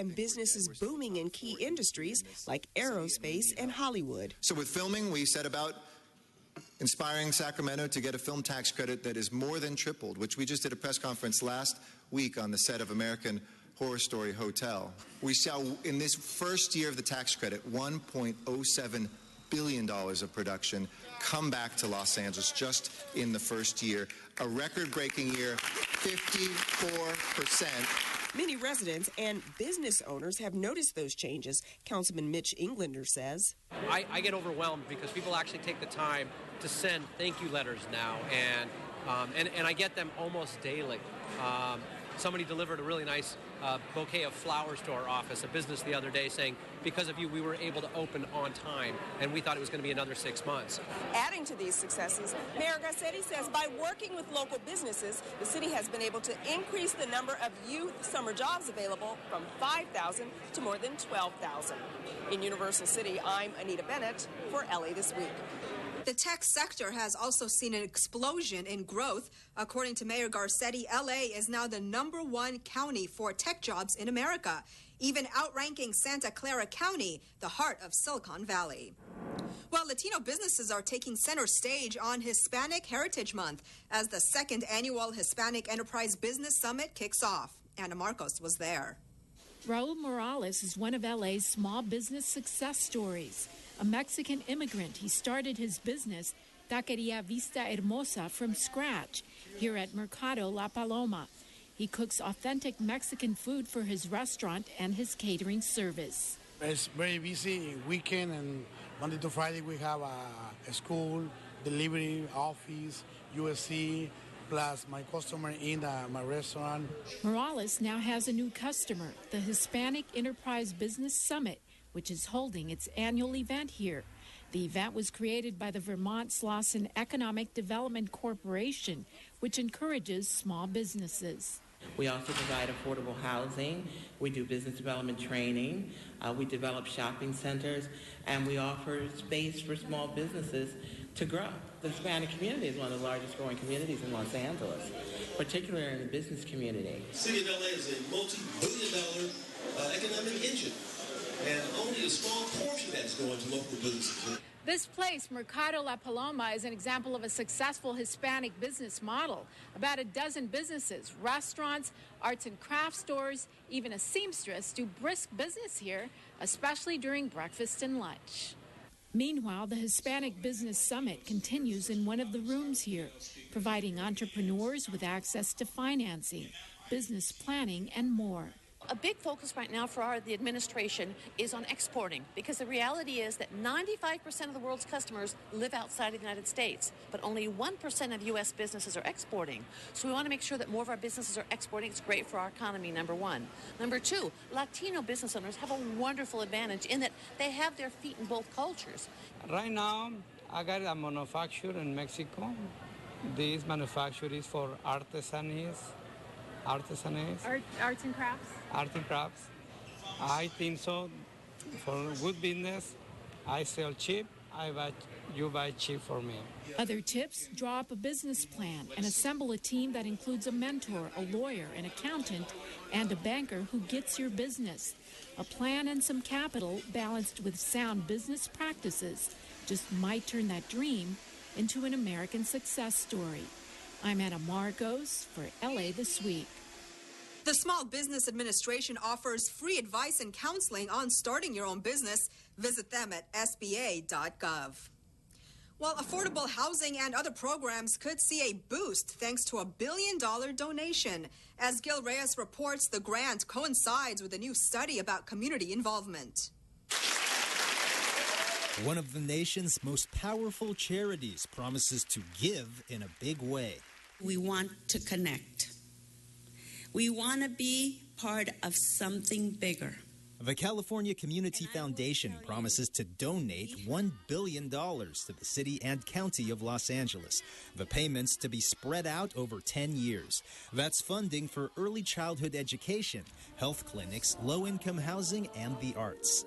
and businesses booming in key industries like aerospace and Hollywood. So with filming, we set about inspiring Sacramento to get a film tax credit that is more than tripled, which we just did a press conference last week on the set of American Horror Story Hotel. We saw in this first year of the tax credit $1.07 billion of production come back to Los Angeles just in the first year. A record-breaking year, 54%. Many residents and business owners have noticed those changes. Councilman Mitch Englander says. I get overwhelmed because people actually take the time to send thank you letters now, and I get them almost daily. Somebody delivered a really nice bouquet of flowers to our office, a business the other day, saying, because of you, we were able to open on time, and we thought it was going to be another 6 months. Adding to these successes, Mayor Garcetti says by working with local businesses, the city has been able to increase the number of youth summer jobs available from 5,000 to more than 12,000. In Universal City, I'm Anita Bennett for LA This Week. The tech sector has also seen an explosion in growth. According to Mayor Garcetti, LA is now the #1 county for tech jobs in America, even outranking Santa Clara County, the heart of Silicon Valley. Well, Latino businesses are taking center stage on Hispanic Heritage Month as the second annual Hispanic Enterprise Business Summit kicks off. Ana Marcos was there. Raul Morales is one of LA's small business success stories. A Mexican immigrant, he started his business, Taqueria Vista Hermosa, from scratch here at Mercado La Paloma. He cooks authentic Mexican food for his restaurant and his catering service. It's very busy weekend, and Monday to Friday we have a school, delivery, office, USC, plus my customer in my restaurant. Morales now has a new customer, the Hispanic Enterprise Business Summit, which is holding its annual event here. The event was created by the Vermont Slauson Economic Development Corporation, which encourages small businesses. We also provide affordable housing. We do business development training. We develop shopping centers, and we offer space for small businesses to grow. The Hispanic community is one of the largest growing communities in Los Angeles, particularly in the business community. The city of LA is a multi-billion-dollar economic engine, and only a small portion of that is going to local businesses. This place, Mercado La Paloma, is an example of a successful Hispanic business model. About a dozen businesses, restaurants, arts and craft stores, even a seamstress do brisk business here, especially during breakfast and lunch. Meanwhile, the Hispanic Business Summit continues in one of the rooms here, providing entrepreneurs with access to financing, business planning, and more. A big focus right now for the administration is on exporting, because the reality is that 95% of the world's customers live outside of the United States, but only 1% of U.S. businesses are exporting. So we want to make sure that more of our businesses are exporting. It's great for our economy, number one. Number two, Latino business owners have a wonderful advantage in that they have their feet in both cultures. Right now, I got a manufacturer in Mexico. This manufacturer is for artisans. Arts and crafts? Art and crafts. I think so. For good business, I sell cheap. You buy cheap for me. Other tips: draw up a business plan and assemble a team that includes a mentor, a lawyer, an accountant, and a banker who gets your business. A plan and some capital balanced with sound business practices just might turn that dream into an American success story. I'm Ana Marcos for LA This Week. The Small Business Administration offers free advice and counseling on starting your own business. Visit them at sba.gov. Well, affordable housing and other programs could see a boost thanks to a $1 billion donation. As Gil Reyes reports, the grant coincides with a new study about community involvement. One of the nation's most powerful charities promises to give in a big way. We want to connect. We want to be part of something bigger. The California Community Foundation promises to donate $1 billion to the city and county of Los Angeles. The payments to be spread out over 10 years. That's funding for early childhood education, health clinics, low-income housing, and the arts.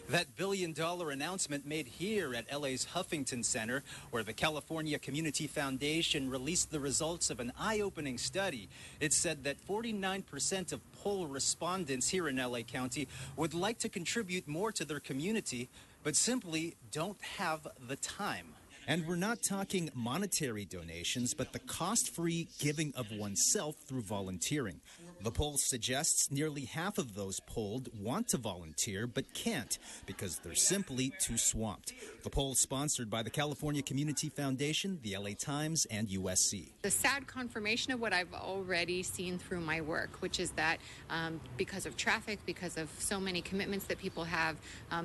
That billion-dollar announcement made here at LA's Huffington Center, where the California Community Foundation released the results of an eye-opening study. It said that 49% of poll respondents here in LA County would like to contribute more to their community, but simply don't have the time. And we're not talking monetary donations, but the cost-free giving of oneself through volunteering. The poll suggests nearly half of those polled want to volunteer but can't because they're simply too swamped. The poll is sponsored by the California Community Foundation, the LA Times, and USC. The sad confirmation of what I've already seen through my work, which is that because of traffic, because of so many commitments that people have,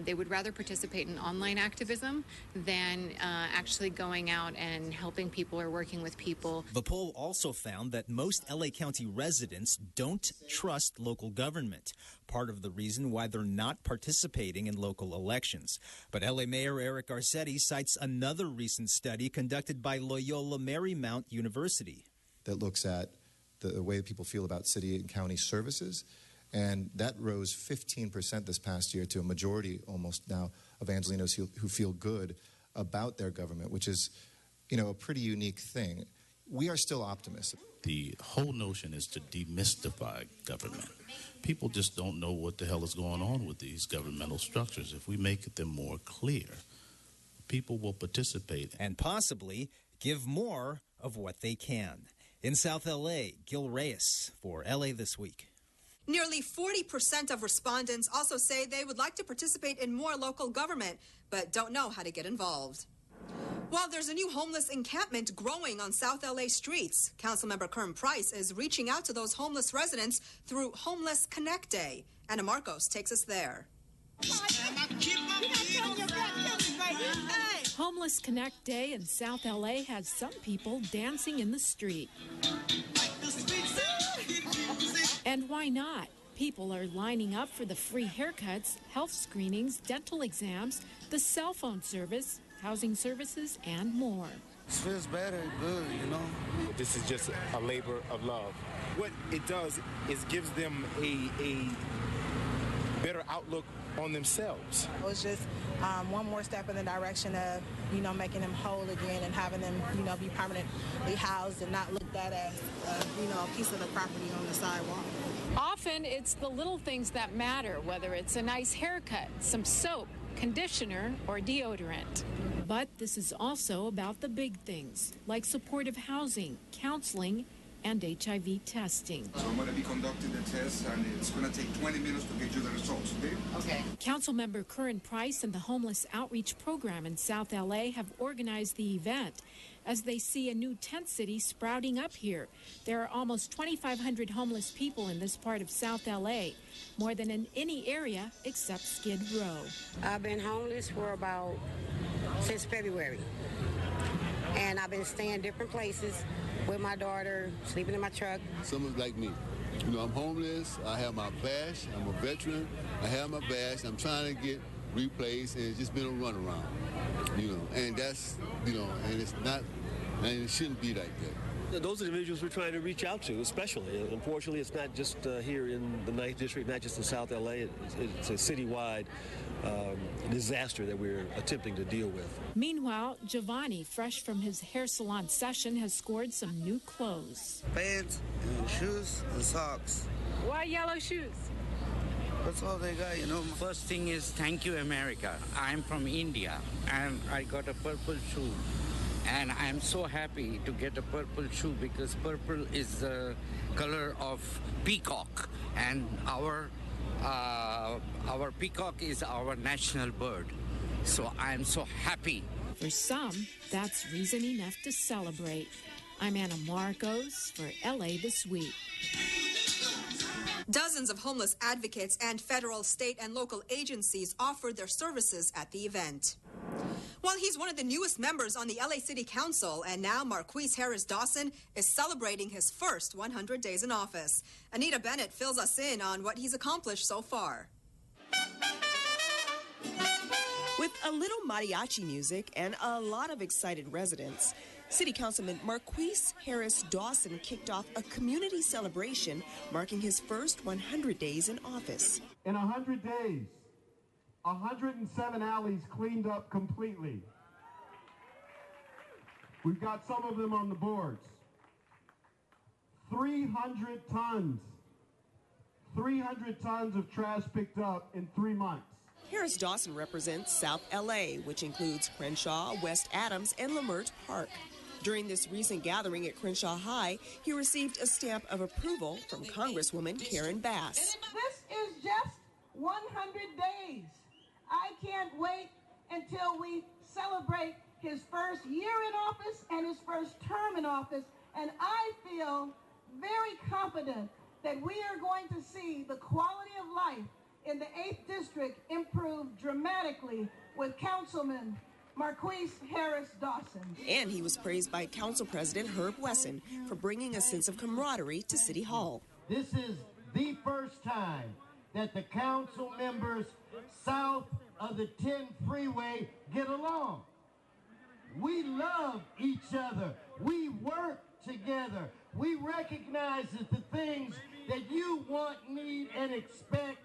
they would rather participate in online activism than actually going out and helping people or working with people. The poll also found that most LA County residents don't trust local government, part of the reason why they're not participating in local elections. But LA Mayor Eric Garcetti cites another recent study conducted by Loyola Marymount University that looks at the way people feel about city and county services, and that rose 15% this past year to a majority almost now of Angelenos who feel good about their government, which is, a pretty unique thing. We are still optimists. The whole notion is to demystify government. People just don't know what the hell is going on with these governmental structures. If we make them more clear, people will participate. And possibly give more of what they can. In South LA, Gil Reyes for LA This Week. Nearly 40% of respondents also say they would like to participate in more local government, but don't know how to get involved. While there's a new homeless encampment growing on South LA streets, Councilmember Kern Price is reaching out to those homeless residents through Homeless Connect Day. Anna Marcos takes us there. Homeless Connect Day in South LA has some people dancing in the street. And why not? People are lining up for the free haircuts, health screenings, dental exams, the cell phone service, housing services, and more. It feels better, good, This is just a labor of love. What it does is gives them a better outlook on themselves. It was just one more step in the direction of, making them whole again and having them, be permanently housed and not looked at as, a piece of the property on the sidewalk. Often it's the little things that matter, whether it's a nice haircut, some soap, conditioner, or deodorant. But this is also about the big things, like supportive housing, counseling, and HIV testing. So I'm going to be conducting the test, and it's going to take 20 minutes to get you the results, okay? Okay. Councilmember Kern Price and the Homeless Outreach Program in South LA have organized the event as they see a new tent city sprouting up here. There are almost 2,500 homeless people in this part of South LA, more than in any area except Skid Row. I've been homeless for since February, and I've been staying different places with my daughter, sleeping in my truck. Someone's like me. I'm homeless. I have my badge. I'm a veteran. I have my badge. I'm trying to get replaced, and it's just been a runaround. And that's, and it's not, and it shouldn't be like that. Those are the individuals we're trying to reach out to, especially. Unfortunately, it's not just here in the 9th District, not just in South LA. It's a citywide disaster that we're attempting to deal with. Meanwhile, Giovanni, fresh from his hair salon session, has scored some new clothes. Pants and shoes and socks. Why yellow shoes? That's all they got, First thing is thank you, America. I'm from India, and I got a purple shoe. And I'm so happy to get a purple shoe because purple is the color of peacock, and our peacock is our national bird. So I'm so happy. For some, that's reason enough to celebrate. I'm Anna Marcos for LA This Week. Dozens of homeless advocates and federal, state, and local agencies offered their services at the event. Well, he's one of the newest members on the LA City Council, and now Marqueece Harris Dawson is celebrating his first 100 days in office. Anita Bennett fills us in on what he's accomplished so far. With a little mariachi music and a lot of excited residents, City Councilman Marqueece Harris Dawson kicked off a community celebration marking his first 100 days in office. In 100 days, 107 alleys cleaned up completely. We've got some of them on the boards. 300 tons of trash picked up in 3 months. Harris Dawson represents South LA, which includes Crenshaw, West Adams, and Lamert Park. During this recent gathering at Crenshaw High, he received a stamp of approval from Congresswoman Karen Bass. This is just 100 days. I can't wait until we celebrate his first year in office and his first term in office, and I feel very confident that we are going to see the quality of life in the 8th District improve dramatically with Councilman Marquise Harris Dawson. And he was praised by Council President Herb Wesson for bringing a sense of camaraderie to City Hall. This is the first time that the council members south of the 10 freeway get along. We love each other. We work together. We recognize that the things that you want, need, and expect,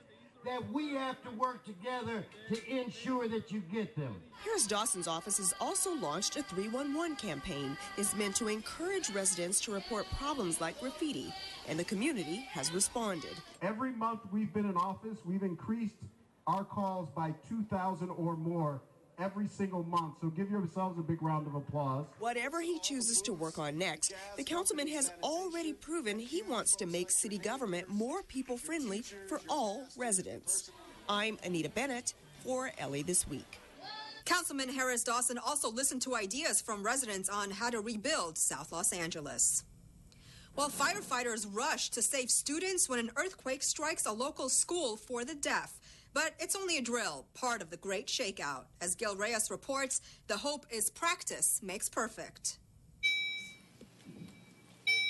that we have to work together to ensure that you get them. Harris Dawson's office has also launched a 311 campaign. It's meant to encourage residents to report problems like graffiti, and the community has responded. Every month we've been in office, we've increased our calls by 2,000 or more every single month, so give yourselves a big round of applause. Whatever he chooses to work on next, the councilman has already proven he wants to make city government more people-friendly for all residents. I'm Anita Bennett for LA This Week. Councilman Harris Dawson also listened to ideas from residents on how to rebuild South Los Angeles. While firefighters rush to save students when an earthquake strikes a local school for the deaf. But it's only a drill, part of the Great Shakeout. As Gil Reyes reports, the hope is practice makes perfect.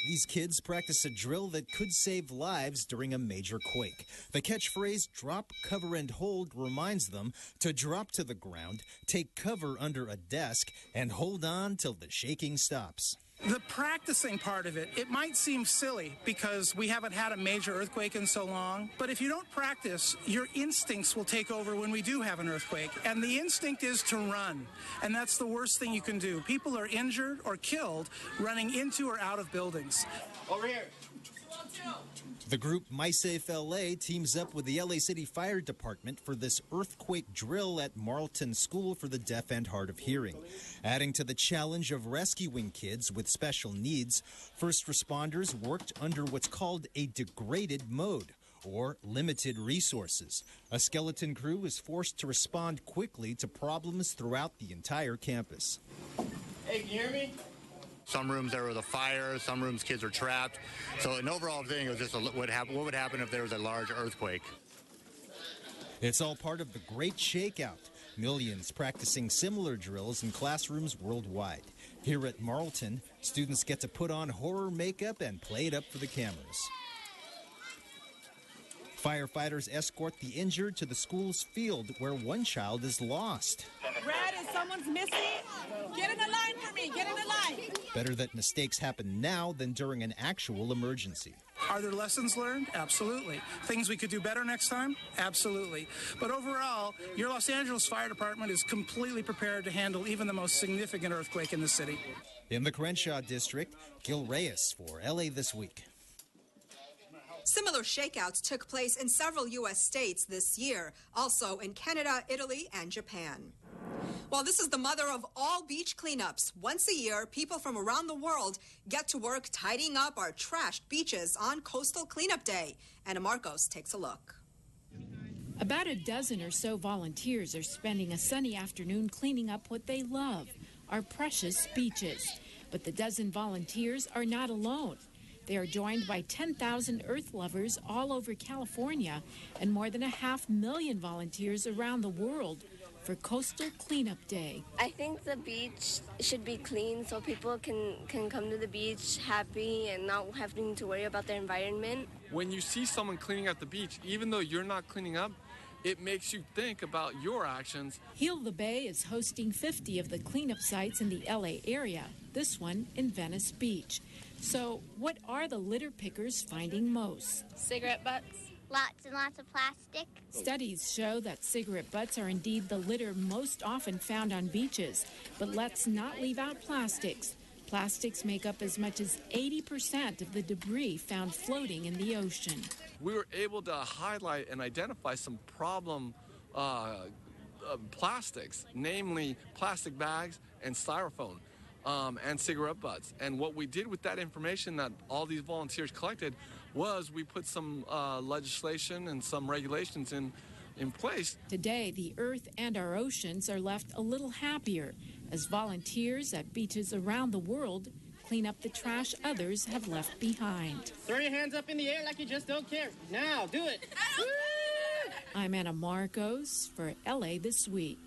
These kids practice a drill that could save lives during a major quake. The catchphrase, drop, cover, and hold, reminds them to drop to the ground, take cover under a desk, and hold on till the shaking stops. The practicing part of it, it might seem silly because we haven't had a major earthquake in so long, but if you don't practice, your instincts will take over when we do have an earthquake. And the instinct is to run, and that's the worst thing you can do. People are injured or killed running into or out of buildings. Over here. The group MySafe LA teams up with the LA City Fire Department for this earthquake drill at Marlton School for the Deaf and Hard of Hearing. Adding to the challenge of rescuing kids with special needs, first responders worked under what's called a degraded mode, or limited resources. A skeleton crew is forced to respond quickly to problems throughout the entire campus. Hey, can you hear me? Some rooms there was a fire, some rooms kids are trapped. So an overall thing was just what would happen if there was a large earthquake. It's all part of the Great Shakeout. Millions practicing similar drills in classrooms worldwide. Here at Marlton, students get to put on horror makeup and play it up for the cameras. Firefighters escort the injured to the school's field where one child is lost. Red, if someone's missing, get in the line for me, get in the line. Better that mistakes happen now than during an actual emergency. Are there lessons learned? Absolutely. Things we could do better next time? Absolutely. But overall, your Los Angeles Fire Department is completely prepared to handle even the most significant earthquake in the city. In the Crenshaw District, Gil Reyes for LA This Week. Similar shakeouts took place in several U.S. states this year, also in Canada, Italy, and Japan. While this is the mother of all beach cleanups, once a year, people from around the world get to work tidying up our trashed beaches on Coastal Cleanup Day. Anna Marcos takes a look. About a dozen or so volunteers are spending a sunny afternoon cleaning up what they love, our precious beaches. But the dozen volunteers are not alone. They are joined by 10,000 earth lovers all over California and more than 500,000 volunteers around the world for Coastal Cleanup Day. I think the beach should be clean so people can come to the beach happy and not having to worry about their environment. When you see someone cleaning up the beach, even though you're not cleaning up, it makes you think about your actions. Heal the Bay is hosting 50 of the cleanup sites in the LA area, this one in Venice Beach. So what are the litter pickers finding most? Cigarette butts. lots and lots of plastic. Studies show that cigarette butts are indeed the litter most often found on beaches. But let's not leave out plastics. Plastics make up as much as 80% of the debris found floating in the ocean. We were able to highlight and identify some problem plastics, namely plastic bags and styrofoam and cigarette butts. And what we did with that information that all these volunteers collected was we put some legislation and some regulations in place. Today, the earth and our oceans are left a little happier as volunteers at beaches around the world clean up the trash others have left behind. Throw your hands up in the air like you just don't care. Now, do it. I'm Anna Marcos for LA This Week.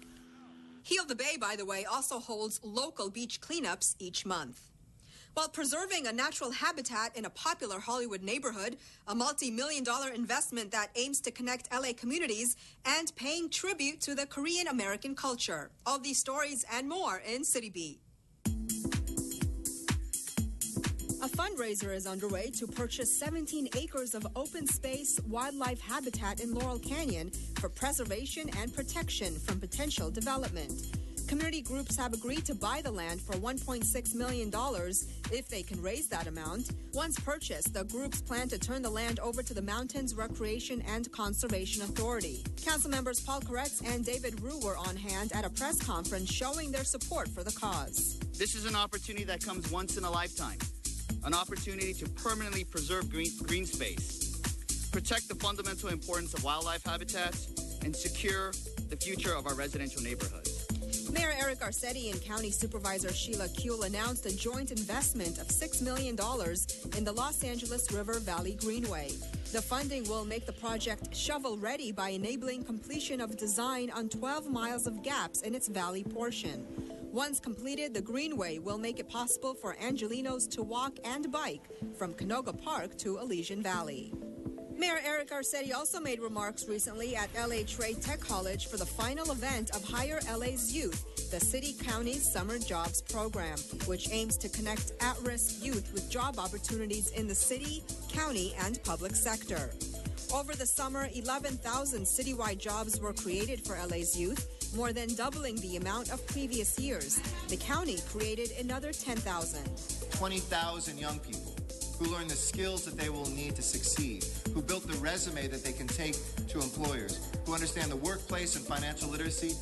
Heal the Bay, by the way, also holds local beach cleanups each month. While preserving a natural habitat in a popular Hollywood neighborhood, a multi-million-dollar investment that aims to connect LA communities, and paying tribute to the Korean American culture. All these stories and more in City Beat. A fundraiser is underway to purchase 17 acres of open space wildlife habitat in Laurel Canyon for preservation and protection from potential development. Community groups have agreed to buy the land for $1.6 million if they can raise that amount. Once purchased, the groups plan to turn the land over to the Mountains Recreation and Conservation Authority. Council members Paul Koretz and David Rue were on hand at a press conference showing their support for the cause. This is an opportunity that comes once in a lifetime. An opportunity to permanently preserve green space, protect the fundamental importance of wildlife habitats, and secure the future of our residential neighborhoods. Mayor Eric Garcetti and County Supervisor Sheila Kuehl announced a joint investment of $6 million in the Los Angeles River Valley Greenway. The funding will make the project shovel-ready by enabling completion of design on 12 miles of gaps in its valley portion. Once completed, the Greenway will make it possible for Angelinos to walk and bike from Canoga Park to Elysian Valley. Mayor Eric Garcetti also made remarks recently at LA Trade Tech College for the final event of Hire LA's Youth, the city-county's summer jobs program, which aims to connect at-risk youth with job opportunities in the city, county, and public sector. Over the summer, 11,000 citywide jobs were created for LA's youth, more than doubling the amount of previous years. The county created another 10,000. 20,000 young people who learn the skills that they will need to succeed, who built the resume that they can take to employers, who understand the workplace and financial literacy.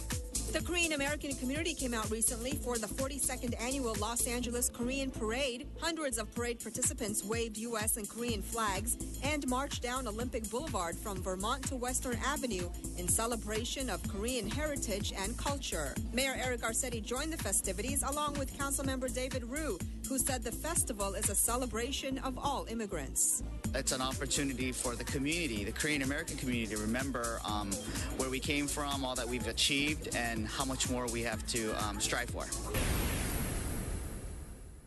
The Korean American community came out recently for the 42nd annual Los Angeles Korean Parade. Hundreds of parade participants waved U.S. and Korean flags and marched down Olympic Boulevard from Vermont to Western Avenue in celebration of Korean heritage and culture. Mayor Eric Garcetti joined the festivities along with Councilmember David Rue, who said the festival is a celebration of all immigrants. It's an opportunity for the community, the Korean American community, to remember where we came from, all that we've achieved, and how much more we have to strive for.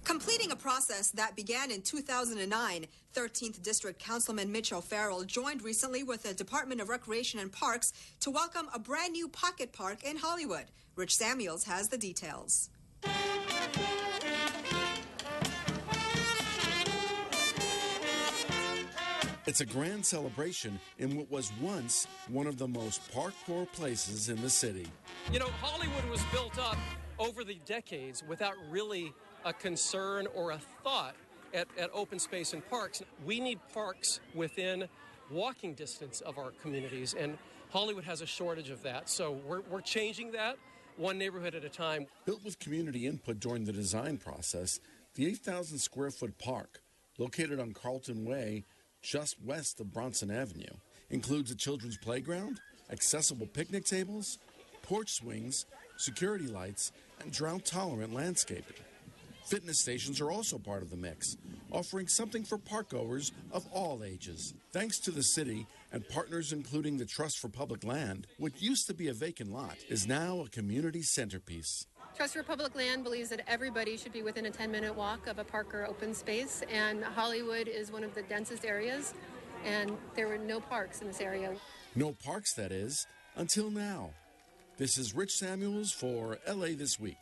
Completing a process that began in 2009, 13th District Councilman Mitch O'Farrell joined recently with the Department of Recreation and Parks to welcome a brand new pocket park in Hollywood. Rich Samuels has the details. It's a grand celebration in what was once one of the most park-poor places in the city. You know, Hollywood was built up over the decades without really a concern or a thought at open space and parks. We need parks within walking distance of our communities, and Hollywood has a shortage of that. So we're changing that one neighborhood at a time. Built with community input during the design process, the 8,000 square foot park, located on Carlton Way, just west of Bronson Avenue, includes a children's playground, accessible picnic tables, porch swings, security lights, and drought-tolerant landscaping. Fitness stations are also part of the mix, offering something for parkgoers of all ages. Thanks to the city and partners including the Trust for Public Land, what used to be a vacant lot is now a community centerpiece. Trust for Public Land believes that everybody should be within a 10-minute walk of a park or open space, and Hollywood is one of the densest areas, and there were no parks in this area. No parks, that is, until now. This is Rich Samuels for LA This Week.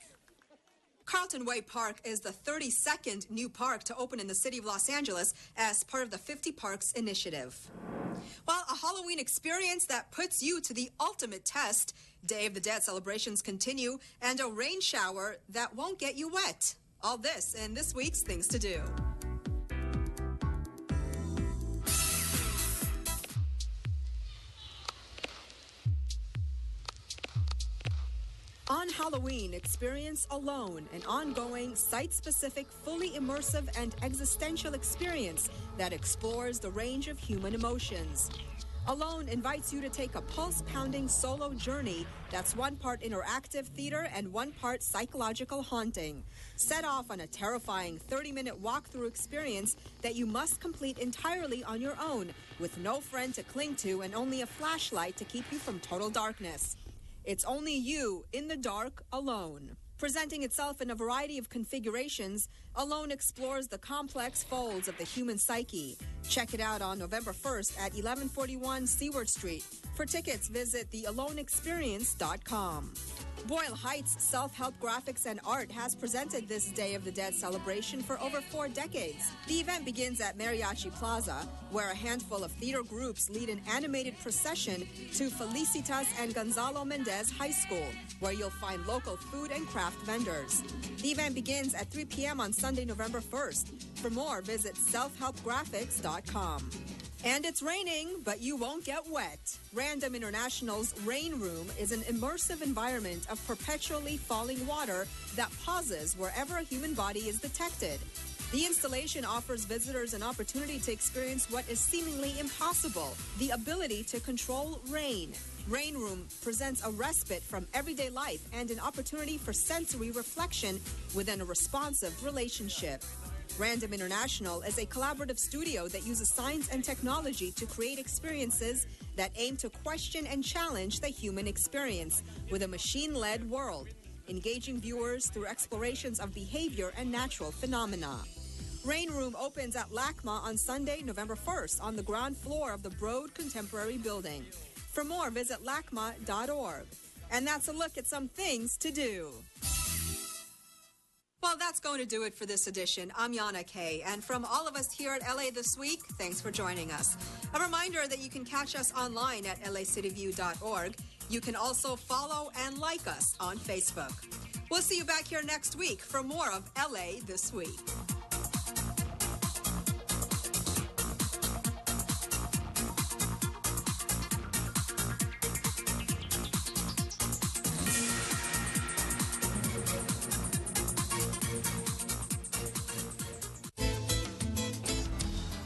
Carlton Way Park is the 32nd new park to open in the city of Los Angeles as part of the 50 Parks initiative. Well, a Halloween experience that puts you to the ultimate test. Day of the Dead celebrations continue, and a rain shower that won't get you wet. All this in this week's Things to Do. On Halloween, experience Alone, an ongoing, site-specific, fully immersive, and existential experience that explores the range of human emotions. Alone invites you to take a pulse-pounding solo journey that's one part interactive theater and one part psychological haunting. Set off on a terrifying 30-minute walkthrough experience that you must complete entirely on your own, with no friend to cling to and only a flashlight to keep you from total darkness. It's only you, in the dark, alone. Presenting itself in a variety of configurations, Alone explores the complex folds of the human psyche. Check it out on November 1st at 1141 Seward Street. For tickets, visit thealoneexperience.com. Boyle Heights Self-Help Graphics and Art has presented this Day of the Dead celebration for over 4 decades. The event begins at Mariachi Plaza, where a handful of theater groups lead an animated procession to Felicitas and Gonzalo Mendez High School, where you'll find local food and craft vendors. The event begins at 3 p.m. on Sunday, November 1st. For more, visit selfhelpgraphics.com. And it's raining, but you won't get wet. Random International's Rain Room is an immersive environment of perpetually falling water that pauses wherever a human body is detected. The installation offers visitors an opportunity to experience what is seemingly impossible, the ability to control rain. Rain Room presents a respite from everyday life and an opportunity for sensory reflection within a responsive relationship. Random International is a collaborative studio that uses science and technology to create experiences that aim to question and challenge the human experience with a machine-led world, engaging viewers through explorations of behavior and natural phenomena. Rain Room opens at LACMA on Sunday, November 1st on the ground floor of the Broad Contemporary Building. For more, visit lacma.org. And that's a look at some things to do. Well, that's going to do it for this edition. I'm Yana Kay, and from all of us here at LA This Week, thanks for joining us. A reminder that you can catch us online at lacityview.org. You can also follow and like us on Facebook. We'll see you back here next week for more of LA This Week.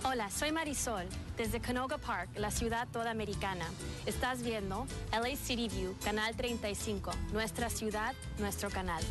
Hola, soy Marisol, desde Canoga Park, la ciudad toda americana. Estás viendo LA City View, Canal 35, nuestra ciudad, nuestro canal.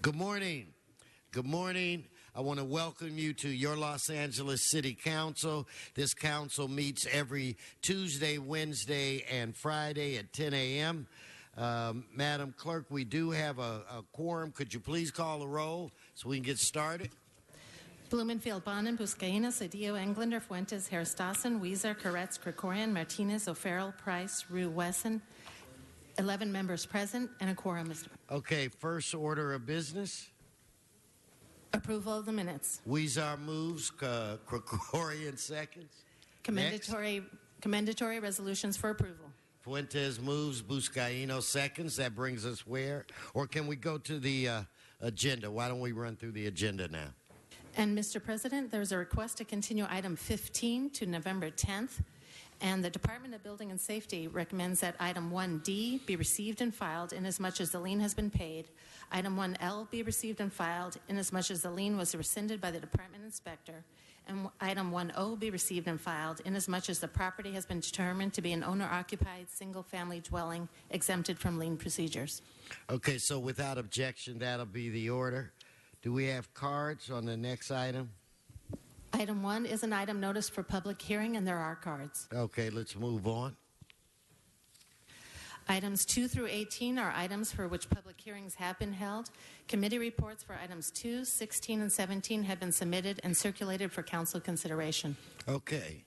Good morning. Good morning. I want to welcome you to your Los Angeles City Council. This council meets every Tuesday, Wednesday, and Friday at 10 a.m. Madam Clerk, we do have a quorum. Could you please call the roll so we can get started? Blumenfield, Bonin, Buscaina, Cedillo, Englander, Fuentes, Heristasen, Weezer, Koretz, Krikorian, Martinez, O'Farrell, Price, Rue, Wesson. 11 members present and a quorum, Mr. Okay, first order of business. Approval of the minutes. Weezer moves, Krikorian seconds. Commendatory resolutions for approval. Fuentes moves, Buscaino seconds. That brings us where? Or can we go to the agenda? Why don't we run through the agenda now? And, Mr. President, there's a request to continue item 15 to November 10th. And the Department of Building and Safety recommends that item 1D be received and filed inasmuch as the lien has been paid. Item 1L be received and filed inasmuch as the lien was rescinded by the department inspector. And item 1O be received and filed inasmuch as the property has been determined to be an owner-occupied single-family dwelling exempted from lien procedures. Okay, so without objection, that'll be the order. Do we have cards on the next item? Item 1 is an item noticed for public hearing, and there are cards. Okay, let's move on. Items 2 through 18 are items for which public hearings have been held. Committee reports for items 2, 16, and 17 have been submitted and circulated for council consideration. Okay.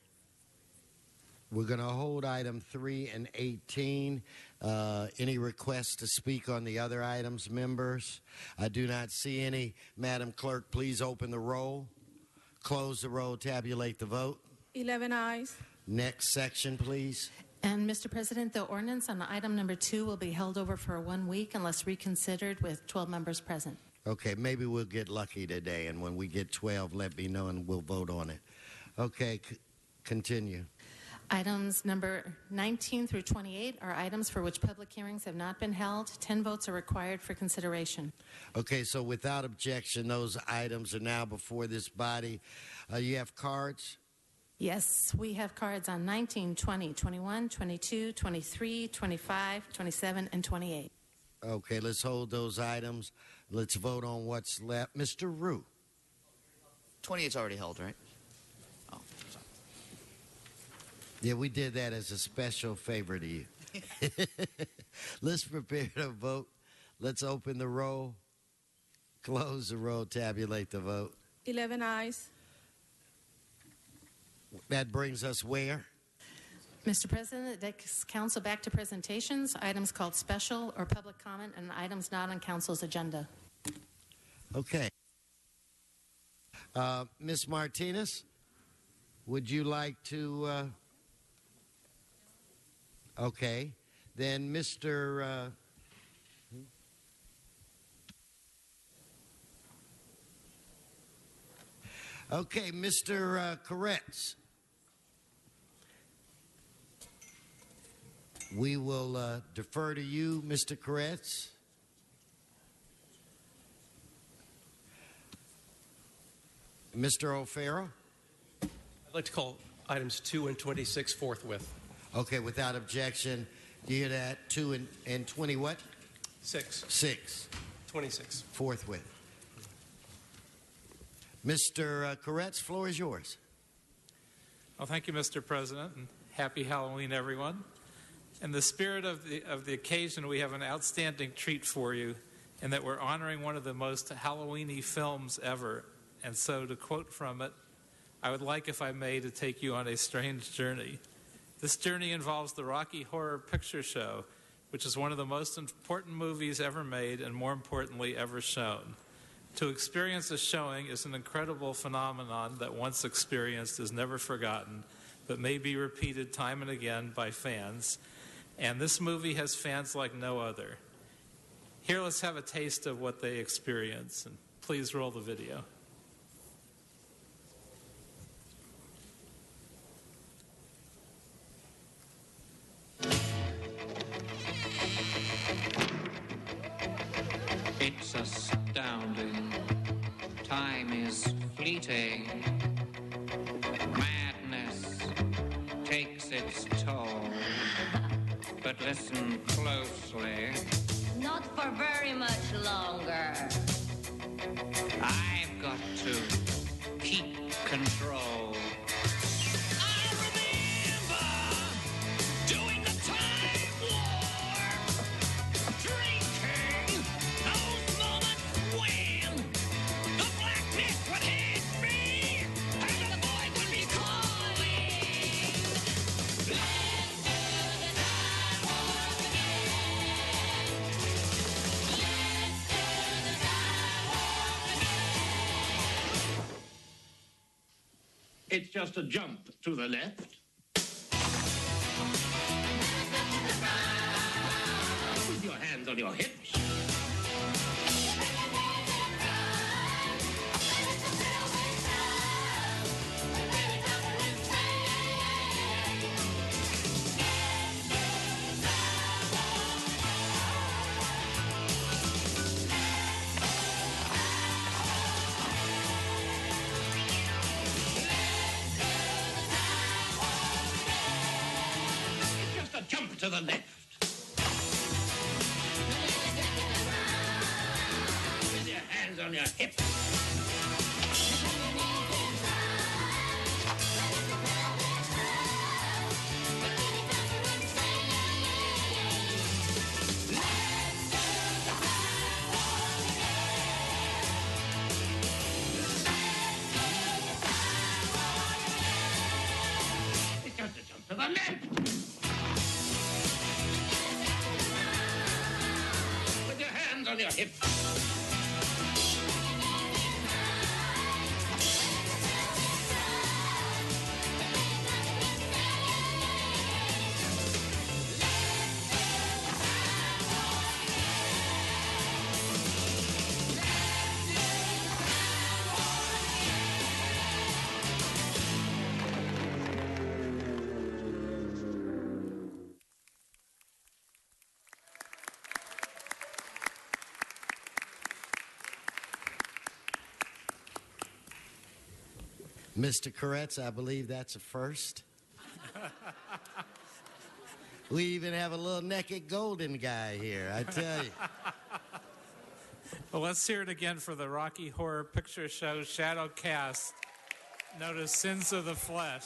We're going to hold item 3 and 18. Any requests to speak on the other items, members? I do not see any. Madam Clerk, please open the roll. Close the roll, tabulate the vote. 11 ayes. Next section, please. And, Mr. President, the ordinance on item number 2 will be held over for 1 week unless reconsidered with 12 members present. Okay, maybe we'll get lucky today, and when we get 12, let me know and we'll vote on it. Okay, continue. Items number 19 through 28 are items for which public hearings have not been held. 10 votes are required for consideration. Okay, so without objection, those items are now before this body. You have cards? Yes, we have cards on 19, 20, 21, 22, 23, 25, 27, and 28. Okay, let's hold those items. Let's vote on what's left. Mr. Rue. 28's already held, right? Yeah, we did that as a special favor to you. Let's prepare to vote. Let's open the roll, close the roll, tabulate the vote. 11 ayes. That brings us where? Mr. President, that takes council back to presentations, items called special or public comment, and items not on council's agenda. Okay. Ms. Martinez, would you like to... Okay, then Mr. Okay, Mr. Koretz. We will defer to you, Mr. Koretz. Mr. O'Farrell? I'd like to call items 2 and 26 forthwith. Okay, without objection. Do you hear that? 2 and 20 what? 6. 26. Forthwith. Mr. Koretz, floor is yours. Well, thank you, Mr. President, and happy Halloween, everyone. In the spirit of the occasion, we have an outstanding treat for you in that we're honoring one of the most Halloween-y films ever. And so to quote from it, I would like, if I may, to take you on a strange journey. This journey involves the Rocky Horror Picture Show, which is one of the most important movies ever made and, more importantly, ever shown. To experience a showing is an incredible phenomenon that once experienced is never forgotten, but may be repeated time and again by fans. And this movie has fans like no other. Here, let's have a taste of what they experience. And please roll the video. It's astounding. Time is fleeting. Madness takes its toll. But listen closely. Not for very much longer. It's just a jump to the left. With your hands on your hips. Jump to the left. With your hands on your hips. It's just a jump to the left. On your hips. Mr. Koretz, I believe that's a first. We even have a little naked golden guy here, I tell you. Well, let's hear it again for the Rocky Horror Picture Show Shadow Cast, known as Sins of the Flesh.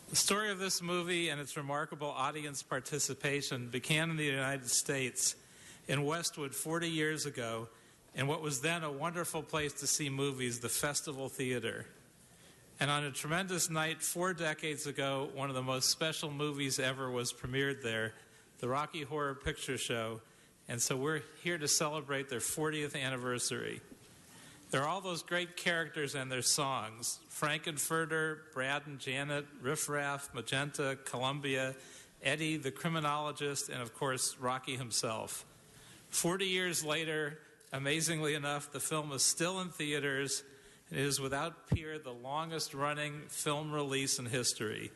The story of this movie and its remarkable audience participation began in the United States in Westwood 40 years ago in what was then a wonderful place to see movies, the Festival Theater. And on a tremendous night 4 decades ago, one of the most special movies ever was premiered there, the Rocky Horror Picture Show. And so we're here to celebrate their 40th anniversary. There are all those great characters and their songs. Frankenfurter, Brad and Janet, Riff Raff, Magenta, Columbia, Eddie, the criminologist, and of course, Rocky himself. 40 years later, amazingly enough, the film is still in theaters. It is without peer the longest running film release in history.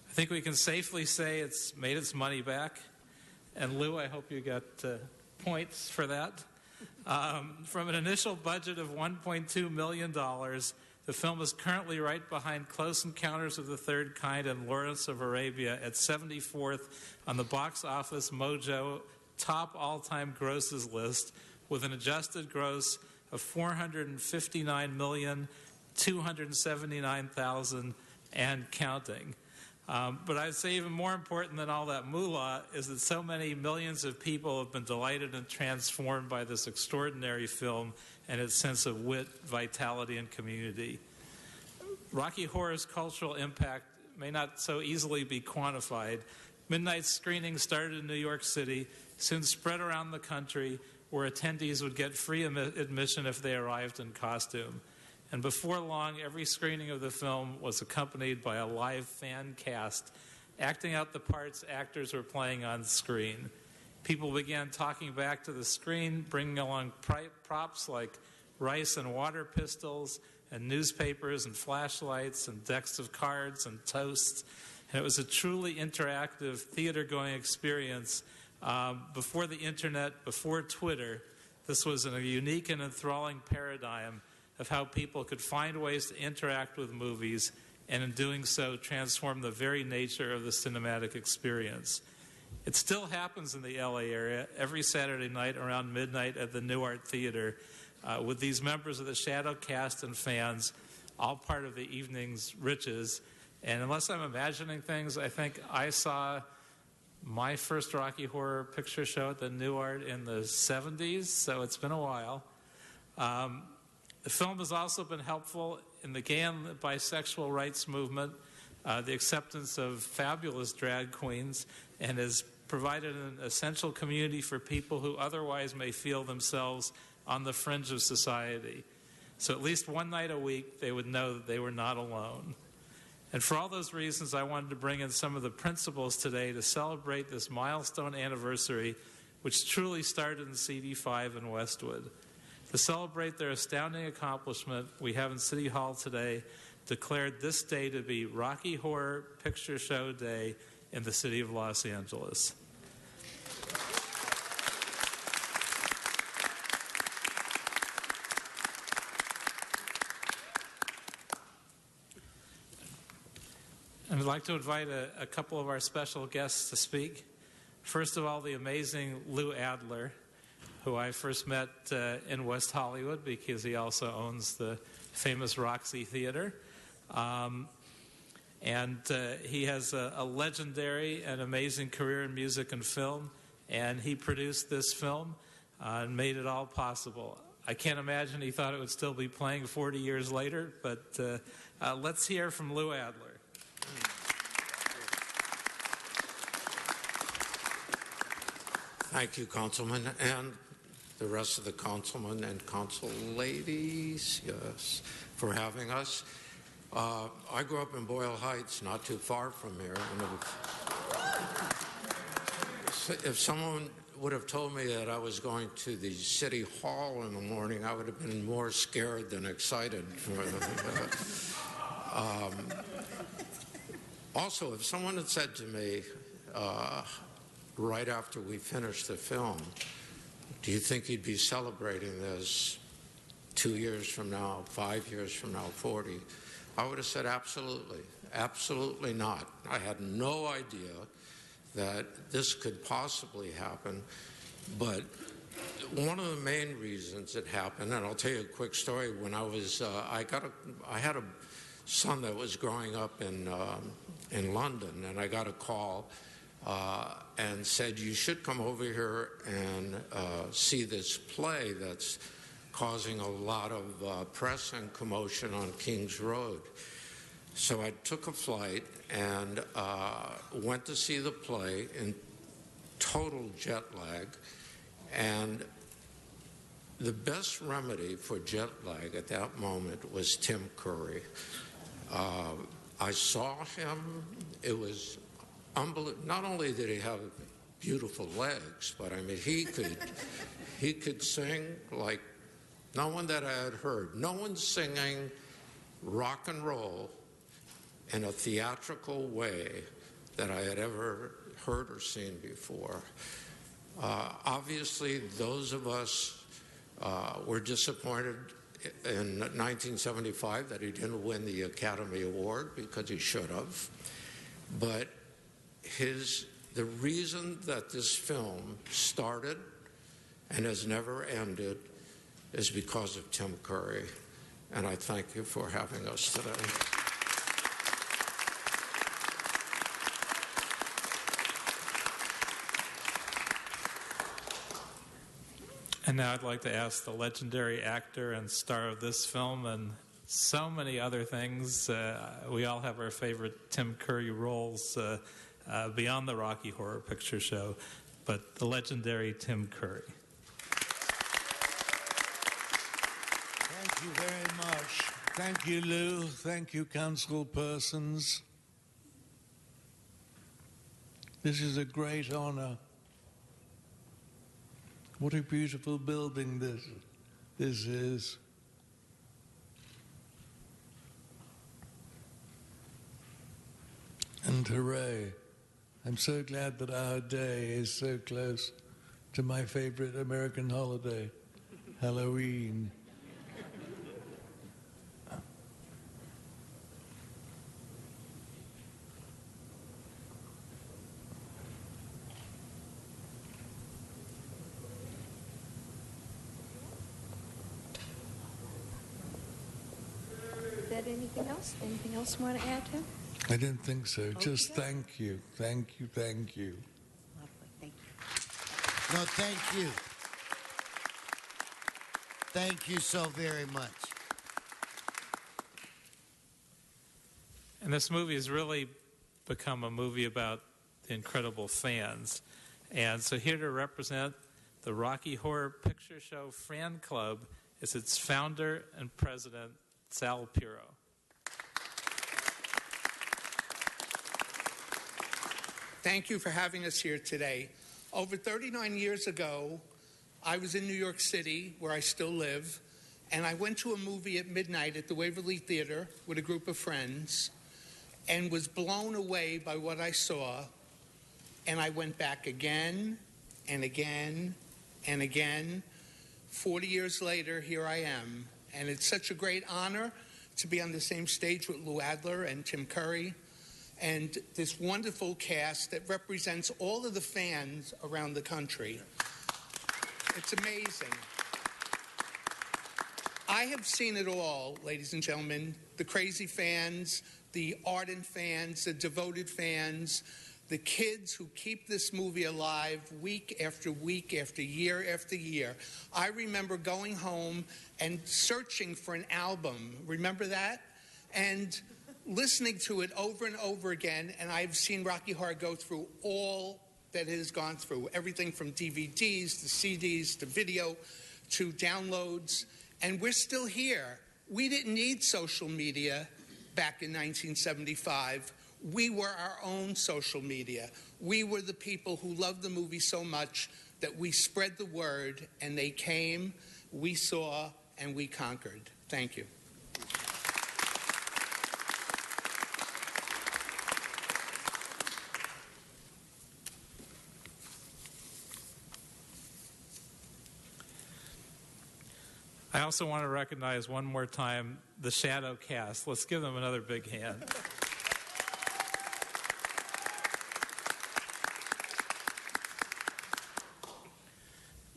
I think we can safely say it's made its money back. And Lou, I hope you got points for that. From an initial budget of $1.2 million, the film is currently right behind Close Encounters of the Third Kind and Lawrence of Arabia at 74th on the Box Office Mojo top all-time grosses list with an adjusted gross of $459,279,000 and counting. But I'd say even more important than all that moolah is that so many millions of people have been delighted and transformed by this extraordinary film and its sense of wit, vitality, and community. Rocky Horror's cultural impact may not so easily be quantified. Midnight screenings started in New York City, soon spread around the country, where attendees would get free admission if they arrived in costume. And before long, every screening of the film was accompanied by a live fan cast, acting out the parts actors were playing on screen. People began talking back to the screen, bringing along props like rice and water pistols, and newspapers and flashlights and decks of cards and toasts. And it was a truly interactive theater-going experience. Before the internet, before Twitter, this was a unique and enthralling paradigm of how people could find ways to interact with movies and in doing so transform the very nature of the cinematic experience. It still happens in the LA area every Saturday night around midnight at the New Art Theater with these members of the Shadow Cast and fans, all part of the evening's riches. And unless I'm imagining things, I think I saw my first Rocky Horror Picture Show at the New Art in the 70s, so it's been a while. The film has also been helpful in the gay and bisexual rights movement. the acceptance of fabulous drag queens, and has provided an essential community for people who otherwise may feel themselves on the fringe of society. So at least one night a week, they would know that they were not alone. And for all those reasons, I wanted to bring in some of the principals today to celebrate this milestone anniversary, which truly started in CD5 in Westwood. To celebrate their astounding accomplishment, we have in City Hall today declared this day to be Rocky Horror Picture Show Day in the city of Los Angeles. And I'd like to invite a couple of our special guests to speak. First of all, the amazing Lou Adler, who I first met in West Hollywood because he also owns the famous Roxy Theater. And he has a legendary and amazing career in music and film, and he produced this film and made it all possible. I can't imagine he thought it would still be playing 40 years later, but let's hear from Lou Adler. Thank you, Councilman, and the rest of the councilmen and council ladies, yes, for having us. I grew up in Boyle Heights, not too far from here. And if someone would have told me that I was going to the City Hall in the morning, I would have been more scared than excited. Also, if someone had said to me right after we finished the film, do you think you'd be celebrating this 2 years from now, 5 years from now, 40? I would have said absolutely. Absolutely not. I had no idea that this could possibly happen. But one of the main reasons it happened, and I'll tell you a quick story. When I was, I had a son that was growing up in London, and I got a call and said, you should come over here and see this play that's causing a lot of press and commotion on Kings Road. So I took a flight and went to see the play in total jet lag. And the best remedy for jet lag at that moment was Tim Curry. I saw him. It was unbelievable. Not only did he have beautiful legs, but I mean, he could sing like no one that I had heard. No one singing rock and roll in a theatrical way that I had ever heard or seen before. Obviously, those of us were disappointed in 1975 that he didn't win the Academy Award, because he should have. But the reason that this film started and has never ended is because of Tim Curry. And I thank you for having us today. And now I'd like to ask the legendary actor and star of this film and so many other things. We all have our favorite Tim Curry roles beyond the Rocky Horror Picture Show, but the legendary Tim Curry. Thank you very much. Thank you, Lou. Thank you, council persons. This is a great honor. What a beautiful building this is. And hooray. I'm so glad that our day is so close to my favorite American holiday, Halloween. Anything else? Anything else you want to add to? I don't think so. Okay. Just thank you. Thank you. Thank you. Lovely. Thank you. No, thank you. Thank you so very much. And this movie has really become a movie about the incredible fans. And so here to represent the Rocky Horror Picture Show Fan Club is its founder and president, Sal Piro. Thank you for having us here today. Over 39 years ago, I was in New York City, where I still live, and I went to a movie at midnight at the Waverly Theater with a group of friends and was blown away by what I saw. And I went back again and again and again. 40 years later, here I am. And it's such a great honor to be on the same stage with Lou Adler and Tim Curry and this wonderful cast that represents all of the fans around the country. It's amazing. I have seen it all, ladies and gentlemen. The crazy fans, the ardent fans, the devoted fans, the kids who keep this movie alive week after week after year after year. I remember going home and searching for an album. Remember that? And listening to it over and over again, and I've seen Rocky Horror go through all that it has gone through, everything from DVDs to CDs to video to downloads, and we're still here. We didn't need social media back in 1975. We were our own social media. We were the people who loved the movie so much that we spread the word, and they came, we saw, and we conquered. Thank you. I also want to recognize one more time the Shadow cast. Let's give them another big hand.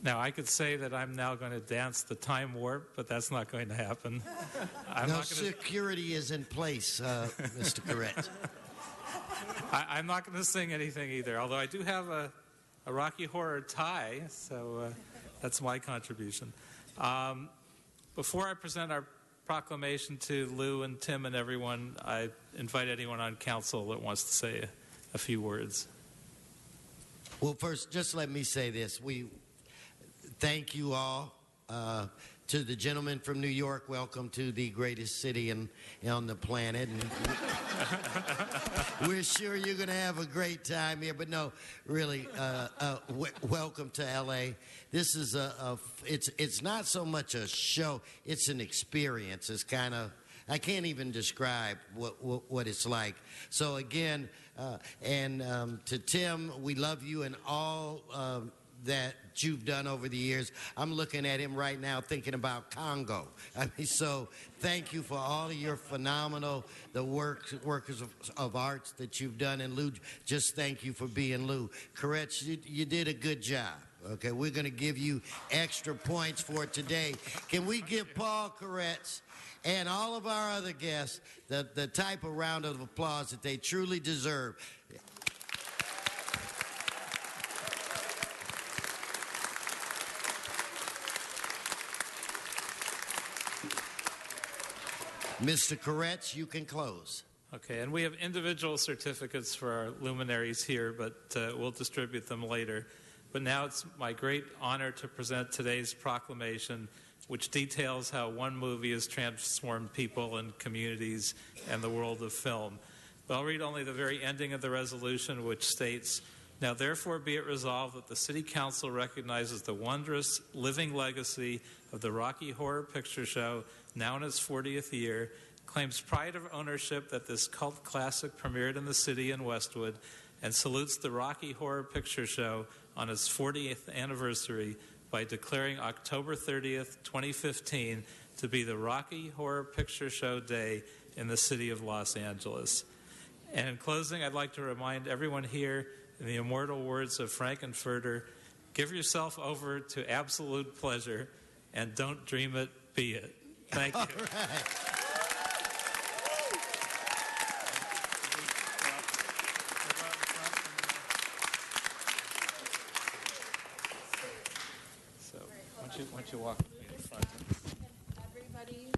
Now, I could say that I'm now going to dance the time warp, but that's not going to happen. Security is in place, Mr. Corrett. I'm not going to sing anything either, although I do have a Rocky Horror tie, so that's my contribution. Before I present our proclamation to Lou and Tim and everyone, I invite anyone on council that wants to say a few words. Well, first, just let me say this. We thank you all. To the gentleman from New York, welcome to the greatest city on the planet. And we're sure you're going to have a great time here. But no, really, welcome to L.A. This is it's not so much a show; it's an experience. It's kind of, I can't even describe what it's like. So again, to Tim, we love you and all that you've done over the years. I'm looking at him right now thinking about Congo. I mean, so thank you for all of your phenomenal, workers of arts that you've done. And Lou, just thank you for being Lou. Correct, you did a good job. Okay, we're going to give you extra points for today. Can we give Paul Koretz and all of our other guests the type of round of applause that they truly deserve? Mr. Koretz, you can close. Okay, and we have individual certificates for our luminaries here, but we'll distribute them later. But now it's my great honor to present today's proclamation, which details how one movie has transformed people and communities and the world of film. But I'll read only the very ending of the resolution, which states, "Now therefore be it resolved that the City Council recognizes the wondrous living legacy of the Rocky Horror Picture Show, now in its 40th year, claims pride of ownership that this cult classic premiered in the city in Westwood, and salutes the Rocky Horror Picture Show on its 40th anniversary by declaring October 30th, 2015 to be the Rocky Horror Picture Show Day in the city of Los Angeles." And in closing, I'd like to remind everyone here, in the immortal words of Frankenfurter, give yourself over to absolute pleasure and don't dream it, be it. Thank you. All right. So, why don't you walk with me in front? Everybody.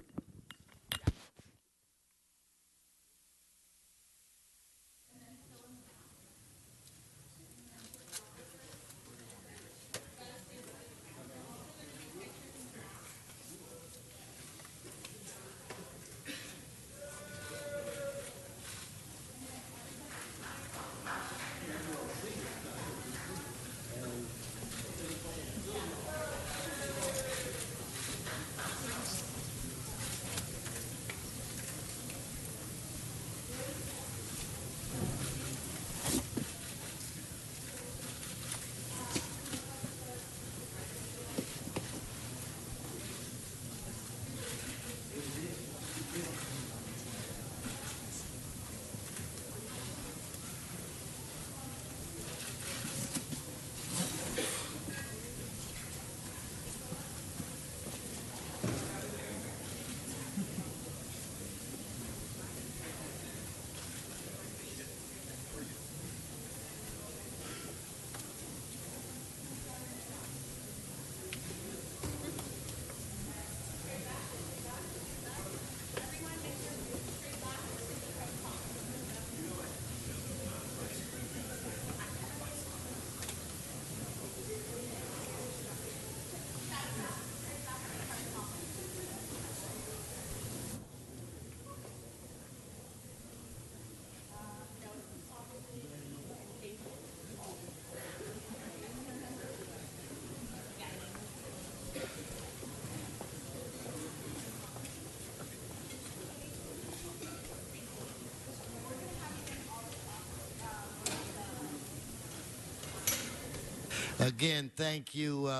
Again, thank you,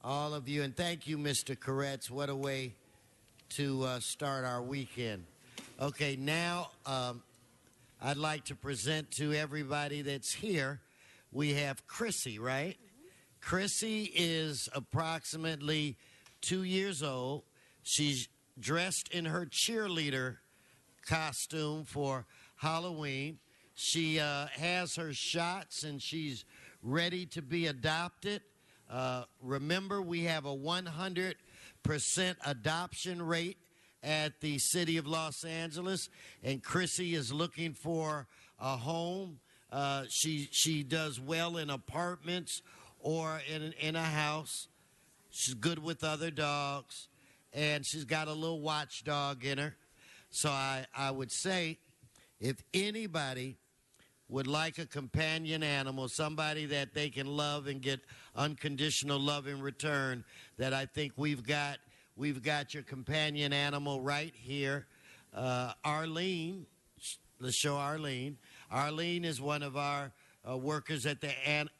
all of you, and thank you, Mr. Koretz. What a way to start our weekend. Okay, now I'd like to present to everybody that's here, we have Chrissy, right? Chrissy is approximately 2 years old. She's dressed in her cheerleader costume for Halloween. She has her shots and she's ready to be adopted. Remember, we have a 100% adoption rate at the city of Los Angeles, and Chrissy is looking for a home. She does well in apartments or in a house. She's good with other dogs, and she's got a little watchdog in her. So I would say, if anybody would like a companion animal, somebody that they can love and get unconditional love in return, that I think we've got your companion animal right here. Arlene, let's show Arlene. Arlene is one of our workers at the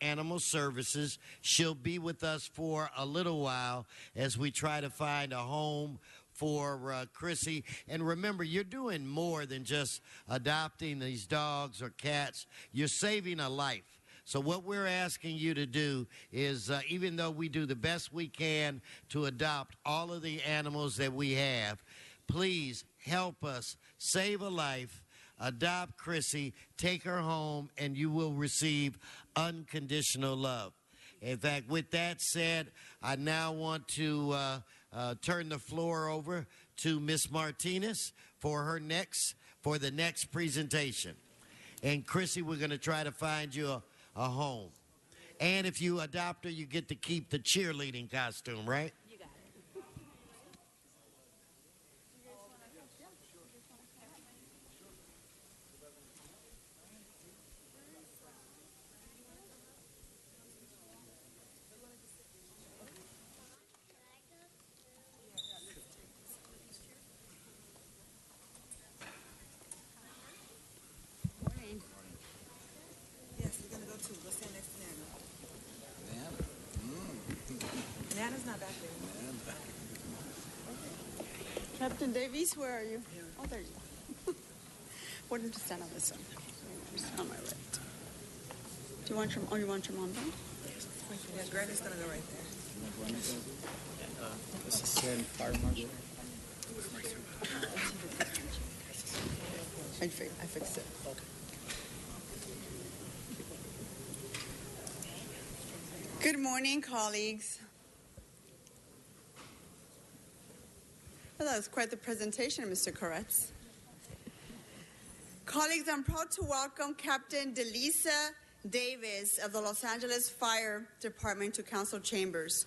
Animal Services. She'll be with us for a little while as we try to find a home for Chrissy. And remember, you're doing more than just adopting these dogs or cats. You're saving a life. So what we're asking you to do is, even though we do the best we can to adopt all of the animals that we have, please help us save a life, adopt Chrissy, take her home, and you will receive unconditional love. In fact, with that said, I now want to turn the floor over to Miss Martinez for the next presentation. And Chrissy, we're going to try to find you a home. And if you adopt her, you get to keep the cheerleading costume, right? You got it. Yes, we're going to go too. Go stand next to Nana. Nana's not back there. Captain Davies, where are you? Oh, there you are. Why don't you stand on this one? On my right. Do you want your mom done? Yeah, Granny's going to go right there. Assistant Fire Marshal. I fixed it. Okay. Good morning, colleagues. Well, that was quite the presentation, Mr. Koretz. Colleagues, I'm proud to welcome Captain Delisa Davis of the Los Angeles Fire Department to council chambers.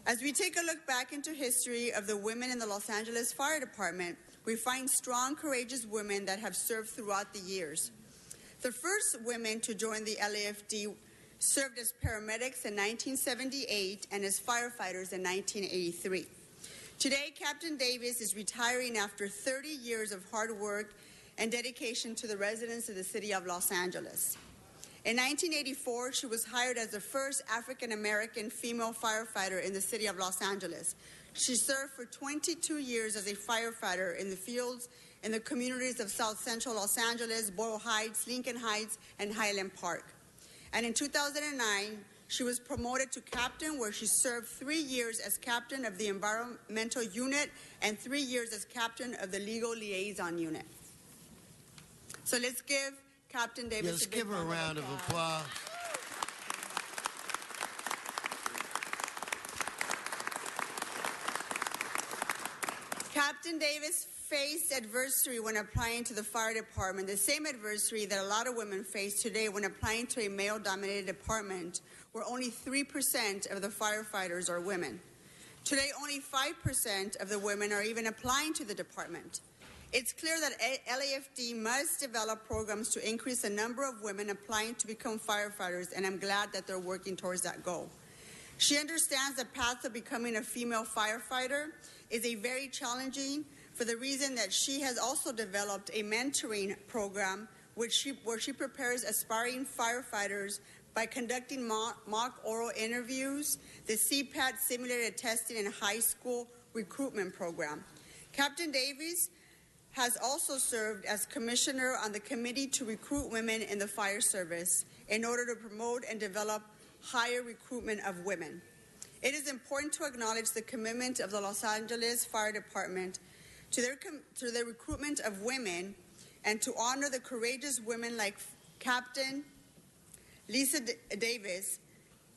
As we take a look back into history of the women in the Los Angeles Fire Department, we find strong, courageous women that have served throughout the years. The first women to join the LAFD served as paramedics in 1978 and as firefighters in 1983. Today, Captain Davis is retiring after 30 years of hard work and dedication to the residents of the city of Los Angeles. In 1984, she was hired as the first African-American female firefighter in the city of Los Angeles. She served for 22 years as a firefighter in the fields in the communities of South Central Los Angeles, Boyle Heights, Lincoln Heights, and Highland Park. And in 2009, she was promoted to captain, where she served 3 years as captain of the environmental unit and 3 years as captain of the legal liaison unit. So let's give Captain Davis Let's give her a round of applause. Captain Davis faced adversity when applying to the fire department, the same adversity that a lot of women face today when applying to a male-dominated department where only 3% of the firefighters are women. Today, only 5% of the women are even applying to the department. It's clear that LAFD must develop programs to increase the number of women applying to become firefighters, and I'm glad that they're working towards that goal. She understands the path of becoming a female firefighter is a very challenging for the reason that she has also developed a mentoring program where she prepares aspiring firefighters by conducting mock oral interviews, the CPAT simulated testing in high school recruitment program. Captain Davies has also served as commissioner on the committee to recruit women in the fire service in order to promote and develop higher recruitment of women. It is important to acknowledge the commitment of the Los Angeles Fire Department to their recruitment of women and to honor the courageous women like Captain Lisa Davis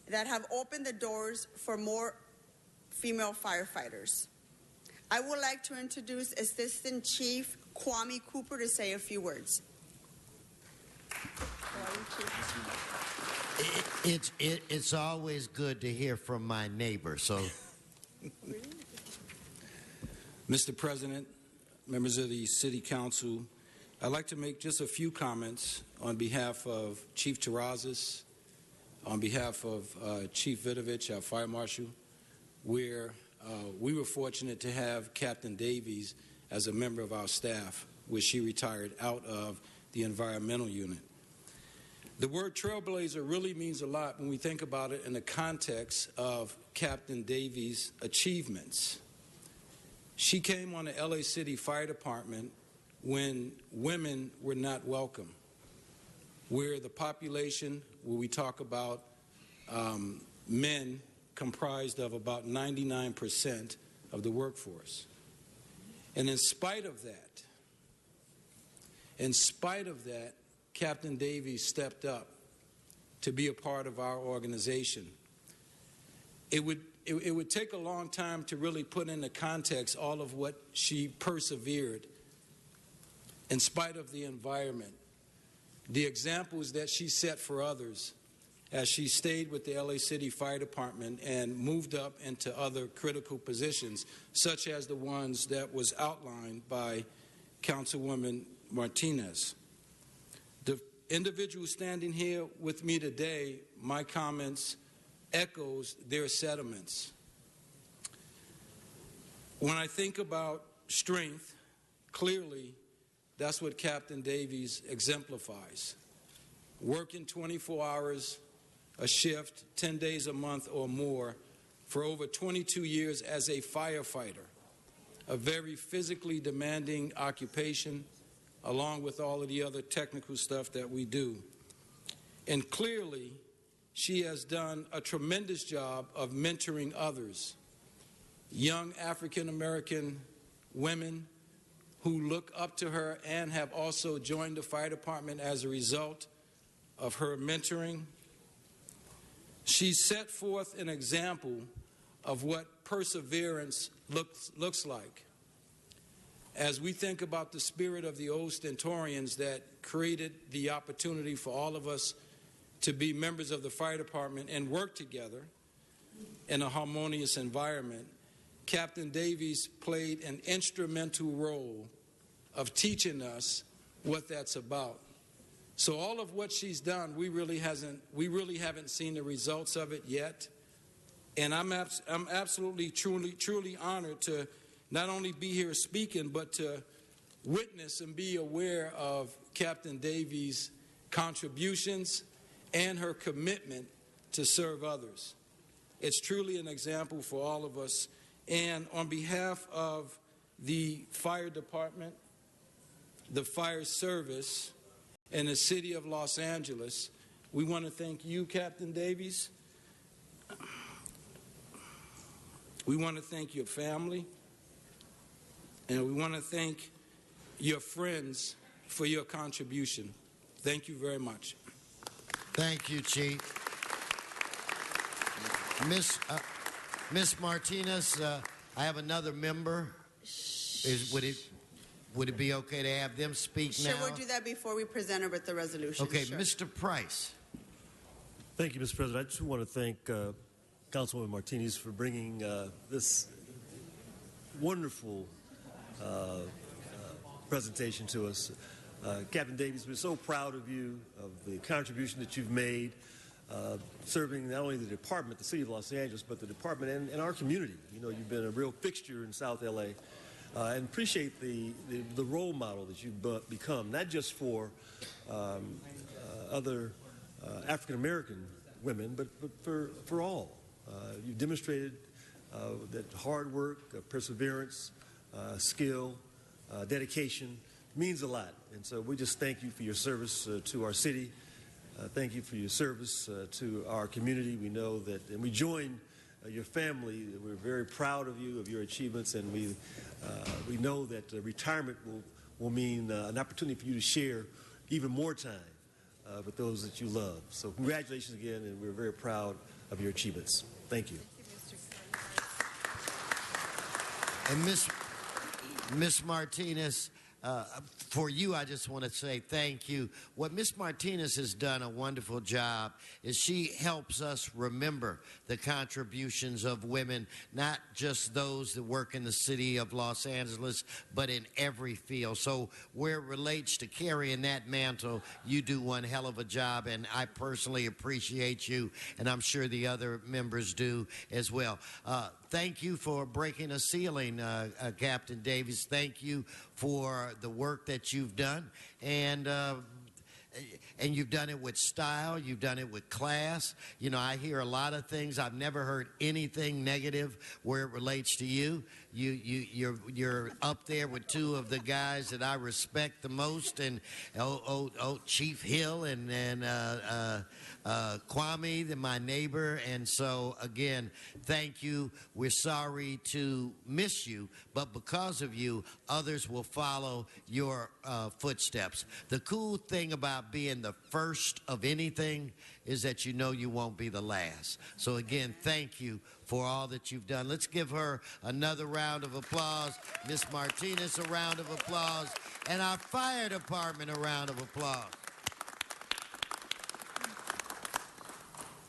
that have opened the doors for more female firefighters. I would like to introduce Assistant Chief Kwame Cooper to say a few words. It's always good to hear from my neighbor. So, Mr. President, members of the City Council, I'd like to make just a few comments on behalf of Chief Terrazas, on behalf of Chief Vidovich, our Fire Marshal, where we were fortunate to have Captain Davies as a member of our staff, where she retired out of the environmental unit. The word trailblazer really means a lot when we think about it in the context of Captain Davies' achievements. She came on the LA City Fire Department when women were not welcome, where the population, where we talk about men, comprised of about 99% of the workforce. And in spite of that, Captain Davies stepped up to be a part of our organization. It would take a long time to really put into context all of what she persevered in spite of the environment, the examples that she set for others as she stayed with the LA City Fire Department and moved up into other critical positions, such as the ones that was outlined by Councilwoman Martinez. The individual standing here with me today, my comments echoes their sentiments. When I think about strength, clearly that's what Captain Davies exemplifies. Working 24 hours a shift, 10 days a month or more, for over 22 years as a firefighter, a very physically demanding occupation, along with all of the other technical stuff that we do. And clearly, she has done a tremendous job of mentoring others, young African-American women who look up to her and have also joined the fire department as a result of her mentoring. She set forth an example of what perseverance looks like. As we think about the spirit of the old Stentorians that created the opportunity for all of us to be members of the fire department and work together in a harmonious environment, Captain Davies played an instrumental role of teaching us what that's about. So all of what she's done, we really haven't seen the results of it yet. And I'm absolutely, truly honored to not only be here speaking, but to witness and be aware of Captain Davies' contributions and her commitment to serve others. It's truly an example for all of us. And on behalf of the fire department, the fire service, and the city of Los Angeles, we want to thank you, Captain Davies. We want to thank your family. And we want to thank your friends for your contribution. Thank you very much. Thank you, Chief. Miss Martinez, I have another member. Would it be okay to have them speak now? Sure, we'll do that before we present her with the resolution. Okay, sure. Mr. Price. Thank you, Mr. President. I just want to thank Councilwoman Martinez for bringing this wonderful presentation to us. Captain Davies, we're so proud of you, of the contribution that you've made, serving not only the department, the city of Los Angeles, but the department and our community. You know, you've been a real fixture in South LA. And appreciate the role model that you've become, not just for other African American women, but for all. You've demonstrated that hard work, perseverance, skill, dedication means a lot. And so we just thank you for your service to our city. Thank you for your service to our community. We know that, and we join your family. We're very proud of you, of your achievements, and we know that retirement will mean an opportunity for you to share even more time with those that you love. So congratulations again, and we're very proud of your achievements. Thank you. And Miss Martinez, for you, I just want to say thank you. What Miss Martinez has done a wonderful job is she helps us remember the contributions of women, not just those that work in the city of Los Angeles, but in every field. So where it relates to carrying that mantle, you do one hell of a job, and I personally appreciate you, and I'm sure the other members do as well. Thank you for breaking a ceiling, Captain Davies. Thank you for the work that you've done. And you've done it with style. You've done it with class. You know, I hear a lot of things. I've never heard anything negative where it relates to you. You're up there with two of the guys that I respect the most, and Chief Hill and Kwame, my neighbor. And so again, thank you. We're sorry to miss you, but because of you, others will follow your footsteps. The cool thing about being the first of anything is that you know you won't be the last. So again, thank you for all that you've done. Let's give her another round of applause. Miss Martinez, a round of applause. And our fire department, a round of applause.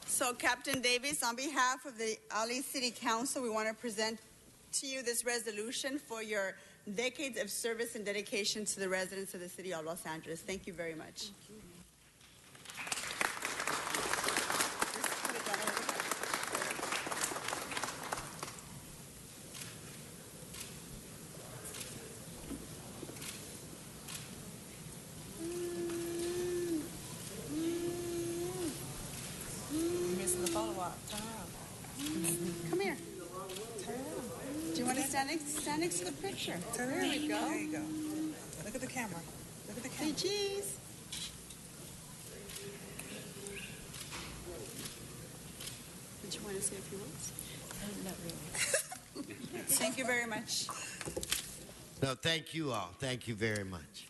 So, Captain Davis, on behalf of the LA City Council, we want to present to you this resolution for your decades of service and dedication to the residents of the city of Los Angeles. Thank you very much. Come here. Do you want to stand next to the picture? There we go. There you go. Look at the camera. Look at the camera. Say cheese. Did you want to say a few words? Not really. Thank you very much. No, thank you all. Thank you very much.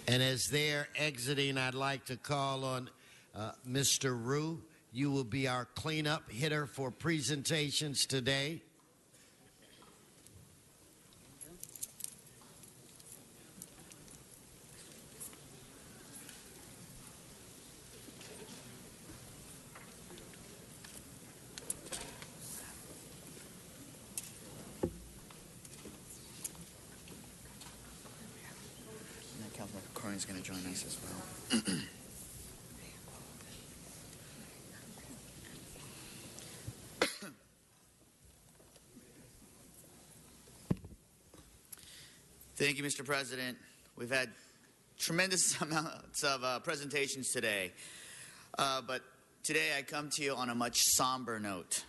And as they're exiting, I'd like to call on Mr. Rue. You will be our cleanup hitter for presentations today. Councilman Corrin is going to join us as well. Thank you, Mr. President. We've had tremendous amounts of presentations today, but today I come to you on a much somber note.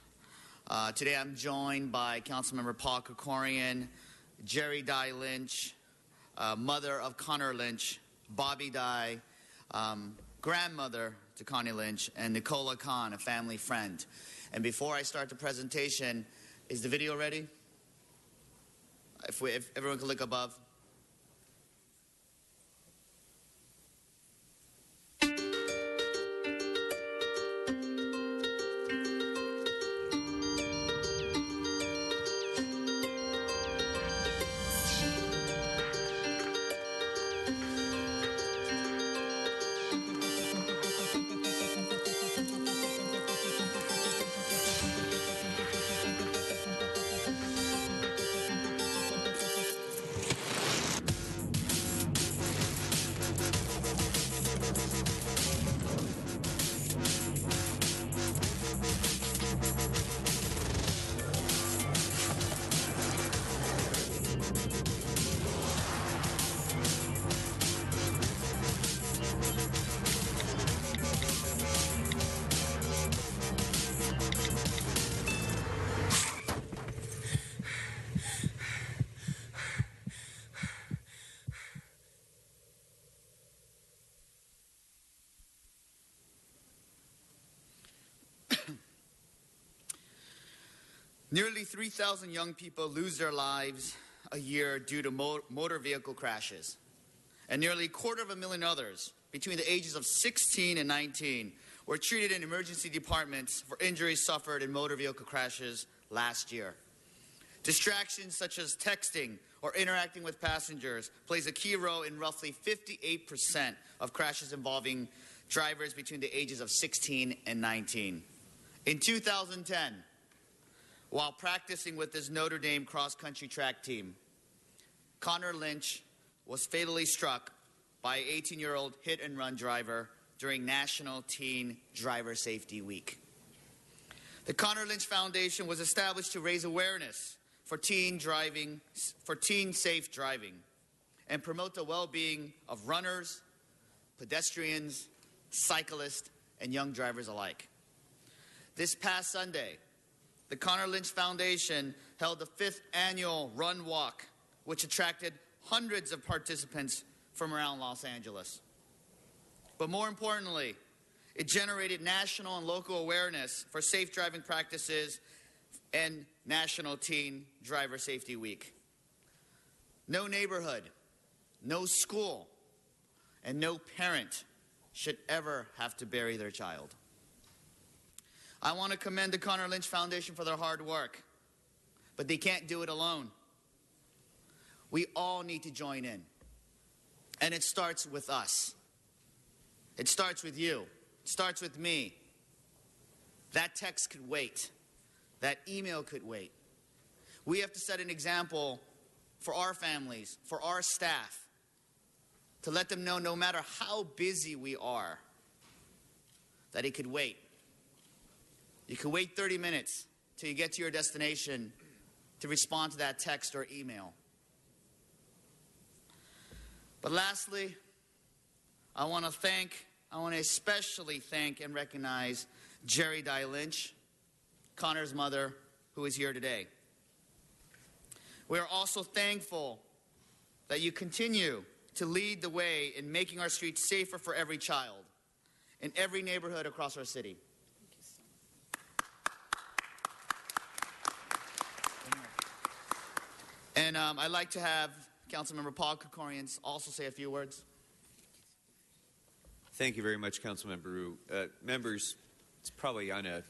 Today I'm joined by Councilmember Paul Krikorian, Jerry Dye Lynch, mother of Connor Lynch, Bobby Dye, grandmother to Connie Lynch, and Nicola Khan, a family friend. And before I start the presentation, is the video ready? If everyone could look above. Nearly 3,000 young people lose their lives a year due to motor vehicle crashes, and nearly 250,000 others between the ages of 16 and 19 were treated in emergency departments for injuries suffered in motor vehicle crashes last year. Distractions such as texting or interacting with passengers plays a key role in roughly 58% of crashes involving drivers between the ages of 16 and 19. In 2010, while practicing with his Notre Dame cross-country track team, Connor Lynch was fatally struck by an 18-year-old hit-and-run driver during National Teen Driver Safety Week. The Connor Lynch Foundation was established to raise awareness for teen safe driving and promote the well-being of runners, pedestrians, cyclists, and young drivers alike. This past Sunday, the Connor Lynch Foundation held the 5th annual Run Walk, which attracted hundreds of participants from around Los Angeles. But more importantly, it generated national and local awareness for safe driving practices and National Teen Driver Safety Week. No neighborhood, no school, and no parent should ever have to bury their child. I want to commend the Connor Lynch Foundation for their hard work, but they can't do it alone. We all need to join in, and it starts with us. It starts with you. It starts with me. That text could wait. That email could wait. We have to set an example for our families, for our staff, to let them know no matter how busy we are, that it could wait. You could wait 30 minutes till you get to your destination to respond to that text or email. But lastly, I want to especially thank and recognize Jerry Dye Lynch, Connor's mother, who is here today. We are also thankful that you continue to lead the way in making our streets safer for every child in every neighborhood across our city. And I'd like to have Councilmember Paul Krikorian also say a few words. Thank you very much, Councilmember Ryu. Members, it's probably on a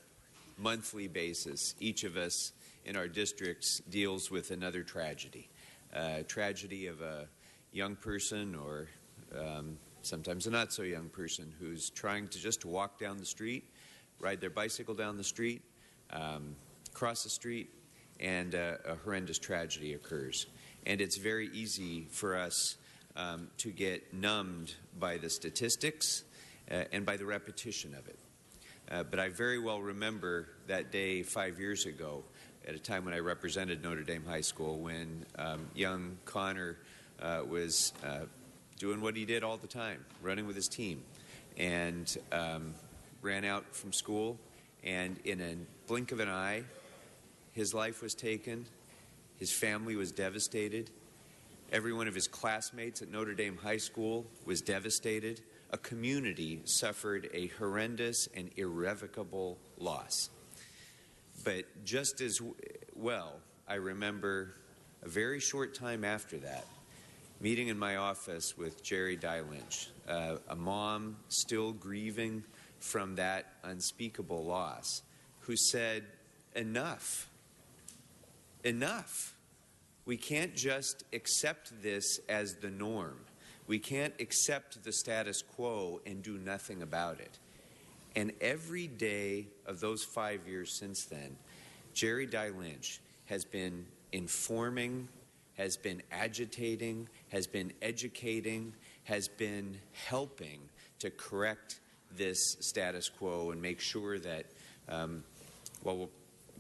monthly basis, each of us in our districts deals with another tragedy. Tragedy of a young person or sometimes a not so young person who's trying to just walk down the street, ride their bicycle down the street, cross the street, and a horrendous tragedy occurs. And it's very easy for us to get numbed by the statistics and by the repetition of it. But I very well remember that day 5 years ago at a time when I represented Notre Dame High School when young Connor was doing what he did all the time, running with his team, and ran out from school, and in a blink of an eye, his life was taken, his family was devastated, every one of his classmates at Notre Dame High School was devastated. A community suffered a horrendous and irrevocable loss. But just as well, I remember a very short time after that, meeting in my office with Jerry Dye Lynch, a mom still grieving from that unspeakable loss, who said, enough. Enough. We can't just accept this as the norm. We can't accept the status quo and do nothing about it. And every day of those 5 years since then, Jerry Dye Lynch has been informing, has been agitating, has been educating, has been helping to correct this status quo and make sure that,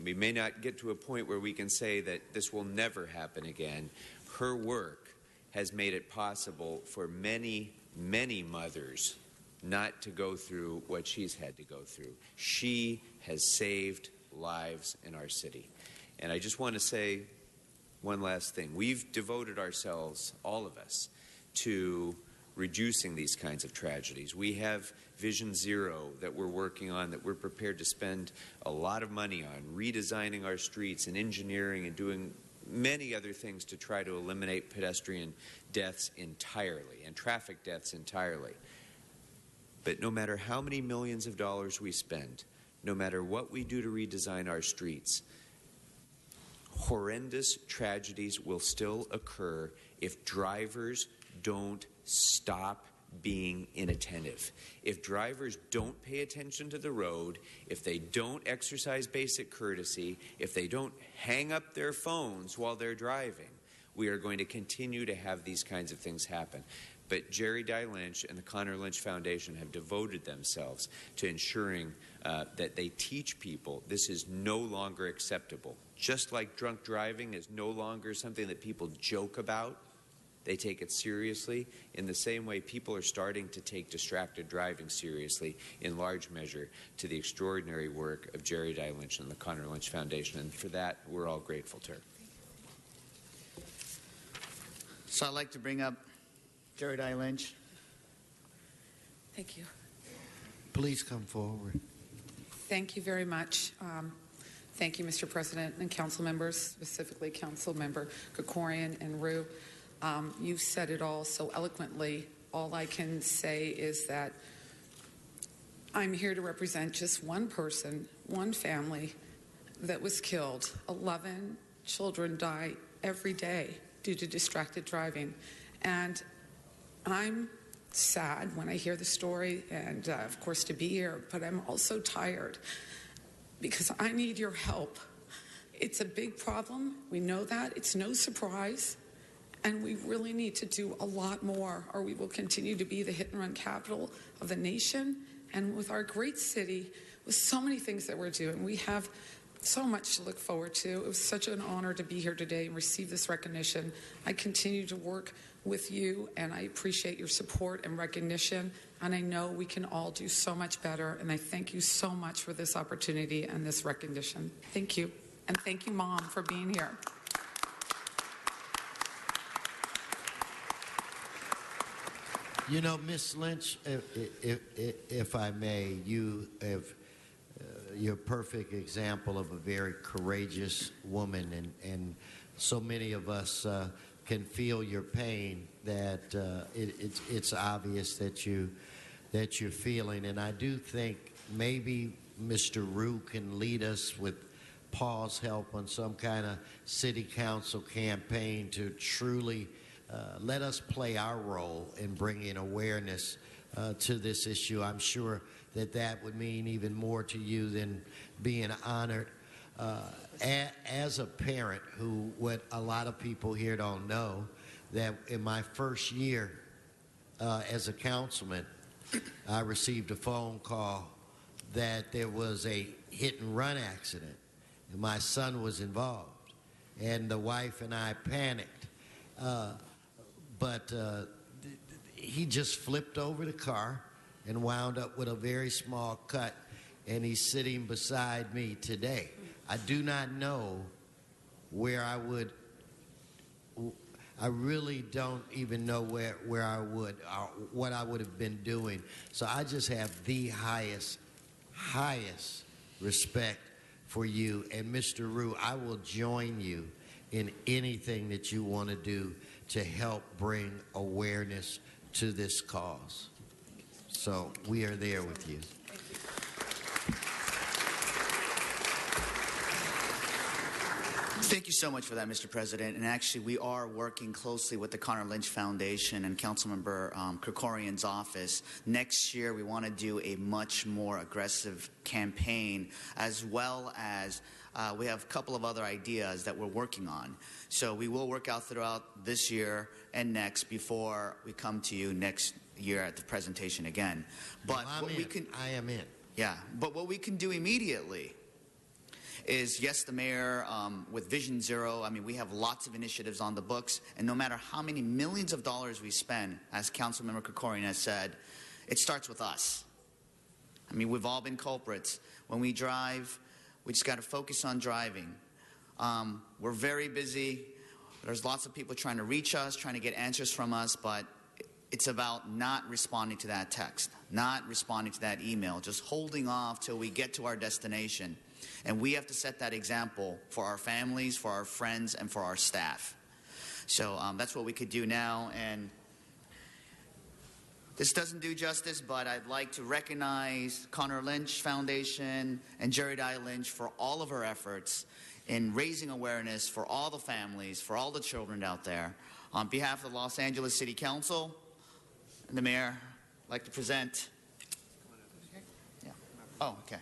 we may not get to a point where we can say that this will never happen again. Her work has made it possible for many, many mothers not to go through what she's had to go through. She has saved lives in our city. And I just want to say one last thing. We've devoted ourselves, all of us, to reducing these kinds of tragedies. We have Vision Zero that we're working on, that we're prepared to spend a lot of money on, redesigning our streets and engineering and doing many other things to try to eliminate pedestrian deaths entirely and traffic deaths entirely. But no matter how many millions of dollars we spend, no matter what we do to redesign our streets, horrendous tragedies will still occur if drivers don't stop being inattentive. If drivers don't pay attention to the road, if they don't exercise basic courtesy, if they don't hang up their phones while they're driving, we are going to continue to have these kinds of things happen. But Jerry Dye Lynch and the Connor Lynch Foundation have devoted themselves to ensuring that they teach people this is no longer acceptable. Just like drunk driving is no longer something that people joke about, they take it seriously. In the same way, people are starting to take distracted driving seriously, in large measure to the extraordinary work of Jerry Dye Lynch and the Connor Lynch Foundation. And for that, we're all grateful to her. So I'd like to bring up Jerry Dye Lynch. Thank you. Please come forward. Thank you very much. Thank you, Mr. President and council members, specifically Council Member Krikorian and Rue. You've said it all so eloquently. All I can say is that I'm here to represent just one person, one family that was killed. 11 children die every day due to distracted driving. And I'm sad when I hear the story and, of course, to be here, but I'm also tired because I need your help. It's a big problem. We know that. It's no surprise. And we really need to do a lot more, or we will continue to be the hit-and-run capital of the nation. And with our great city, with so many things that we're doing, we have so much to look forward to. It was such an honor to be here today and receive this recognition. I continue to work with you, and I appreciate your support and recognition. And I know we can all do so much better. And I thank you so much for this opportunity and this recognition. Thank you. And thank you, Mom, for being here. You know, Miss Lynch, if I may, you're a perfect example of a very courageous woman, and so many of us can feel your pain. That it's obvious that you're feeling, and I do think maybe Mr. Rue can lead us with Paul's help on some kind of city council campaign to truly. Let us play our role in bringing awareness to this issue. I'm sure that would mean even more to you than being honored. As a parent, who what a lot of people here don't know, that in my first year as a councilman, I received a phone call that there was a hit-and-run accident, and my son was involved, and the wife and I panicked. But he just flipped over the car and wound up with a very small cut, and he's sitting beside me today. I do not know where I would, I really don't even know where I would, what I would have been doing. So I just have the highest respect for you. And Mr. Rue, I will join you in anything that you want to do to help bring awareness to this cause. So we are there with you. Thank you so much for that, Mr. President. And actually, we are working closely with the Connor Lynch Foundation and Councilmember Krikorian's office. Next year, we want to do a much more aggressive campaign, as well as we have a couple of other ideas that we're working on. So we will work out throughout this year and next before we come to you next year at the presentation again. But well, I am in. Yeah, but what we can do immediately is, yes, the mayor, with Vision Zero, I mean, we have lots of initiatives on the books, and no matter how many millions of dollars we spend, as Councilmember Krikorian has said, it starts with us. I mean, we've all been culprits. When we drive, we just got to focus on driving. We're very busy. There's lots of people trying to reach us, trying to get answers from us, but it's about not responding to that text, not responding to that email, just holding off till we get to our destination. And we have to set that example for our families, for our friends, and for our staff. So that's what we could do now. And this doesn't do justice, but I'd like to recognize Connor Lynch Foundation and Jerry Dye Lynch for all of her efforts in raising awareness for all the families, for all the children out there. On behalf of the Los Angeles City Council and the mayor, I'd like to present. Yeah. Oh, okay.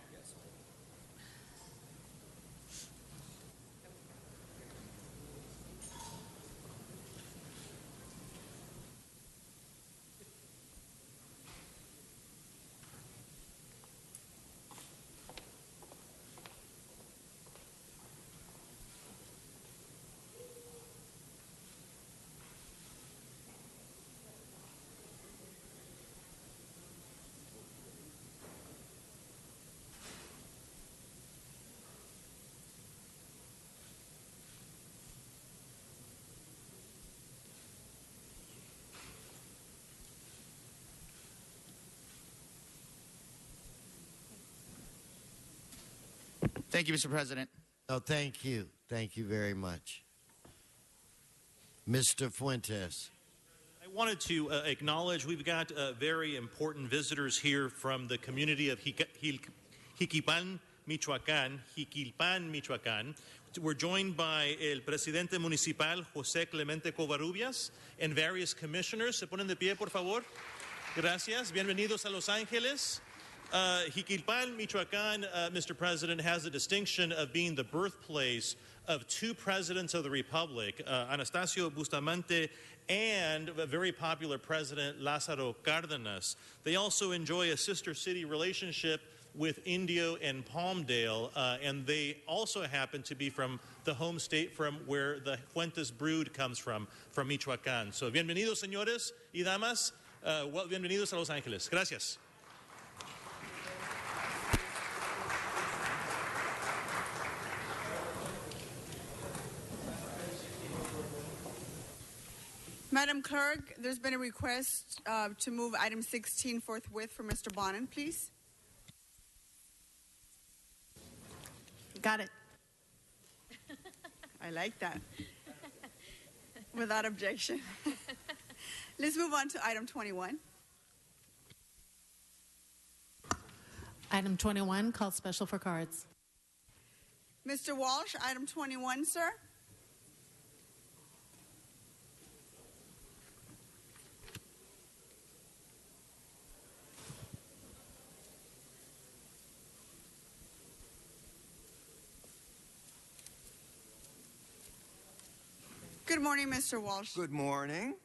Thank you, Mr. President. Oh, thank you. Thank you very much. Mr. Fuentes. I wanted to acknowledge we've got very important visitors here from the community of Jiquilpan, Michoacán. We're joined by el presidente municipal, José Clemente Covarrubias, and various commissioners. Se ponen de pie, por favor. Gracias. Bienvenidos a Los Ángeles. Jiquilpan, Michoacán, Mr. President, has the distinction of being the birthplace of two presidents of the Republic, Anastasio Bustamante and a very popular president, Lázaro Cárdenas. They also enjoy a sister city relationship with Indio and Palmdale, and they also happen to be from the home state from where the Fuentes brood comes from Michoacán. So, bienvenidos, señores y damas. Bienvenidos a Los Ángeles. Gracias. Madam Clerk, there's been a request to move item 16 forthwith for Mr. Bonin, please. Got it. I like that. Without objection. Let's move on to item 21. Item 21, called special for cards. Mr. Walsh, item 21, sir. Good morning, Mr. Walsh. Good morning.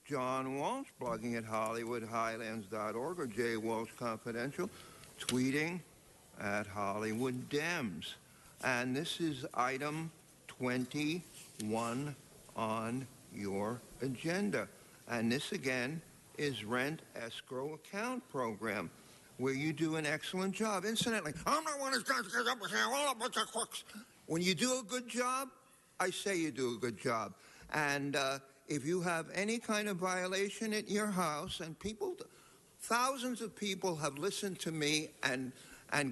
John Walsh, blogging at HollywoodHighlands.org or J. Walsh Confidential, tweeting at Hollywood Dems. And this is item 21 on your agenda. And this, again, is Rent Escrow Account Program, where you do an excellent job. Incidentally, I'm not one of those guys who goes up and says, all a bunch of crooks. When you do a good job, I say you do a good job. And if you have any kind of violation at your house, and thousands of people have listened to me and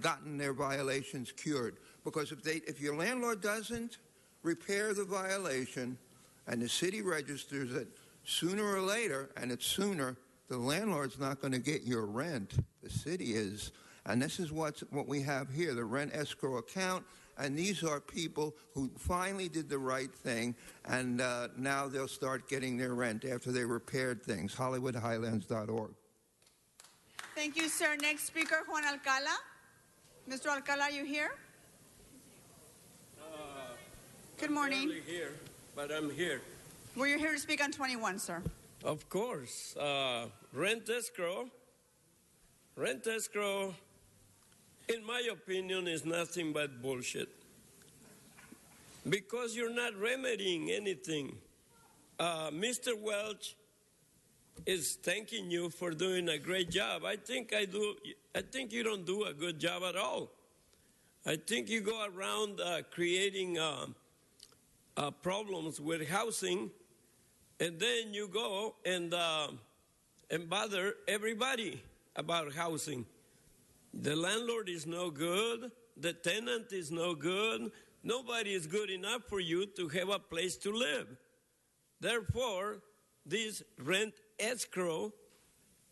gotten their violations cured. Because if your landlord doesn't repair the violation and the city registers it, sooner or later, and it's sooner, the landlord's not going to get your rent. The city is. And this is what we have here, the rent escrow account. And these are people who finally did the right thing, and now they'll start getting their rent after they repaired things. HollywoodHighlands.org. Thank you, sir. Next speaker, Juan Alcala. Mr. Alcala, are you here? Good morning. I'm barely here, but I'm here. Well, you're here to speak on 21, sir. Of course. Rent escrow, in my opinion, is nothing but bullshit. Because you're not remedying anything. Mr. Welch is thanking you for doing a great job. I think you don't do a good job at all. I think you go around creating problems with housing, and then you go and and bother everybody about housing. The landlord is no good. The tenant is no good. Nobody is good enough for you to have a place to live. Therefore, this rent escrow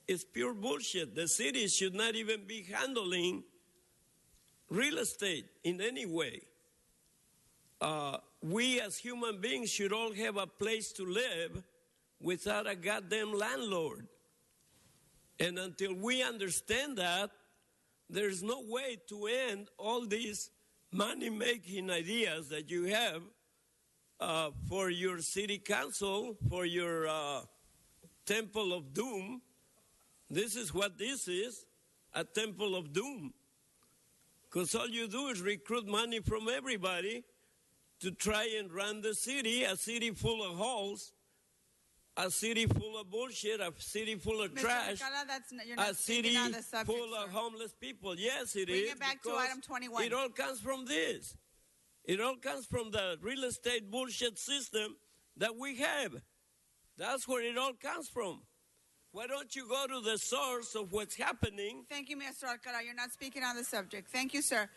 is pure bullshit. The city should not even be handling real estate in any way. We as human beings should all have a place to live without a goddamn landlord. And until we understand that, there's no way to end all these money-making ideas that you have for your city council, for your temple of doom. This is what this is, a temple of doom. Because all you do is recruit money from everybody to try and run the city, a city full of holes, a city full of bullshit, a city full of trash, a city full of homeless people. Yes, it is. Bring it back to item 21. It all comes from this. It all comes from the real estate bullshit system that we have. That's where it all comes from. Why don't you go to the source of what's happening? Thank you, Mr. Alcala. You're not speaking on the subject. Thank you, sir.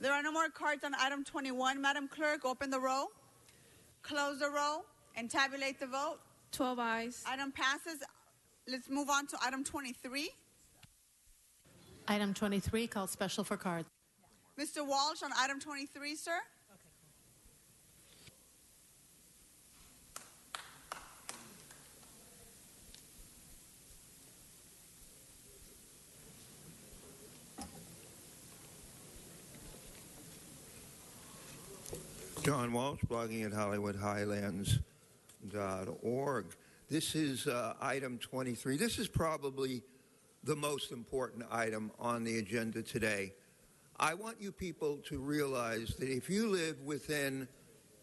There are no more cards on item 21. Madam Clerk, open the roll, close the roll, and tabulate the vote. 12 ayes. Item passes. Let's move on to item 23. Item 23, called special for cards. Mr. Walsh on item 23, sir. John Walsh, blogging at HollywoodHighlands.org. This is item 23. This is probably the most important item on the agenda today. I want you people to realize that if you live within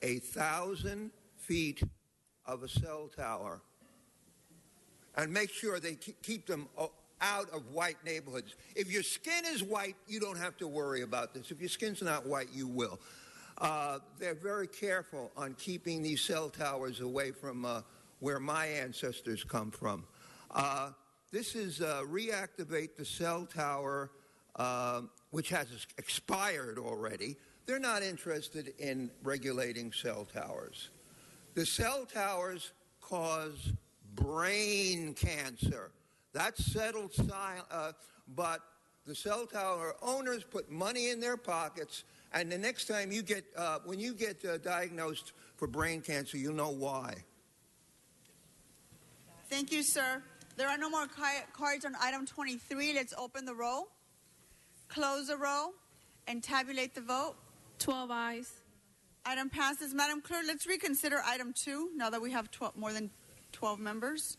1,000 feet of a cell tower, and make sure they keep them out of white neighborhoods. If your skin is white, you don't have to worry about this. If your skin's not white, you will. They're very careful on keeping these cell towers away from where my ancestors come from. This is reactivate the cell tower, which has expired already. They're not interested in regulating cell towers. The cell towers cause brain cancer. That's settled, but the cell tower owners put money in their pockets. And the next time you get, when you get diagnosed for brain cancer, you'll know why. Thank you, sir. There are no more cards on item 23. Let's open the roll, close the roll, and tabulate the vote. 12 ayes. Item passes. Madam Clerk, let's reconsider item 2 now that we have more than 12 members.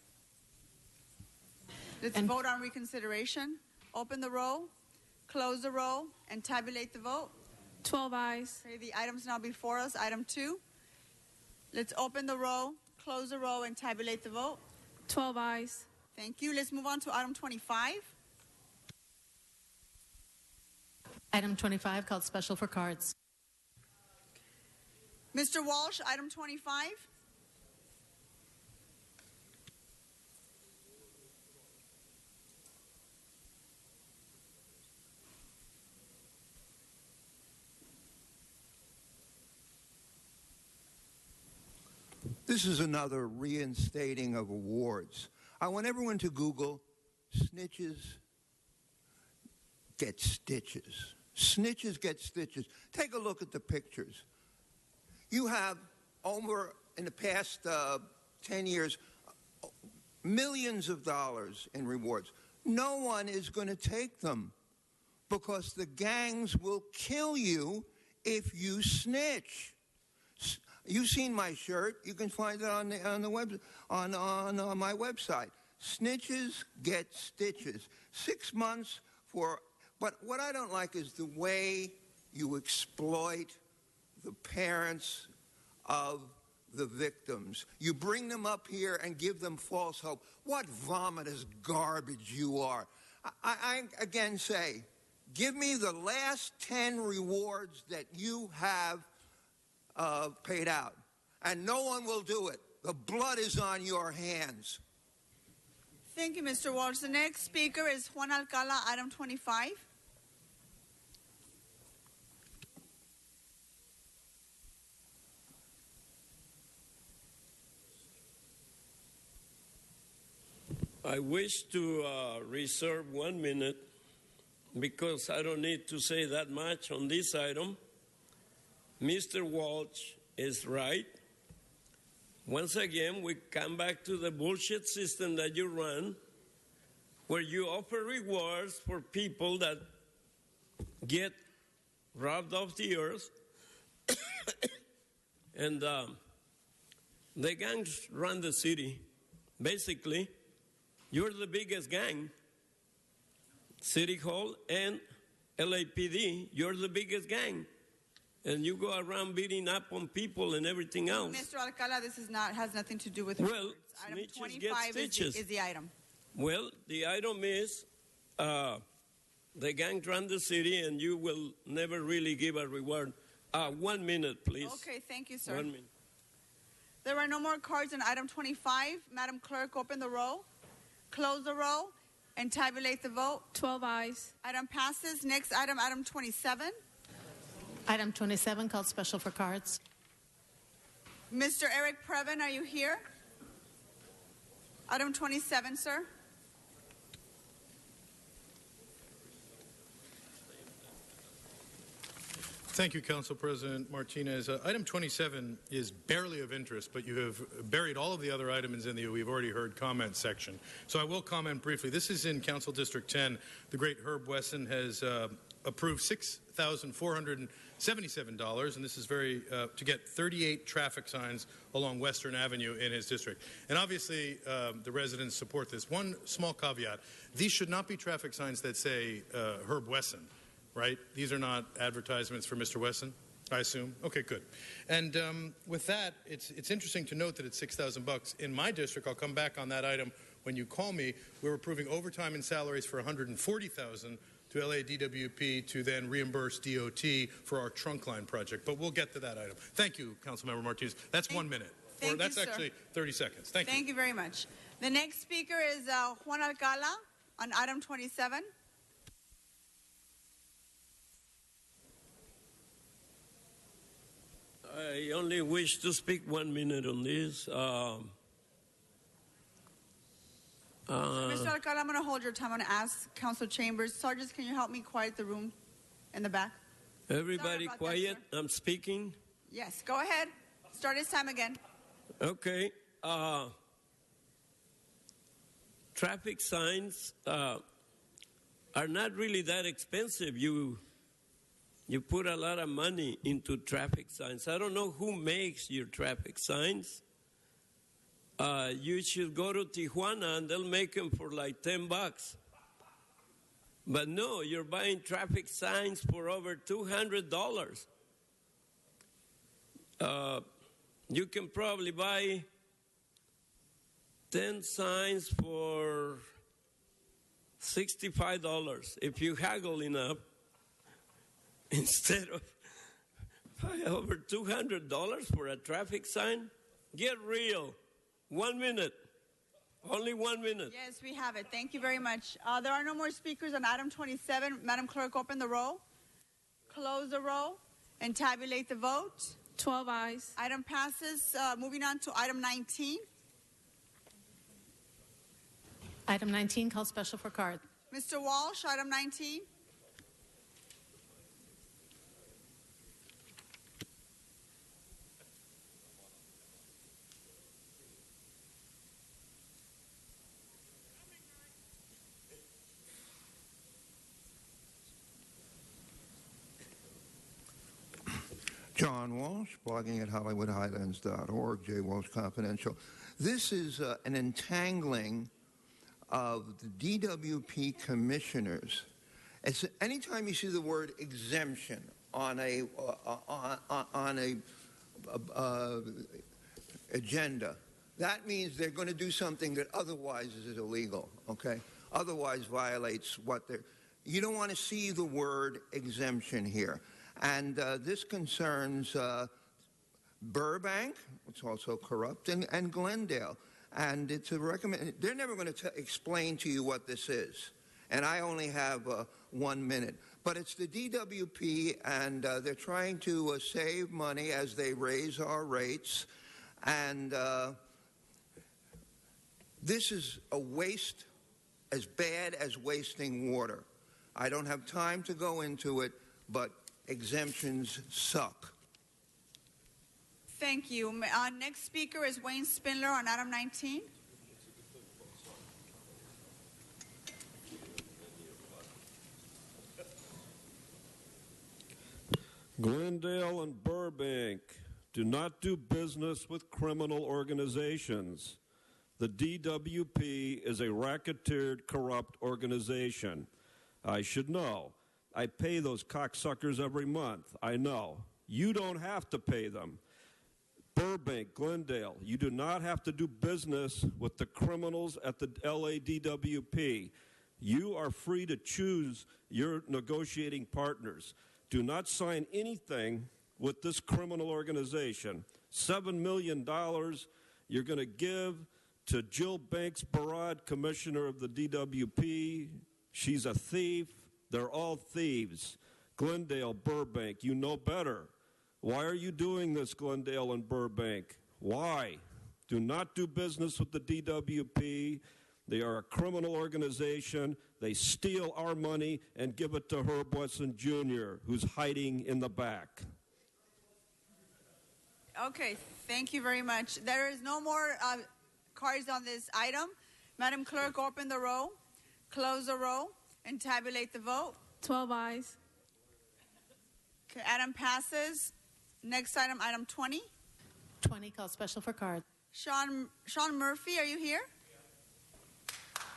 Let's vote on reconsideration. Open the roll, close the roll, and tabulate the vote. 12 ayes. Okay, the item's now before us, item 2. Let's open the roll, close the roll, and tabulate the vote. 12 ayes. Thank you. Let's move on to item 25. Item 25, called special for cards. Mr. Walsh, item 25. This is another reinstating of awards. I want everyone to Google snitches get stitches. Snitches get stitches. Take a look at the pictures. You have over, in the past 10 years, millions of dollars in rewards. No one is going to take them because the gangs will kill you if you snitch. You've seen my shirt. You can find it on my website. Snitches get stitches. 6 months for. But what I don't like is the way you exploit the parents of the victims. You bring them up here and give them false hope. What vomitous garbage you are. I again say, give me the last 10 rewards that you have paid out, and no one will do it. The blood is on your hands. Thank you, Mr. Walsh. The next speaker is Juan Alcala, item 25. I wish to reserve 1 minute because I don't need to say that much on this item. Mr. Walsh is right. Once again, we come back to the bullshit system that you run, where you offer rewards for people that get robbed off the earth. And the gangs run the city. Basically, you're the biggest gang. City Hall and LAPD, you're the biggest gang. And you go around beating up on people and everything else. Mr. Alcala, this has nothing to do with Well, rewards. Item snitches 25 get stitches. is the item. Well, the item is the gang run the city and you will never really give a reward. 1 minute, please. Okay, thank you, sir. 1 minute. There are no more cards on item 25. Madam Clerk, open the roll, close the roll, and tabulate the vote. 12 ayes. Item passes. Next item, item 27. Item 27, called special for cards. Mr. Eric Previn, are you here? Item 27, sir. Thank you, Council President Martinez. Item 27 is barely of interest, but you have buried all of the other items in the we've already heard comment section. So I will comment briefly. This is in Council District 10. The great Herb Wesson has approved $6,477, and this is to get 38 traffic signs along Western Avenue in his district. And obviously, the residents support this. One small caveat: these should not be traffic signs that say Herb Wesson. Right? These are not advertisements for Mr. Wesson, I assume. Okay, good. And with that, it's interesting to note that it's $6,000 in my district. I'll come back on that item when you call me. We're approving overtime and salaries for $140,000 to LADWP to then reimburse DOT for our trunk line project. But we'll get to that item. Thank you, Councilmember Martinez. That's 1 minute. Thank that's you, sir. actually 30 seconds. Thank you. Thank you very much. The next speaker is Juan Alcala on item 27. I only wish to speak 1 minute on this. Mr. Alcala, I'm going to hold your time. I'm going to ask Council Chambers. Sergeants, can you help me quiet the room in the back? Everybody quiet. I'm speaking. Yes, go ahead. Start his time again. Okay. Traffic signs are not really that expensive. You put a lot of money into traffic signs. I don't know who makes your traffic signs. You should go to Tijuana and they'll make them for like $10. But no, you're buying traffic signs for over $200. You can probably buy 10 signs for $65 if you haggle enough. Instead of over $200 for a traffic sign, get real. 1 minute. Only 1 minute. Yes, we have it. Thank you very much. There are no more speakers on item 27. Madam Clerk, open the roll, close the roll, and tabulate the vote. 12 ayes. Item passes. Moving on to item 19. Item 19, called special for cards. Mr. Walsh, item 19. John Walsh, blogging at HollywoodHighlands.org, J. Walsh Confidential. This is an entangling of the DWP commissioners. Anytime you see the word exemption on a agenda, that means they're going to do something that otherwise is illegal, okay? Otherwise violates what they're... You don't want to see the word exemption here. And this concerns Burbank, it's also corrupt, and Glendale. and it's a recommend. They're never going to explain to you what this is, and I only have 1 minute. But it's the DWP, and they're trying to save money as they raise our rates, and this is a waste as bad as wasting water. I don't have time to go into it, but exemptions suck. Thank you. Next speaker is Wayne Spindler on item 19. Glendale and Burbank do not do business with criminal organizations. The DWP is a racketeered, corrupt organization. I should know. I pay those cocksuckers every month. I know. You don't have to pay them. Burbank, Glendale, you do not have to do business with the criminals at the LA DWP. You are free to choose your negotiating partners. Do not sign anything with this criminal organization. $7 million you're going to give to Jill Banks-Barad, commissioner of the DWP. She's a thief. They're all thieves. Glendale, Burbank, you know better. Why are you doing this, Glendale and Burbank? Why? Do not do business with the DWP. They are a criminal organization. They steal our money and give it to Herb Wesson Jr., who's hiding in the back. Okay, thank you very much. There is no more cards on this item. Madam Clerk, open the roll, close the roll, and tabulate the vote. 12 ayes. Okay, item passes. Next item, item 20. 20 called special for card. Sean Murphy, are you here?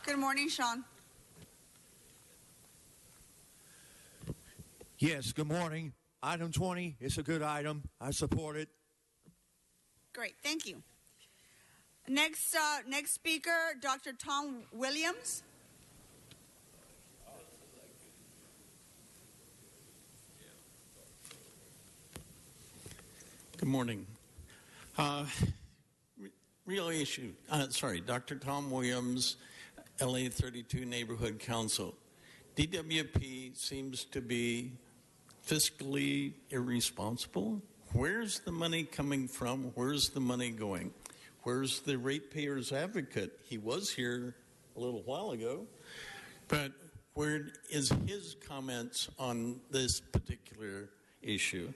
Good morning, Sean. Yes, good morning. Item 20, it's a good item. I support it. Great, thank you. Next speaker, Dr. Tom Williams. Good morning. Real issue. Dr. Tom Williams, LA 32 Neighborhood Council. DWP seems to be fiscally irresponsible. Where's the money coming from? Where's the money going? Where's the ratepayers advocate? He was here a little while ago, but where is his comments on this particular issue?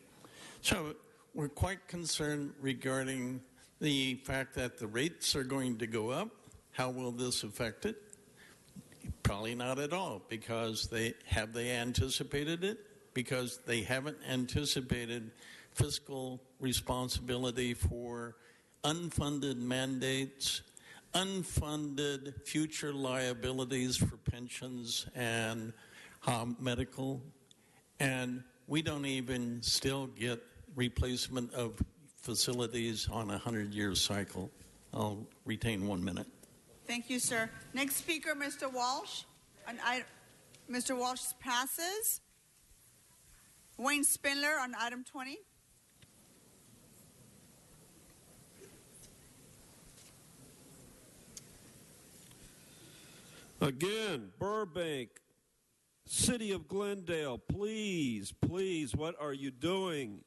So we're quite concerned regarding the fact that the rates are going to go up. How will this affect it? Probably not at all, because they anticipated it? Because they haven't anticipated fiscal responsibility for unfunded mandates, unfunded future liabilities for pensions and medical, and we don't even still get replacement of facilities on a 100-year cycle. I'll retain 1 minute. Thank you, sir. Next speaker, Mr. Walsh. Mr. Walsh passes. Wayne Spindler on item 20. Again, Burbank, City of Glendale, please, what are you doing?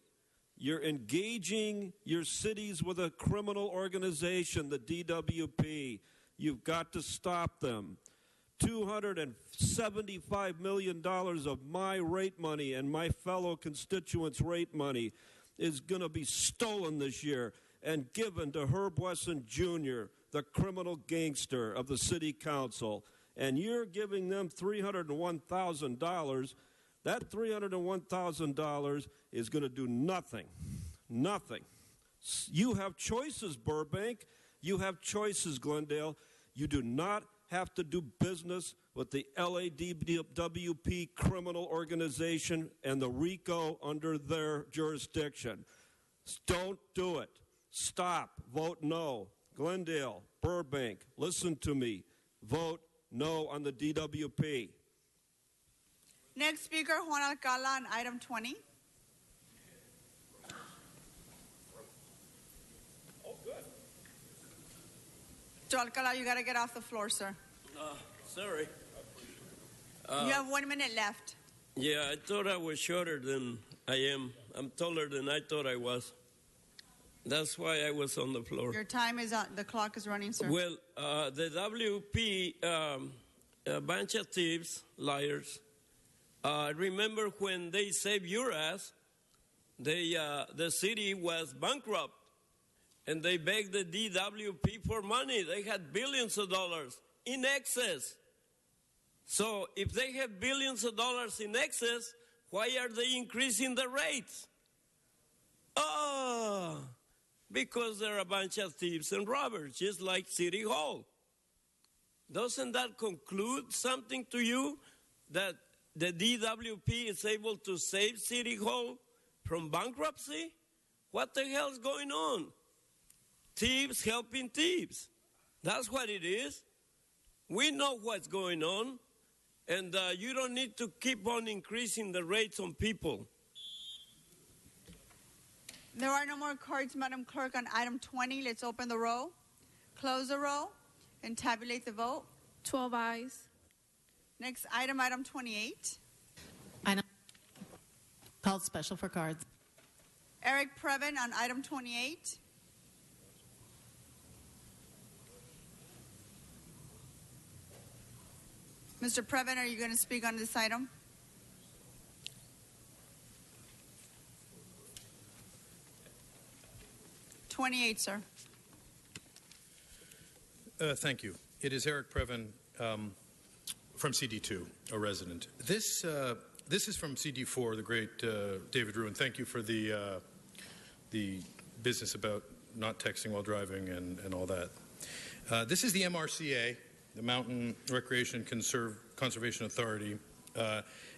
You're engaging your cities with a criminal organization, the DWP. You've got to stop them. $275 million of my rate money and my fellow constituents' rate money is going to be stolen this year and given to Herb Wesson Jr., the criminal gangster of the city council. And you're giving them $301,000. That $301,000 is going to do nothing. Nothing. You have choices, Burbank. You have choices, Glendale. You do not have to do business with the LADWP criminal organization and the RICO under their jurisdiction. Don't do it. Stop. Vote no. Glendale, Burbank, listen to me. Vote no on the DWP. Next speaker, Juan Alcala on item 20. Mr. Alcala, you got to get off the floor, sir. Sorry. You have 1 minute left. Yeah, I thought I was shorter than I am. I'm taller than I thought I was. That's why I was on the floor. Your time is on. The clock is running, sir. Well, the WP, a bunch of thieves, liars. Remember when they saved your ass, the city was bankrupt, and they begged the DWP for money. They had billions of dollars in excess. So if they have billions of dollars in excess, why are they increasing the rates? Because they're a bunch of thieves and robbers, just like City Hall. Doesn't that conclude something to you, that the DWP is able to save City Hall from bankruptcy? What the hell's going on? Thieves helping thieves. That's what it is. We know what's going on, and you don't need to keep on increasing the rates on people. There are no more cards, Madam Clerk, on item 20. Let's open the roll, close the roll, and tabulate the vote. 12 ayes. Next item, item 28. Item called special for cards. Eric Previn on item 28. Mr. Previn, are you going to speak on this item? $28, sir. Thank you. It is Eric Previn from CD2, a resident. This is from CD4, the great David Ruin. Thank you for the business about not texting while driving and all that. This is the MRCA, the Mountain Recreation Conservation Authority,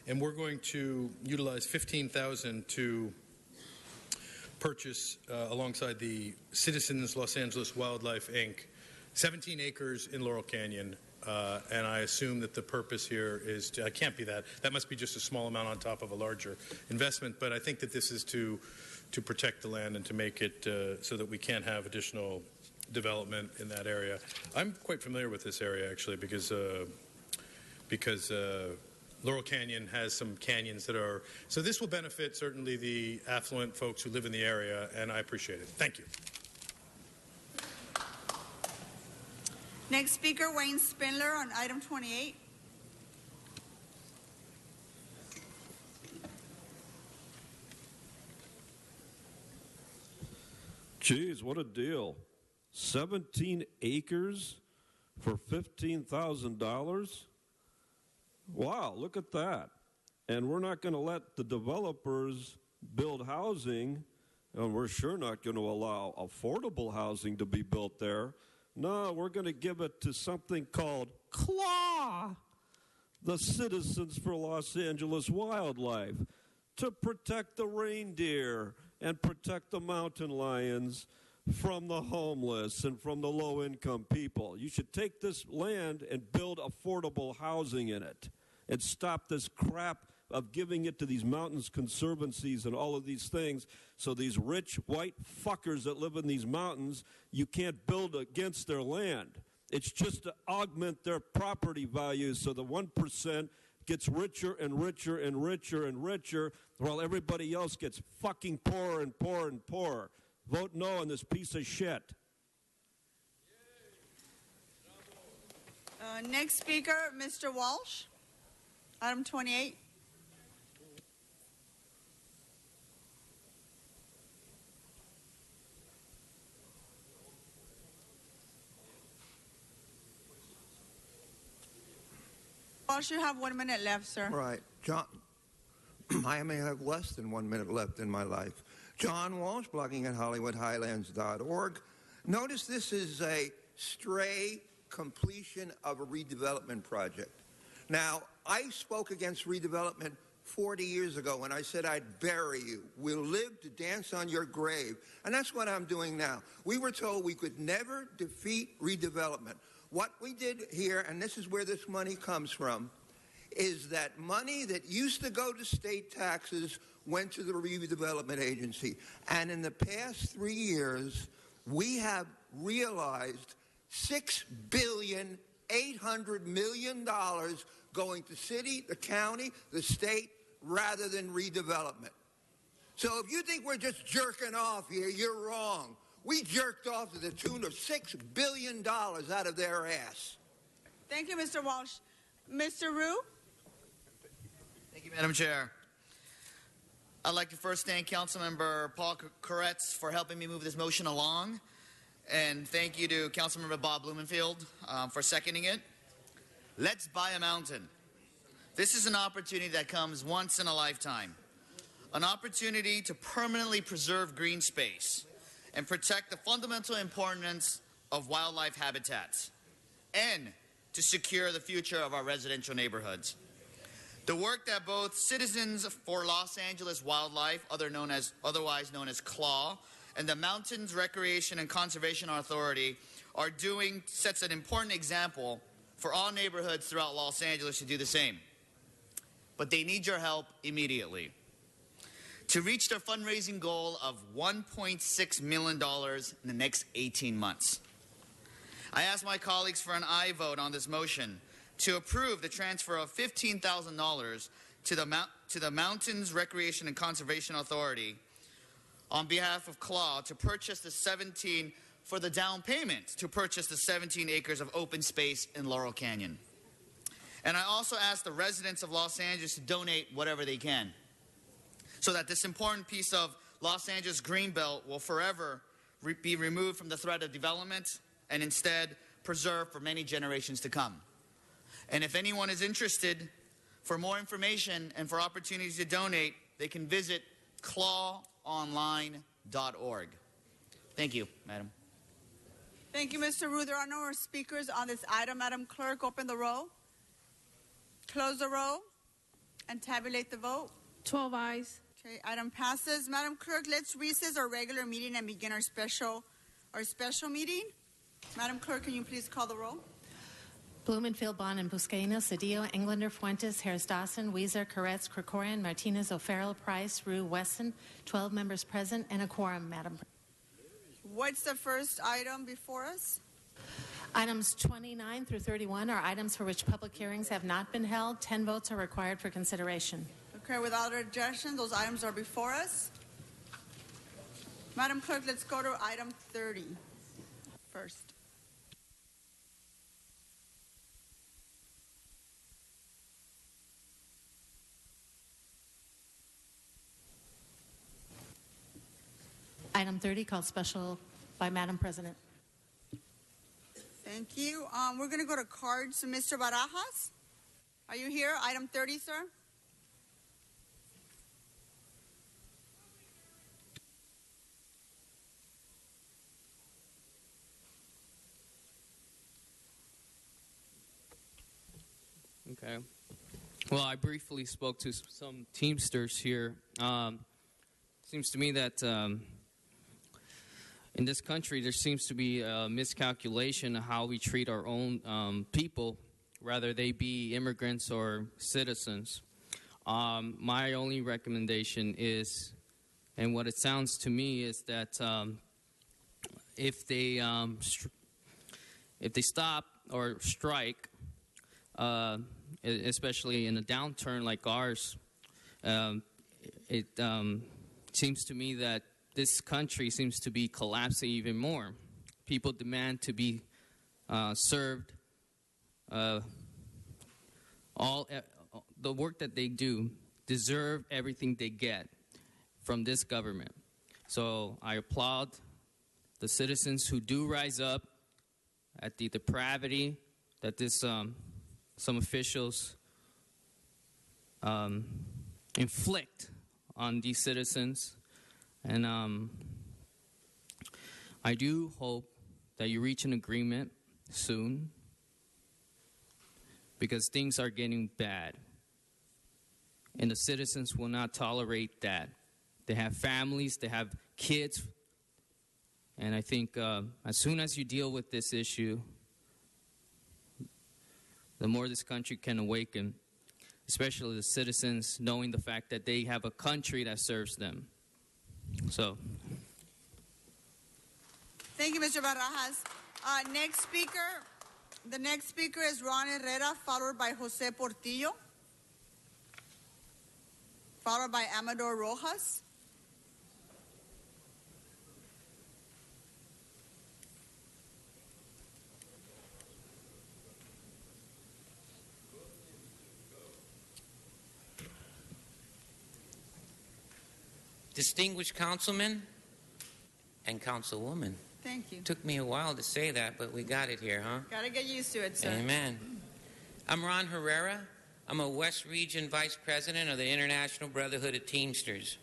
and we're going to utilize $15,000 to purchase, alongside the Citizens Los Angeles Wildlife, Inc., 17 acres in Laurel Canyon, and I assume that the purpose here is to, can't be that. That must be just a small amount on top of a larger investment, but I think that this is to protect the land and to make it so that we can't have additional development in that area. I'm quite familiar with this area, actually, because Laurel Canyon has some canyons that are, so this will benefit certainly the affluent folks who live in the area, and I appreciate it. Thank you. Next speaker, Wayne Spindler on item 28. Geez, what a deal. 17 acres for $15,000? Wow, look at that. And we're not going to let the developers build housing, and we're sure not going to allow affordable housing to be built there. No, we're going to give it to something called CLAW, the Citizens for Los Angeles Wildlife, to protect the reindeer and protect the mountain lions from the homeless and from the low-income people. You should take this land and build affordable housing in it and stop this crap of giving it to these mountains conservancies and all of these things, so these rich white fuckers that live in these mountains, you can't build against their land. It's just to augment their property values so the 1% gets richer and richer and richer and richer, while everybody else gets fucking poorer and poorer and poorer. Vote no on this piece of shit. Next speaker, Mr. Walsh, item 28. Walsh, you have 1 minute left, sir. Right. John, I may have less than 1 minute left in my life. John Walsh, blogging at HollywoodHighlands.org. Notice this is a stray completion of a redevelopment project. Now, I spoke against redevelopment 40 years ago when I said I'd bury you. We'll live to dance on your grave. And that's what I'm doing now. We were told we could never defeat redevelopment. What we did here, and this is where this money comes from, is that money that used to go to state taxes went to the redevelopment agency. And in the past 3 years, we have realized $6,800,000,000 going to city, the county, the state, rather than redevelopment. So if you think we're just jerking off here, you're wrong. We jerked off to the tune of $6 billion out of their ass. Thank you, Mr. Walsh. Mr. Rue? Thank you, Madam Chair. I'd like to first thank Councilmember Paul Koretz for helping me move this motion along. And thank you to Councilmember Bob Blumenfield for seconding it. Let's buy a mountain. This is an opportunity that comes once in a lifetime. An opportunity to permanently preserve green space and protect the fundamental importance of wildlife habitats, and to secure the future of our residential neighborhoods. The work that both Citizens for Los Angeles Wildlife, otherwise known as CLAW, and the Mountains Recreation and Conservation Authority are doing sets an important example for all neighborhoods throughout Los Angeles to do the same. But they need your help immediately. To reach their fundraising goal of $1.6 million in the next 18 months. I ask my colleagues for an aye vote on this motion to approve the transfer of $15,000 to the Mountains Recreation and Conservation Authority on behalf of CLAW to purchase for the down payment to purchase the 17 acres of open space in Laurel Canyon. And I also ask the residents of Los Angeles to donate whatever they can, so that this important piece of Los Angeles Greenbelt will forever be removed from the threat of development and instead preserved for many generations to come. And if anyone is interested, for more information and for opportunities to donate, they can visit clawonline.org. Thank you, Madam. Thank you, Mr. Rue. There are no more speakers on this item. Madam Clerk, open the roll, close the roll, and tabulate the vote. 12 ayes. Okay, item passes. Madam Clerk, let's recess our regular meeting and begin our special meeting. Madam Clerk, can you please call the roll? Blumenfield, Bond, and Buscaino, Cedillo, Englander, Fuentes, Harris, Dawson, Weezer, Koretz, Krikorian, Martinez, O'Farrell, Price, Rue, Wesson, 12 members present, and a quorum, Madam. What's the first item before us? Items 29 through 31 are items for which public hearings have not been held. 10 votes are required for consideration. Okay, without objection, those items are before us. Madam Clerk, let's go to item 30 first. Item 30, called special by Madam President. Thank you. We're going to go to cards. Mr. Barajas, are you here? Item 30, sir. Okay. Well, I briefly spoke to some Teamsters here. Seems to me that in this country there seems to be a miscalculation of how we treat our own people, whether they be immigrants or citizens. My only recommendation is, and what it sounds to me is that if they stop or strike, especially in a downturn like ours, it seems to me that this country seems to be collapsing even more. People demand to be served all the work that they do, deserve everything they get from this government. So I applaud the citizens who do rise up at the depravity that this some officials inflict on these citizens. And I do hope that you reach an agreement soon, because things are getting bad. And the citizens will not tolerate that. They have families, they have kids. And I think as soon as you deal with this issue, the more this country can awaken, especially the citizens, knowing the fact that they have a country that serves them. So. Thank you, Mr. Barajas. The next speaker is Ron Herrera, followed by Jose Portillo, followed by Amador Rojas. Distinguished councilmen and councilwoman. Thank you. Took me a while to say that, but we got it here, huh? Gotta get used to it, sir. Amen. I'm Ron Herrera. I'm a West Region Vice President of the International Brotherhood of Teamsters.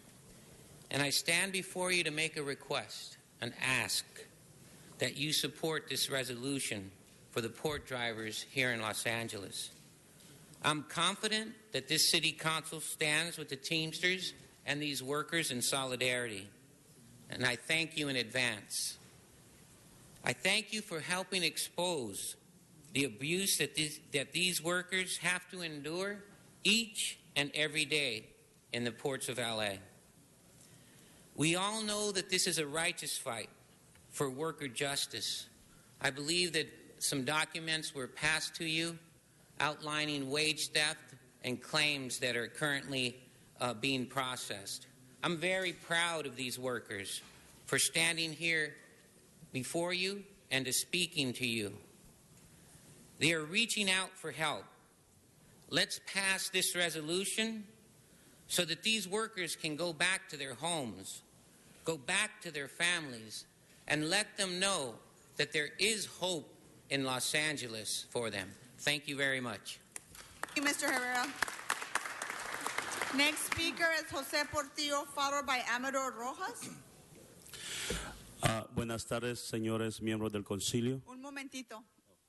And I stand before you to make a request, an ask, that you support this resolution for the port drivers here in Los Angeles. I'm confident that this city council stands with the Teamsters and these workers in solidarity. And I thank you in advance. I thank you for helping expose the abuse that these workers have to endure each and every day in the ports of LA. We all know that this is a righteous fight for worker justice. I believe that some documents were passed to you outlining wage theft and claims that are currently being processed. I'm very proud of these workers for standing here before you and to speaking to you. They are reaching out for help. Let's pass this resolution so that these workers can go back to their homes, go back to their families, and let them know that there is hope in Los Angeles for them. Thank you very much. Thank you, Mr. Herrera. Next speaker is Jose Portillo, followed by Amador Rojas. Buenas tardes, señores miembros del concilio. Un momentito.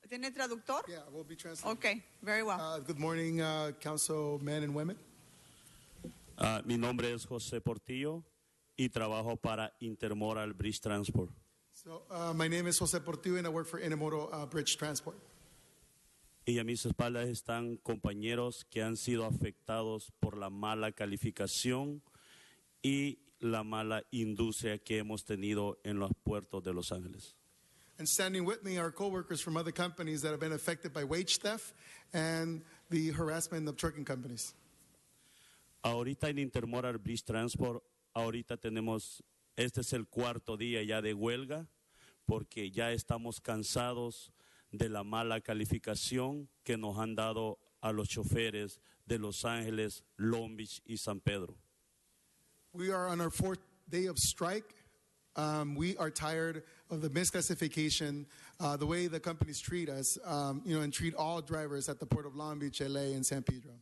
¿Tiene traductor? Yeah, we'll be translating. Okay, very well. Good morning, councilmen and women. Mi nombre es José Portillo y trabajo para Intermodal Bridge Transport. So, my name is Jose Portillo and I work for Intermodal Bridge Transport. Y a mis espaldas están compañeros que han sido afectados por la mala calificación y la mala industria que hemos tenido en los puertos de Los Ángeles. And standing with me are coworkers from other companies that have been affected by wage theft and the harassment of trucking companies. Ahorita en Intermodal Bridge Transport, ahorita tenemos, este es el cuarto día ya de huelga, porque ya estamos cansados de la mala calificación que nos han dado a los choferes de Los Ángeles, Long Beach y San Pedro. We are on our fourth day of strike. We are tired of the misclassification, the way the companies treat us, and treat all drivers at the Port of Long Beach, LA, and San Pedro.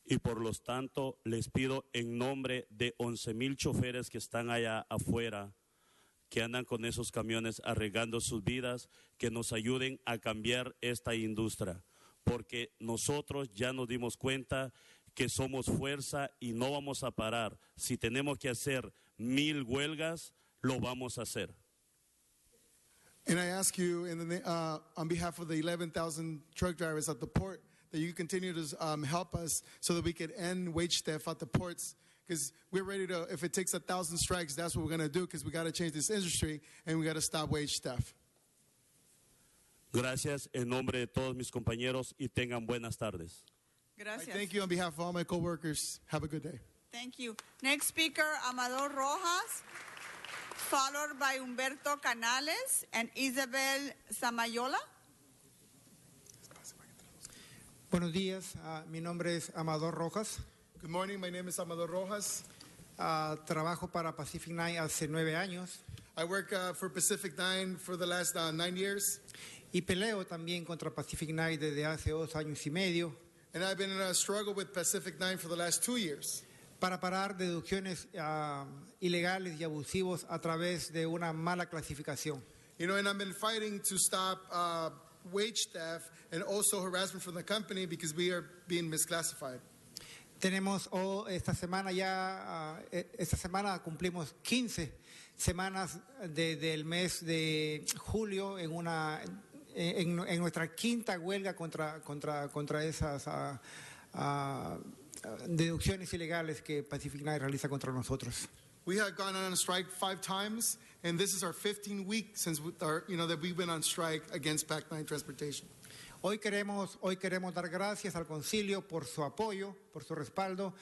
Y por lo tanto, les pido en nombre de 11,000 choferes que están allá afuera, que andan con esos camiones arriesgando sus vidas, que nos ayuden a cambiar esta industria, porque nosotros ya nos dimos cuenta que somos fuerza y no vamos a parar. Si tenemos que hacer 1,000 huelgas, lo vamos a hacer. And I ask you, on behalf of the 11,000 truck drivers at the port, that you continue to help us so that we can end wage theft at the ports. Because we're ready to, if it takes 1,000 strikes, that's what we're going to do, because we got to change this industry and we got to stop wage theft. Gracias en nombre de todos mis compañeros y tengan buenas tardes. Gracias. Thank you on behalf of all my coworkers. Have a good day. Thank you. Next speaker, Amador Rojas, followed by Humberto Canales and Isabel Samayola. Buenos días, mi nombre es Amador Rojas. Good morning, my name is Amador Rojas. Trabajo para Pacific Nine hace 9 años. I work for Pacific Nine for the last 9 years. Y peleo también contra Pacific Nine desde hace 2 años y medio. And I've been in a struggle with Pacific Nine for the last 2 years. Para parar deducciones ilegales y abusivos a través de una mala clasificación. And I've been fighting to stop wage theft and also harassment from the company because we are being misclassified. Tenemos esta semana cumplimos 15 semanas del mes de julio en nuestra quinta huelga contra esas deducciones ilegales que Pacific Nine realiza contra nosotros. We have gone on strike 5 times, And this is our 15th week since that we've been on strike against Pac 9 transportation. Hoy queremos dar gracias al concilio por su apoyo, por su respaldo,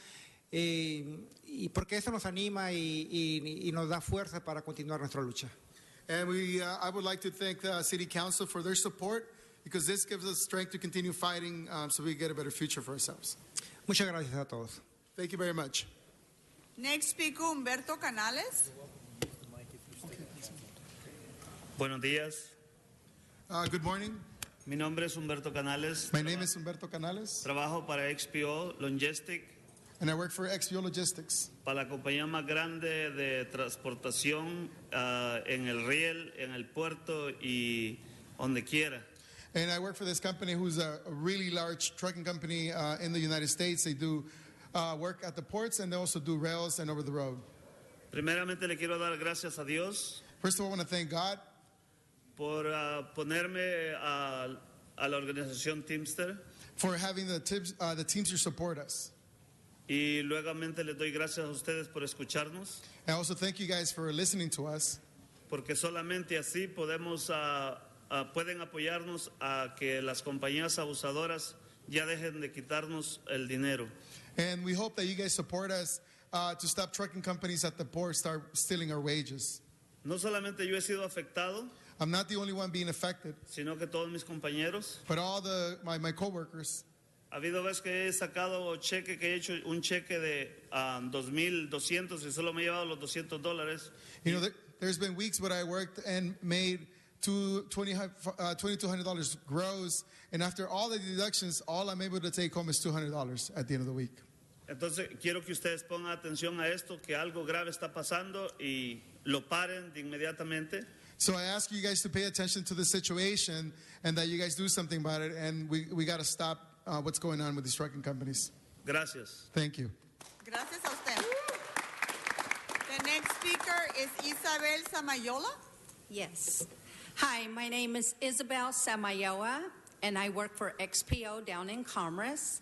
y porque eso nos anima y nos da fuerza para continuar nuestra lucha. And I would like to thank the City Council for their support, because this gives us strength to continue fighting so we get a better future for ourselves. Muchas gracias a todos. Thank you very much. Next speaker, Humberto Canales. Buenos días. Good morning. Mi nombre es Humberto Canales. My name is Humberto Canales. Trabajo para XPO Logistic, And I work for XPO Logistics, para la compañía más grande de transportación en el riel, en el puerto y donde quiera. and I work for this company who's a really large trucking company in the United States. They do work at the ports, and they also do rails and over the road. Primeramente le quiero dar gracias a Dios First of all, I want to thank God por ponerme a la organización Teamster, for having the Teamsters support us. y luego le doy gracias a ustedes por escucharnos, I also thank you guys for listening to us, porque solamente así pueden apoyarnos a que las compañías abusadoras ya dejen de quitarnos el dinero. and we hope that you guys support us to stop trucking companies at the port start stealing our wages. No solamente yo he sido afectado, I'm not the only one being affected, sino que todos mis compañeros. but all my coworkers. Ha habido veces que he sacado cheque, que he hecho un cheque de $2,200 y solo me he llevado los $200. You know, there's been weeks where I worked and made $2,200 gross, and after all the deductions, all I'm able to take home is $200 at the end of the week. Entonces quiero que ustedes pongan atención a esto, que algo grave está pasando y lo paren de inmediatamente. So I ask you guys to pay attention to the situation and that you guys do something about it, and we got to stop what's going on with these trucking companies. Gracias. Thank you. Gracias a usted. The next speaker is Isabel Samayola. Yes. Hi, my name is Isabel Samayoa, and I work for XPO down in Commerce.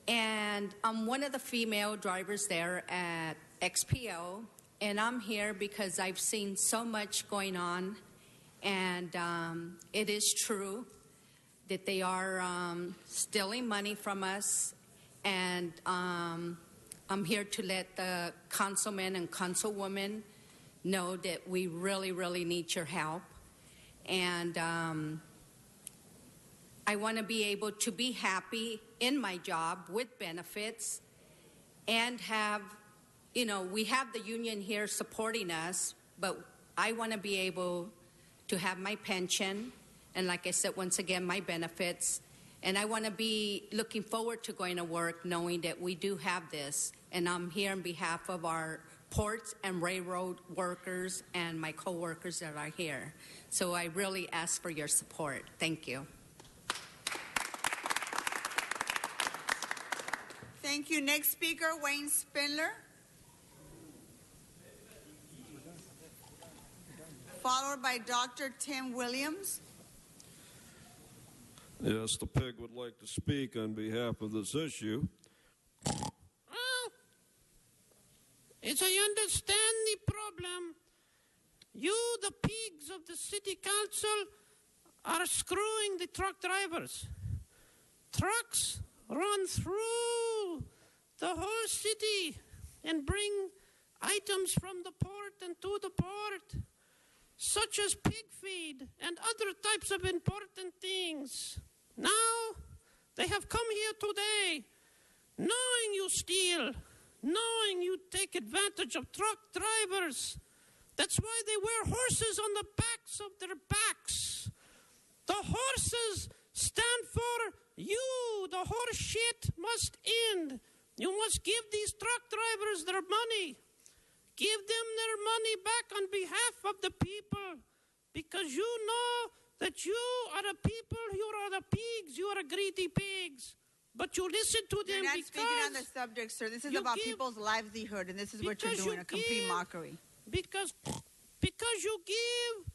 And I'm one of the female drivers there at XPO, and I'm here because I've seen so much going on, and it is true that they are stealing money from us, and I'm here to let the councilmen and councilwomen know that we really, really need your help. And I want to be able to be happy in my job with benefits and have, we have the union here supporting us, but I want to be able to have my pension and, like I said, once again, my benefits. And I want to be looking forward to going to work knowing that we do have this. And I'm here on behalf of our ports and railroad workers and my co-workers that are here. So I really ask for your support. Thank you. Thank you. Next speaker, Wayne Spindler. Followed by Dr. Tim Williams. Yes, the pig would like to speak on behalf of this issue. As I understand the problem, you, the pigs of the city council, are screwing the truck drivers. Trucks run through the whole city and bring items from the port and to the port, such as pig feed and other types of important things. Now, they have come here today, knowing you steal, knowing you take advantage of truck drivers. That's why they wear horses on the backs of their backs. The horses stand for you. The horse shit must end. You must give these truck drivers their money. Give them their money back on behalf of the people, because you know that you are the people, you are the pigs, you are greedy pigs. But you listen to them. You're not because speaking on the subject, sir. This is about people's livelihood, and this is what you're doing, a complete mockery. Because you give,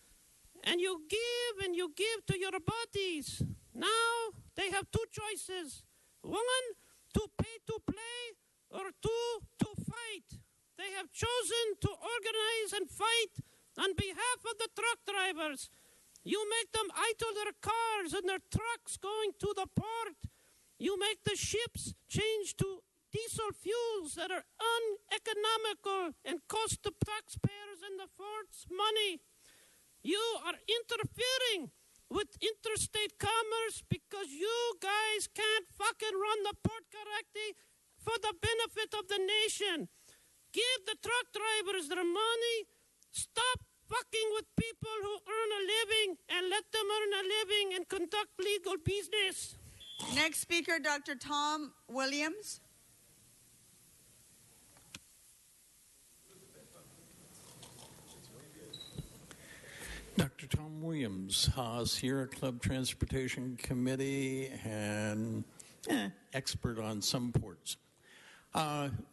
and you give, and you give to your bodies. Now they have two choices. One, to pay to play, or two, to fight. They have chosen to organize and fight on behalf of the truck drivers. You make them idle their cars and their trucks going to the port. You make the ships change to diesel fuels that are uneconomical and cost the taxpayers and the ports money. You are interfering with interstate commerce because you guys can't fucking run the port correctly for the benefit of the nation. Give the truck drivers their money. Stop fucking with people who earn a living and let them earn a living and conduct legal business. Next speaker, Dr. Tom Williams. Dr. Tom Williams, Sierra Club Transportation Committee and expert on some ports.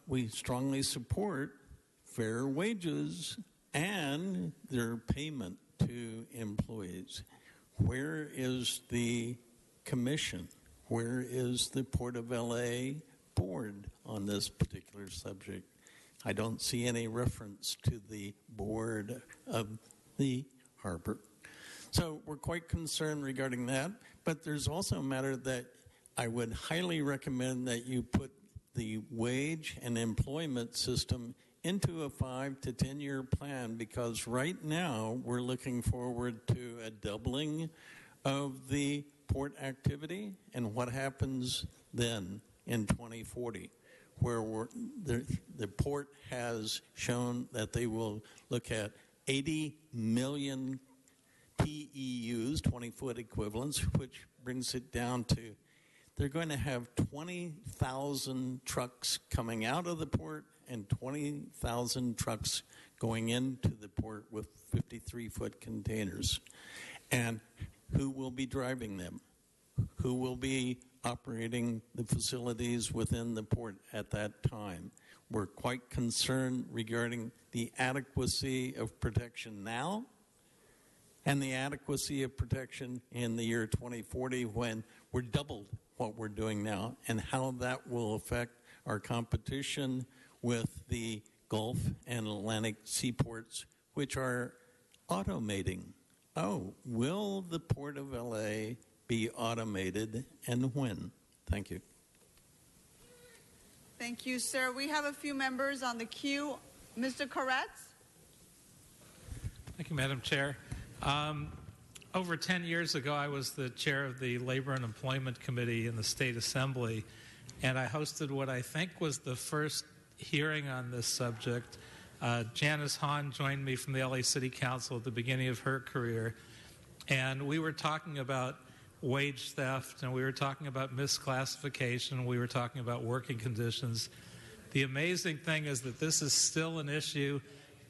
We strongly support fair wages and their payment to employees. Where is the commission? Where is the Port of LA board on this particular subject? I don't see any reference to the board of the harbor. So we're quite concerned regarding that, but there's also a matter that I would highly recommend that you put the wage and employment system into a 5 to 10 year plan, because right now we're looking forward to a doubling of the port activity, and what happens then in 2040, where the port has shown that they will look at 80 million TEUs, 20-foot equivalents, which brings it down to they're going to have 20,000 trucks coming out of the port and 20,000 trucks going into the port with 53-foot containers. And who will be driving them? Who will be operating the facilities within the port at that time? We're quite concerned regarding the adequacy of protection now and the adequacy of protection in the year 2040 when we're doubled what we're doing now, and how that will affect our competition with the Gulf and Atlantic seaports, which are automating. Oh, will the Port of LA be automated, and when? Thank you. Thank you, sir. We have a few members on the queue. Mr. Koretz? Thank you, Madam Chair. Over 10 years ago, I was the chair of the Labor and Employment Committee in the State Assembly, and I hosted what I think was the first hearing on this subject. Janice Hahn joined me from the LA City Council at the beginning of her career, and we were talking about wage theft, and we were talking about misclassification, we were talking about working conditions. The amazing thing is that this is still an issue,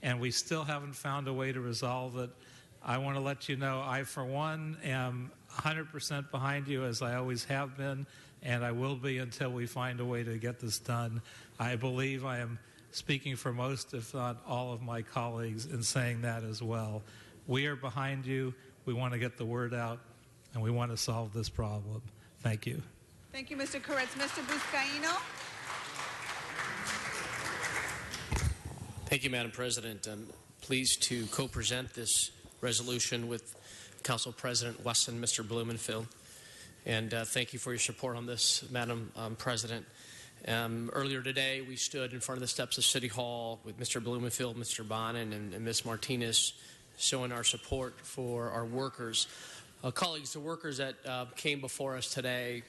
and we still haven't found a way to resolve it. I want to let you know I, for one, am 100% behind you, as I always have been, and I will be until we find a way to get this done. I believe I am speaking for most, if not all, of my colleagues in saying that as well. We are behind you. We want to get the word out, and we want to solve this problem. Thank you. Thank you, Mr. Koretz. Mr. Buscaino? Thank you, Madam President. I'm pleased to co-present this resolution with Council President Wesson, Mr. Blumenfield. And thank you for your support on this, Madam President. Earlier today, we stood in front of the steps of City Hall with Mr. Blumenfield, Mr. Bonin, and Ms. Martinez, showing our support for our workers. Colleagues, the workers that came before us today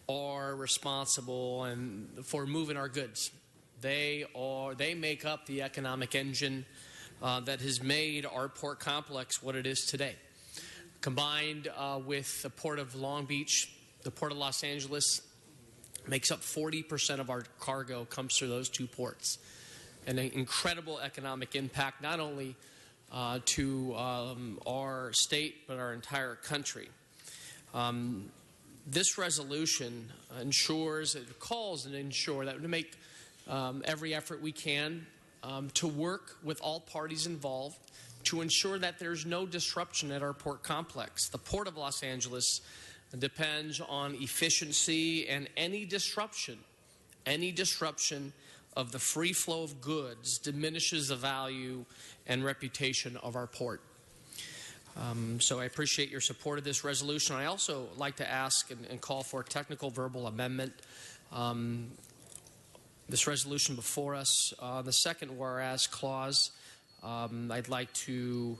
are responsible for moving our goods. They make up the economic engine that has made our port complex what it is today. Combined with the Port of Long Beach, the Port of Los Angeles makes up 40% of our cargo comes through those two ports. An incredible economic impact, not only to our state, but our entire country. This resolution calls and ensures that we make every effort we can to work with all parties involved to ensure that there's no disruption at our port complex. The Port of Los Angeles depends on efficiency, and any disruption of the free flow of goods diminishes the value and reputation of our port. So I appreciate your support of this resolution. I also like to ask and call for a technical verbal amendment. This resolution before us, the second whereas clause, I'd like to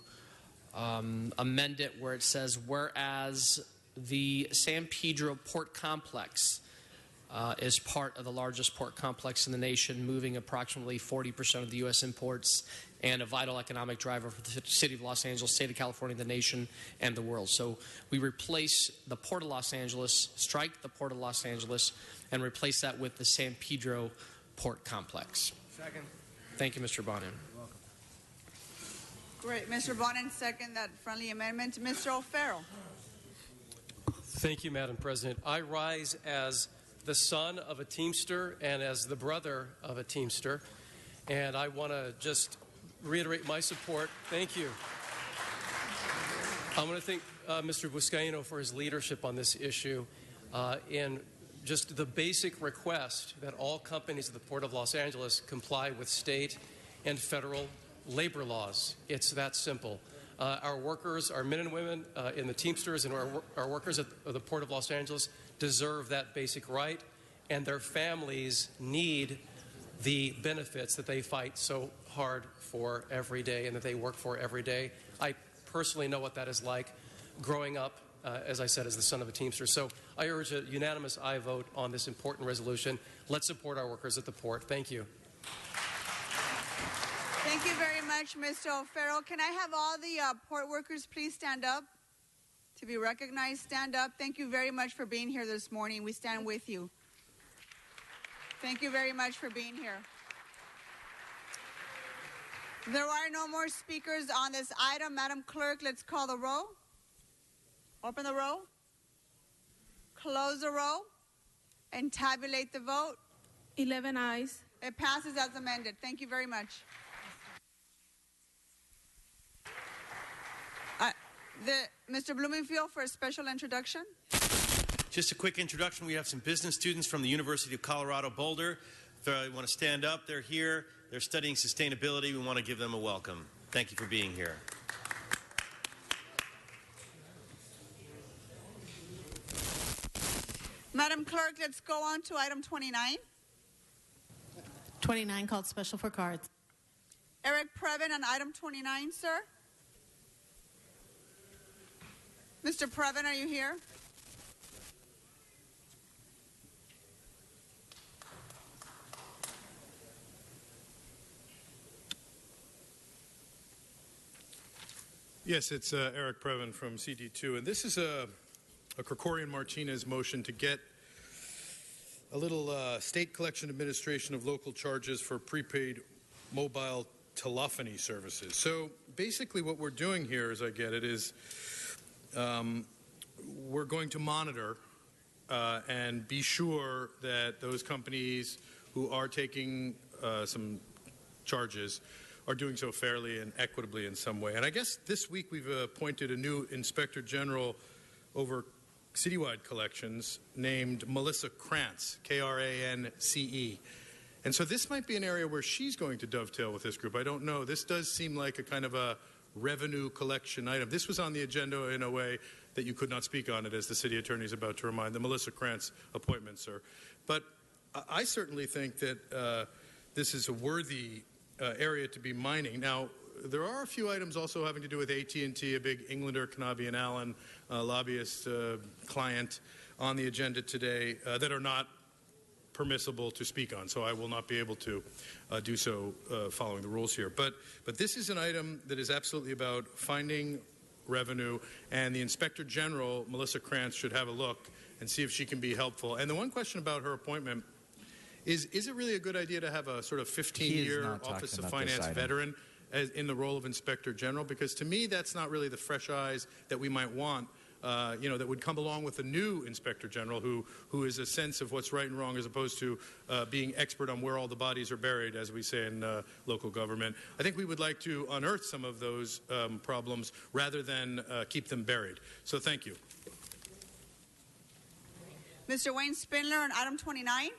amend it where it says, whereas the San Pedro Port Complex is part of the largest port complex in the nation, moving approximately 40% of the U.S. imports and a vital economic driver for the city of Los Angeles, state of California, the nation, and the world. So we replace the Port of Los Angeles, strike the Port of Los Angeles, and replace that with the San Pedro Port Complex. Second. Thank you, Mr. Bonin. Great. Mr. Bonin, second that friendly amendment. Mr. O'Farrell. Thank you, Madam President. I rise as the son of a Teamster and as the brother of a Teamster, and I want to just reiterate my support. Thank you. I want to thank Mr. Buscaino for his leadership on this issue in just the basic request that all companies at the Port of Los Angeles comply with state and federal labor laws. It's that simple. Our workers, our men and women in the Teamsters and our workers at the Port of Los Angeles deserve that basic right, and their families need the benefits that they fight so hard for every day and that they work for every day. I personally know what that is like growing up, as I said, as the son of a Teamster. So I urge a unanimous aye vote on this important resolution. Let's support our workers at the port. Thank you. Thank you very much, Mr. O'Farrell. Can I have all the port workers please stand up to be recognized? Stand up. Thank you very much for being here this morning. We stand with you. Thank you very much for being here. There are no more speakers on this item. Madam Clerk, let's call the roll. Open the roll. Close the roll. And tabulate the vote. 11 ayes. It passes as amended. Thank you very much. Mr. Blumenfield for a special introduction. Just a quick introduction. We have some business students from the University of Colorado Boulder. If they want to stand up, they're here. They're studying sustainability. We want to give them a welcome. Thank you for being here. Madam Clerk, let's go on to item 29. 29 called special for cards. Eric Previn on item 29, sir. Mr. Previn, are you here? Yes, it's Eric Previn from CD2, and this is a Krikorian Martinez motion to get a little state collection administration of local charges for prepaid mobile telephony services. So basically what we're doing here, as I get it, is we're going to monitor and be sure that those companies who are taking some charges are doing so fairly and equitably in some way. And I guess this week we've appointed a new Inspector General over citywide collections named Melissa Krantz, Krance. And so this might be an area where she's going to dovetail with this group. I don't know. This does seem like a kind of a revenue collection item. This was on the agenda in a way that you could not speak on it, as the city attorney is about to remind, the Melissa Krantz appointment, sir. But I certainly think that this is a worthy area to be mining. Now, there are a few items also having to do with AT&T, a big Englander, Knabe and Allen lobbyist client on the agenda today that are not permissible to speak on, so I will not be able to do so following the rules here. But this is an item that is absolutely about finding revenue, and the Inspector General, Melissa Krantz, should have a look and see if she can be helpful. And the one question about her appointment is it really a good idea to have a sort of 15-year Office of Finance veteran in the role of Inspector General? Because to me, that's not really the fresh eyes that we might want, that would come along with a new Inspector General who is a sense of what's right and wrong, as opposed to being expert on where all the bodies are buried, as we say in local government. I think we would like to unearth some of those problems rather than keep them buried. So thank you. Mr. Wayne Spindler on item 29.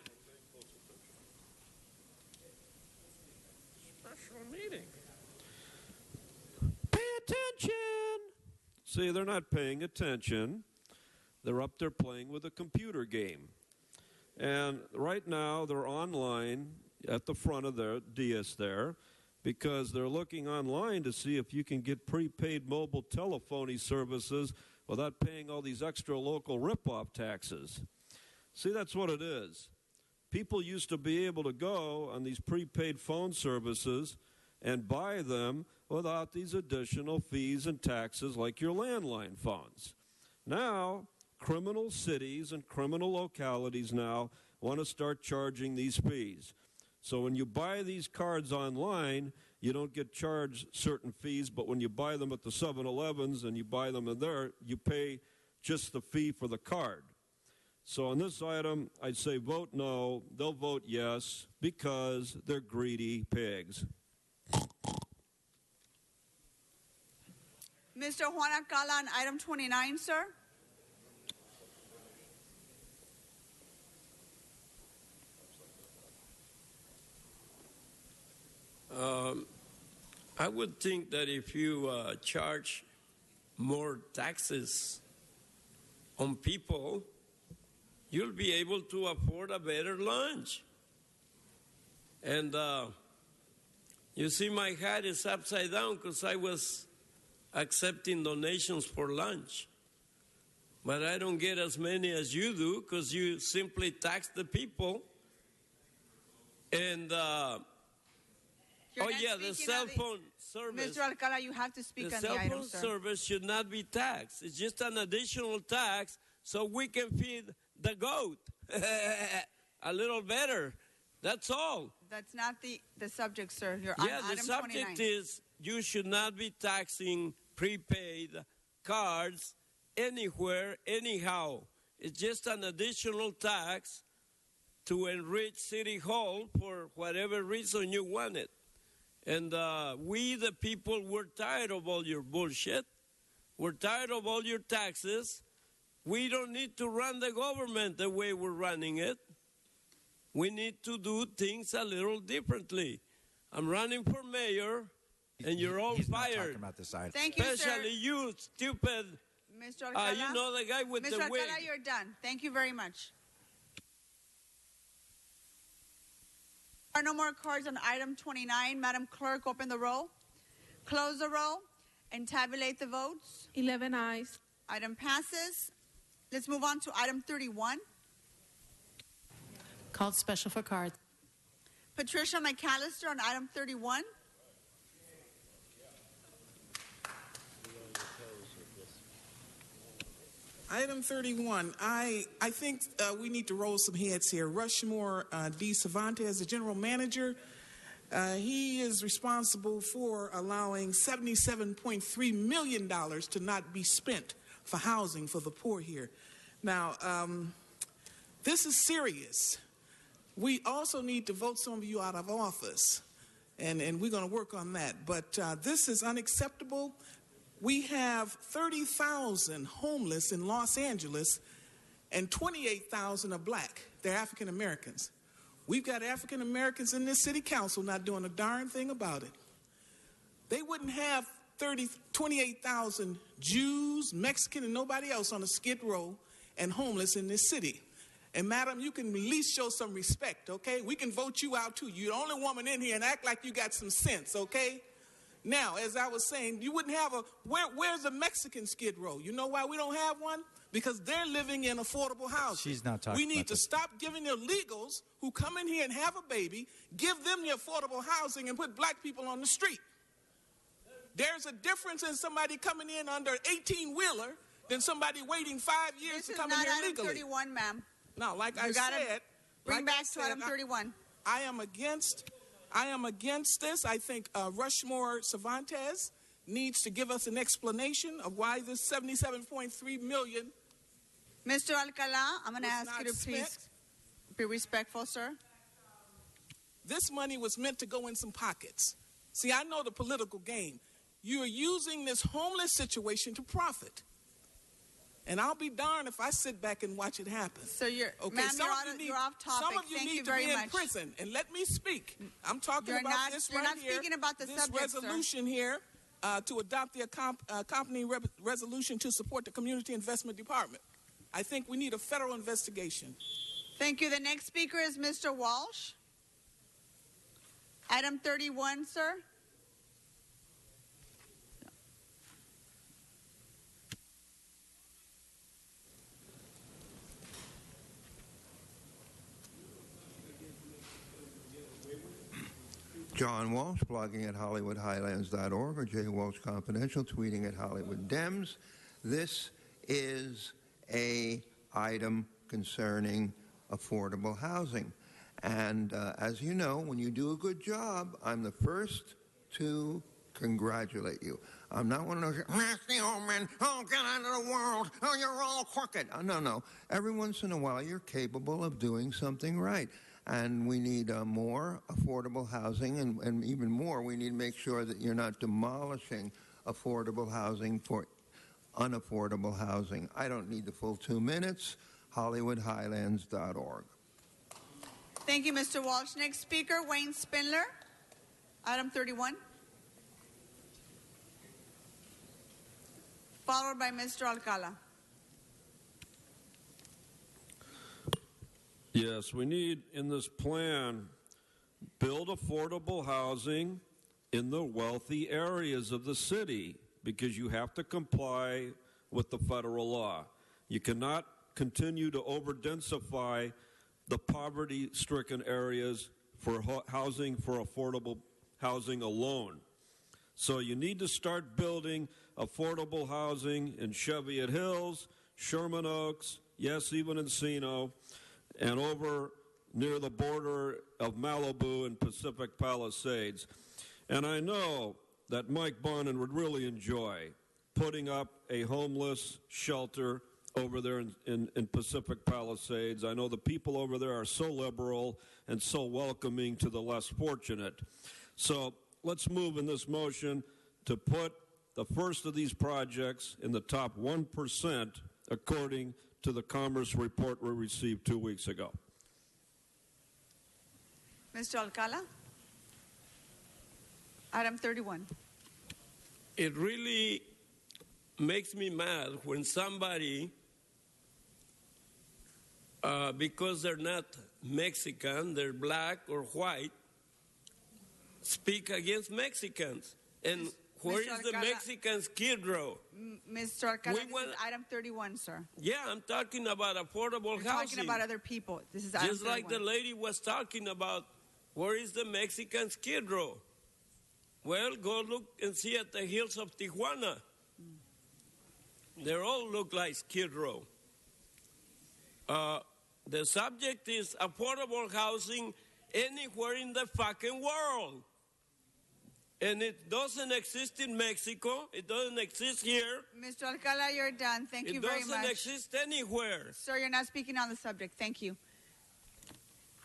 See, they're not paying attention. They're up there playing with a computer game. And right now, they're online at the front of their dais there because they're looking online to see if you can get prepaid mobile telephony services without paying all these extra local rip-off taxes. See, that's what it is. People used to be able to go on these prepaid phone services and buy them without these additional fees and taxes like your landline phones. Now, criminal cities and criminal localities now want to start charging these fees. So when you buy these cards online, you don't get charged certain fees, but when you buy them at the 7-Elevens and you buy them in there, you pay just the fee for the card. So on this item, I'd say vote no. They'll vote yes because they're greedy pigs. Mr. Juan Alcala on item 29, sir. I would think that if you charge more taxes on people, you'll be able to afford a better lunch. And you see, my hat is upside down because I was accepting donations for lunch. But I don't get as many as you do because you simply tax the people. And, the cell phone service. Mr. Alcala, you have to speak on the item, The sir. cell phone service should not be taxed. It's just an additional tax so we can feed the goat a little better. That's all. That's not the subject, sir. You're Yeah, on the item subject 29. is you should not be taxing prepaid cards anywhere, anyhow. It's just an additional tax to enrich City Hall for whatever reason you want it. And we, the people, we're tired of all your bullshit. We're tired of all your taxes. We don't need to run the government the way we're running it. We need to do things a little differently. I'm running for mayor, and you're all He's not fired. talking about this item. Thank you, sir. Especially you, stupid. Mr. Alcala, You know the guy with Mr. the Alcala, wig. you're done. Thank you very much. There are no more cards on item 29. Madam Clerk, open the roll, close the roll, and tabulate the votes. 11 ayes. Item passes. Let's move on to item 31. Called special for cards. Patricia McAllister on item 31. Item 31. I think we need to roll some heads here. Rushmore D. Cervantes, the general manager, he is responsible for allowing $77.3 million to not be spent for housing for the poor here. Now, this is serious. We also need to vote some of you out of office, and we're going to work on that. But this is unacceptable. We have 30,000 homeless in Los Angeles, and 28,000 are black. They're African Americans. We've got African Americans in this city council not doing a darn thing about it. They wouldn't have 28,000 Jews, Mexican, and nobody else on a skid row and homeless in this city. And madam, you can at least show some respect, okay? We can vote you out too. You're the only woman in here, and act like you got some sense, okay? Now, as I was saying, you wouldn't have where's the Mexican skid row? You know why we don't have one? Because they're living in affordable housing. She's not talking We need about to this. stop giving illegals who come in here and have a baby, give them the affordable housing and put black people on the street. There's a difference in somebody coming in under 18-wheeler than somebody waiting 5 years to come in here This is not item legally. 31, ma'am. Now, like You I gotta said, bring back to item 31. I am against this. I think Rushmore Cervantes needs to give us an explanation of why this $77.3 million. Mr. Alcala, I'm going to was ask you not to please spent. be respectful, sir. This money was meant to go in some pockets. See, I know the political game. You're using this homeless situation to profit. And I'll be darned if I sit back and watch it happen. So you're, Okay, ma'am, some of you you're off topic. Some of you Thank need you to very be much. in prison. And let me speak. I'm talking You're about not- this you're right not here. speaking about the this subject, sir. resolution here. to adopt the accompanying resolution to support the Community Investment Department. I think we need a federal investigation. Thank you. The next speaker is Mr. Walsh. Item 31, sir. John Walsh, blogging at HollywoodHighlands.org, or J. Walsh Confidential, tweeting at Hollywood Dems. This is a item concerning affordable housing. And as you know, when you do a good job, I'm the first to congratulate you. I'm not one of those, nasty old men, oh, get out of the world, oh, you're all crooked. No. Every once in a while, you're capable of doing something right. And we need more affordable housing, and even more, we need to make sure that you're not demolishing affordable housing for unaffordable housing. I don't need the full 2 minutes. HollywoodHighlands.org. Thank you, Mr. Walsh. Next speaker, Wayne Spindler. Item 31. Followed by Mr. Alcala. Yes, we need in this plan build affordable housing in the wealthy areas of the city, because you have to comply with the federal law. You cannot continue to over-densify the poverty-stricken areas for housing, for affordable housing alone. So you need to start building affordable housing in Cheviot Hills, Sherman Oaks, yes, even Encino, and over near the border of Malibu and Pacific Palisades. And I know that Mike Bonin would really enjoy putting up a homeless shelter over there in Pacific Palisades. I know the people over there are so liberal and so welcoming to the less fortunate. So let's move in this motion to put the first of these projects in the top 1%, according to the Commerce report we received 2 weeks ago. Mr. Alcala. Item 31. It really makes me mad when somebody, because they're not Mexican, they're black or white, speak against Mexicans. And where is the Mexican Skid Row? Mr. Alcala, this is item 31, sir. Yeah, I'm talking about affordable You're housing. talking about other people. This is item Just 31. like the lady was talking about, where is the Mexican Skid Row? Well, go look and see at the hills of Tijuana. They all look like Skid Row. The subject is affordable housing anywhere in the fucking world. And it doesn't exist in Mexico. It doesn't exist here. Mr. Alcala, you're done. Thank you very much. It doesn't exist anywhere. Sir, you're not speaking on the subject. Thank you.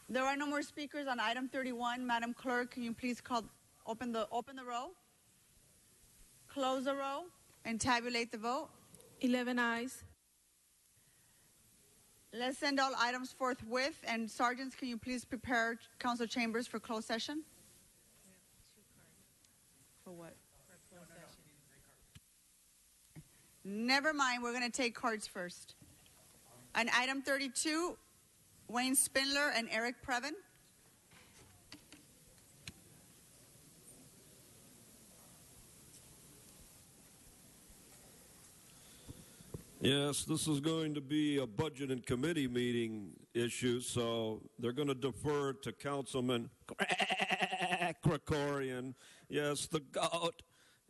There are no more speakers on item 31. Madam Clerk, can you please open the row, close the row, and tabulate the vote? 11 ayes. Let's send all items forthwith. And sergeants, can you please prepare council chambers for closed session? For what? For closed session. Never mind. We're going to take cards first. On item 32, Wayne Spindler and Eric Previn. Yes, this is going to be a budget and committee meeting issue, so they're going to defer to Councilman Krikorian, yes, the GOAT,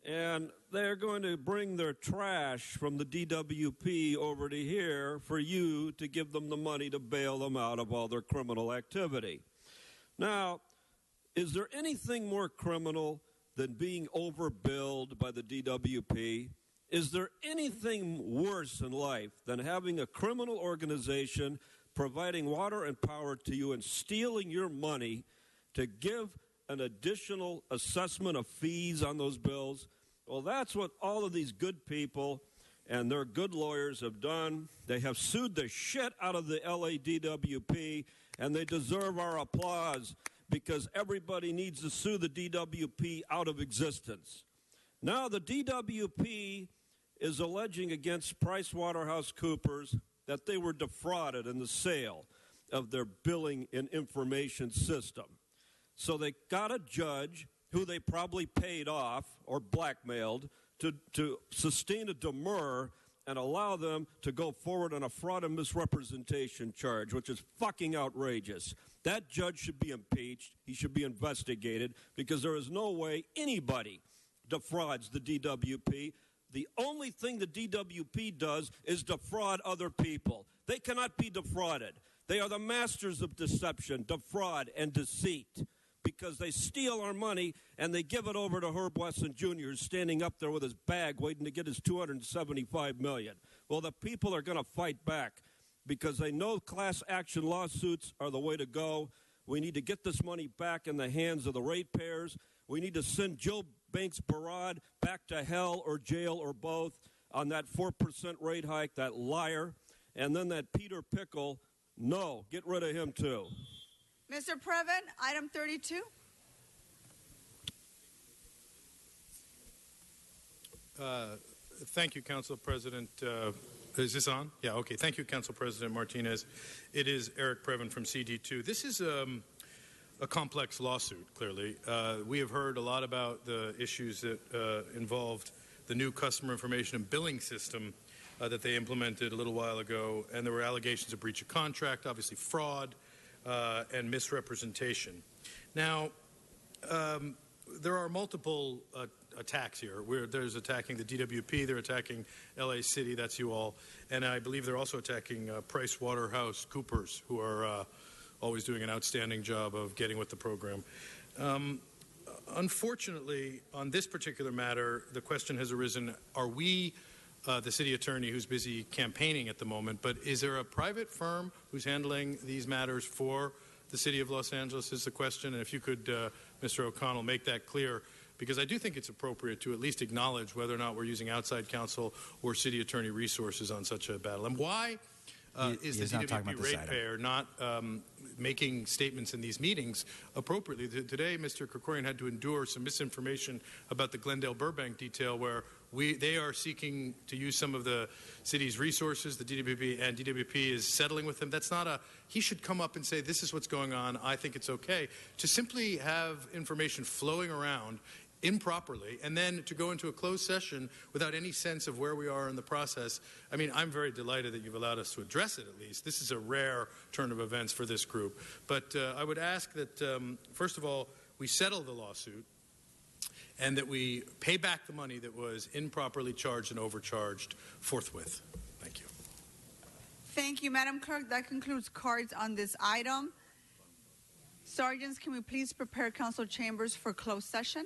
and they're going to bring their trash from the DWP over to here for you to give them the money to bail them out of all their criminal activity. Now, is there anything more criminal than being overbilled by the DWP? Is there anything worse in life than having a criminal organization providing water and power to you and stealing your money to give an additional assessment of fees on those bills? Well, that's what all of these good people and their good lawyers have done. They have sued the shit out of the LADWP, and they deserve our applause because everybody needs to sue the DWP out of existence. Now the DWP is alleging against PricewaterhouseCoopers that they were defrauded in the sale of their billing and information system. So they got a judge who they probably paid off or blackmailed to sustain a demur and allow them to go forward on a fraud and misrepresentation charge, which is fucking outrageous. That judge should be impeached. He should be investigated because there is no way anybody defrauds the DWP. The only thing the DWP does is defraud other people. They cannot be defrauded. They are the masters of deception, defraud, and deceit because they steal our money and they give it over to Herb Wesson Jr., who's standing up there with his bag waiting to get his $275 million. Well, the people are going to fight back because they know class action lawsuits are the way to go. We need to get this money back in the hands of the ratepayers. We need to send Joe Banks Barad back to hell or jail or both on that 4% rate hike, that liar. And then that Peter Pickle, no, get rid of him too. Mr. Previn, item 32. Thank you, Council President. Is this on? Yeah, okay. Thank you, Council President Martinez. It is Eric Previn from CD2. This is a complex lawsuit, clearly. We have heard a lot about the issues that involved the new customer information and billing system that they implemented a little while ago, and there were allegations of breach of contract, obviously fraud, and misrepresentation. Now, there are multiple attacks here. There's attacking the DWP, they're attacking LA City, that's you all, and I believe they're also attacking PricewaterhouseCoopers, who are always doing an outstanding job of getting with the program. Unfortunately, on this particular matter, the question has arisen, are we the city attorney who's busy campaigning at the moment, but is there a private firm who's handling these matters for the city of Los Angeles is the question, and if you could, Mr. O'Connell, make that clear, because I do think it's appropriate to at least acknowledge whether or not we're using outside counsel or city attorney resources on such a battle. And why is the DWP ratepayer not making statements in these meetings appropriately? Today, Mr. Krikorian had to endure some misinformation about the Glendale Burbank detail where they are seeking to use some of the city's resources, the DWP, and DWP is settling with them. That's not he should come up and say, this is what's going on, I think it's okay. To simply have information flowing around improperly and then to go into a closed session without any sense of where we are in the process. I mean, I'm very delighted that you've allowed us to address it at least. This is a rare turn of events for this group. But I would ask that, first of all, we settle the lawsuit and that we pay back the money that was improperly charged and overcharged forthwith. Thank you. Thank you, Madam Clerk. That concludes cards on this item. Sergeants, can we please prepare council chambers for closed session?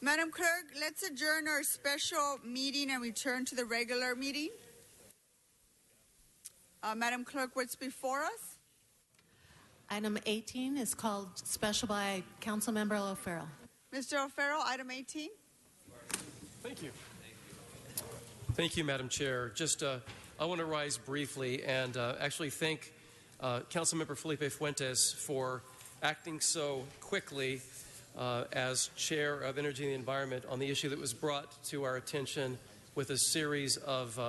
Madam Clerk, let's adjourn our special meeting and return to the regular meeting. Madam Clerk, what's before us? Item 18 is called special by Councilmember O'Farrell. Mr. O'Farrell, item 18. Thank you. Thank you, Madam Chair. Just I want to rise briefly and actually thank Councilmember Felipe Fuentes for acting so quickly as Chair of Energy and the Environment on the issue that was brought to our attention with a series of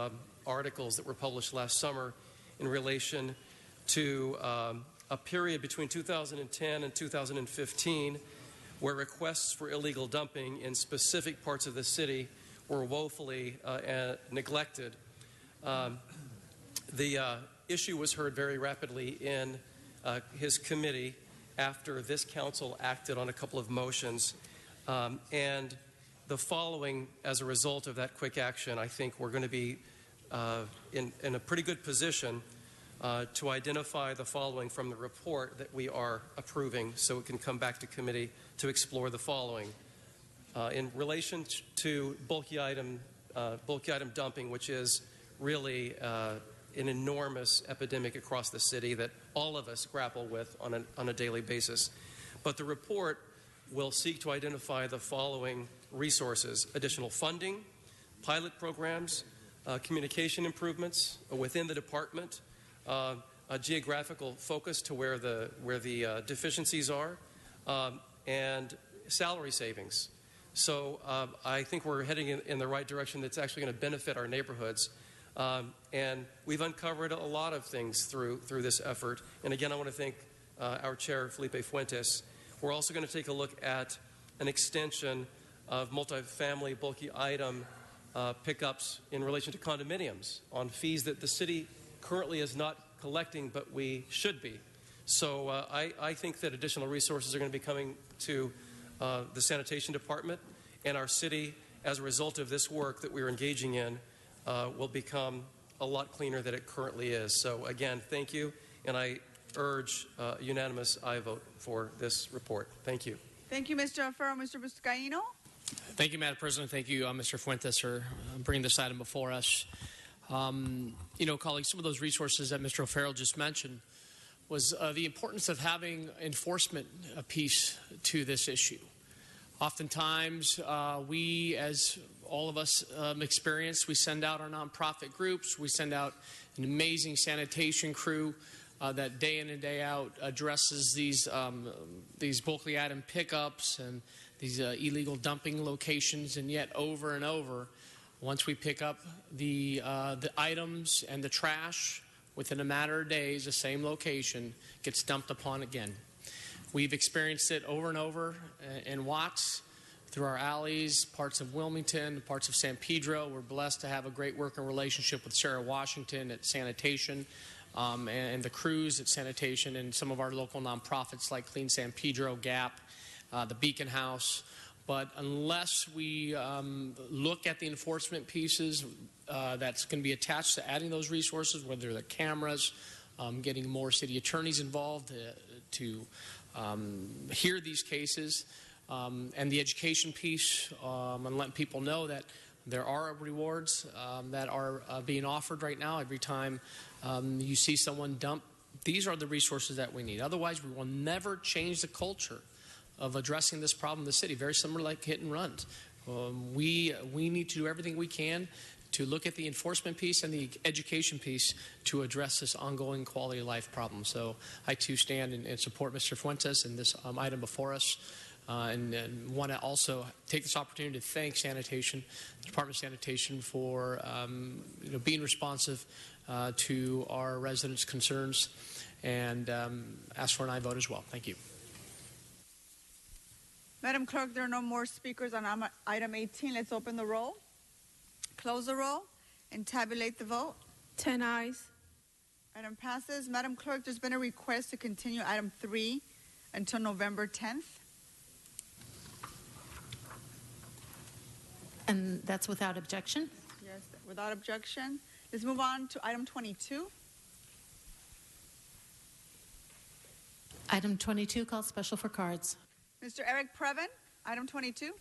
articles that were published last summer in relation to a period between 2010 and 2015 where requests for illegal dumping in specific parts of the city were woefully neglected. The issue was heard very rapidly in his committee after this council acted on a couple of motions. And the following, as a result of that quick action, I think we're going to be in a pretty good position to identify the following from the report that we are approving so it can come back to committee to explore the following. In relation to bulky item dumping, which is really an enormous epidemic across the city that all of us grapple with on a daily basis. But the report will seek to identify the following resources: additional funding, pilot programs, communication improvements within the department, a geographical focus to where the deficiencies are, and salary savings. So I think we're heading in the right direction that's actually going to benefit our neighborhoods. And we've uncovered a lot of things through this effort. And again, I want to thank our chair, Felipe Fuentes. We're also going to take a look at an extension of multifamily bulky item pickups in relation to condominiums on fees that the city currently is not collecting, but we should be. So I think that additional resources are going to be coming to the sanitation department, and our city, as a result of this work that we're engaging in, will become a lot cleaner than it currently is. So again, thank you, and I urge a unanimous aye vote for this report. Thank you. Thank you, Mr. O'Farrell. Mr. Vizcaino? Thank you, Madam President. Thank you, Mr. Fuentes, for bringing this item before us. Colleagues, some of those resources that Mr. O'Farrell just mentioned was the importance of having enforcement piece to this issue. Oftentimes, we, as all of us experience, we send out our nonprofit groups, we send out an amazing sanitation crew that day in and day out addresses these bulky item pickups and these illegal dumping locations, and yet over and over, once we pick up the items and the trash, within a matter of days, the same location gets dumped upon again. We've experienced it over and over in Watts, through our alleys, parts of Wilmington, parts of San Pedro. We're blessed to have a great working relationship with Sarah Washington at Sanitation and the crews at Sanitation, and some of our local nonprofits like Clean San Pedro, GAP, the Beacon House. But unless we look at the enforcement pieces that's going to be attached to adding those resources, whether they're cameras, getting more city attorneys involved to hear these cases, and the education piece, and letting people know that there are rewards that are being offered right now every time you see someone dump. These are the resources that we need. Otherwise, we will never change the culture of addressing this problem in the city, very similar like hit and runs. We need to do everything we can to look at the enforcement piece and the education piece to address this ongoing quality of life problem. So I too stand and support Mr. Fuentes and this item before us, and want to also take this opportunity to thank Sanitation, the Department of Sanitation, for being responsive to our residents' concerns, and ask for an aye vote as well. Thank you. Madam Clerk, there are no more speakers on item 18. Let's open the roll, close the roll, and tabulate the vote. 10 ayes. Item passes. Madam Clerk, there's been a request to continue item 3 until November 10th. And that's without objection? Yes, without objection. Let's move on to item 22. Item 22, called special for cards. Mr. Eric Previn, item 22.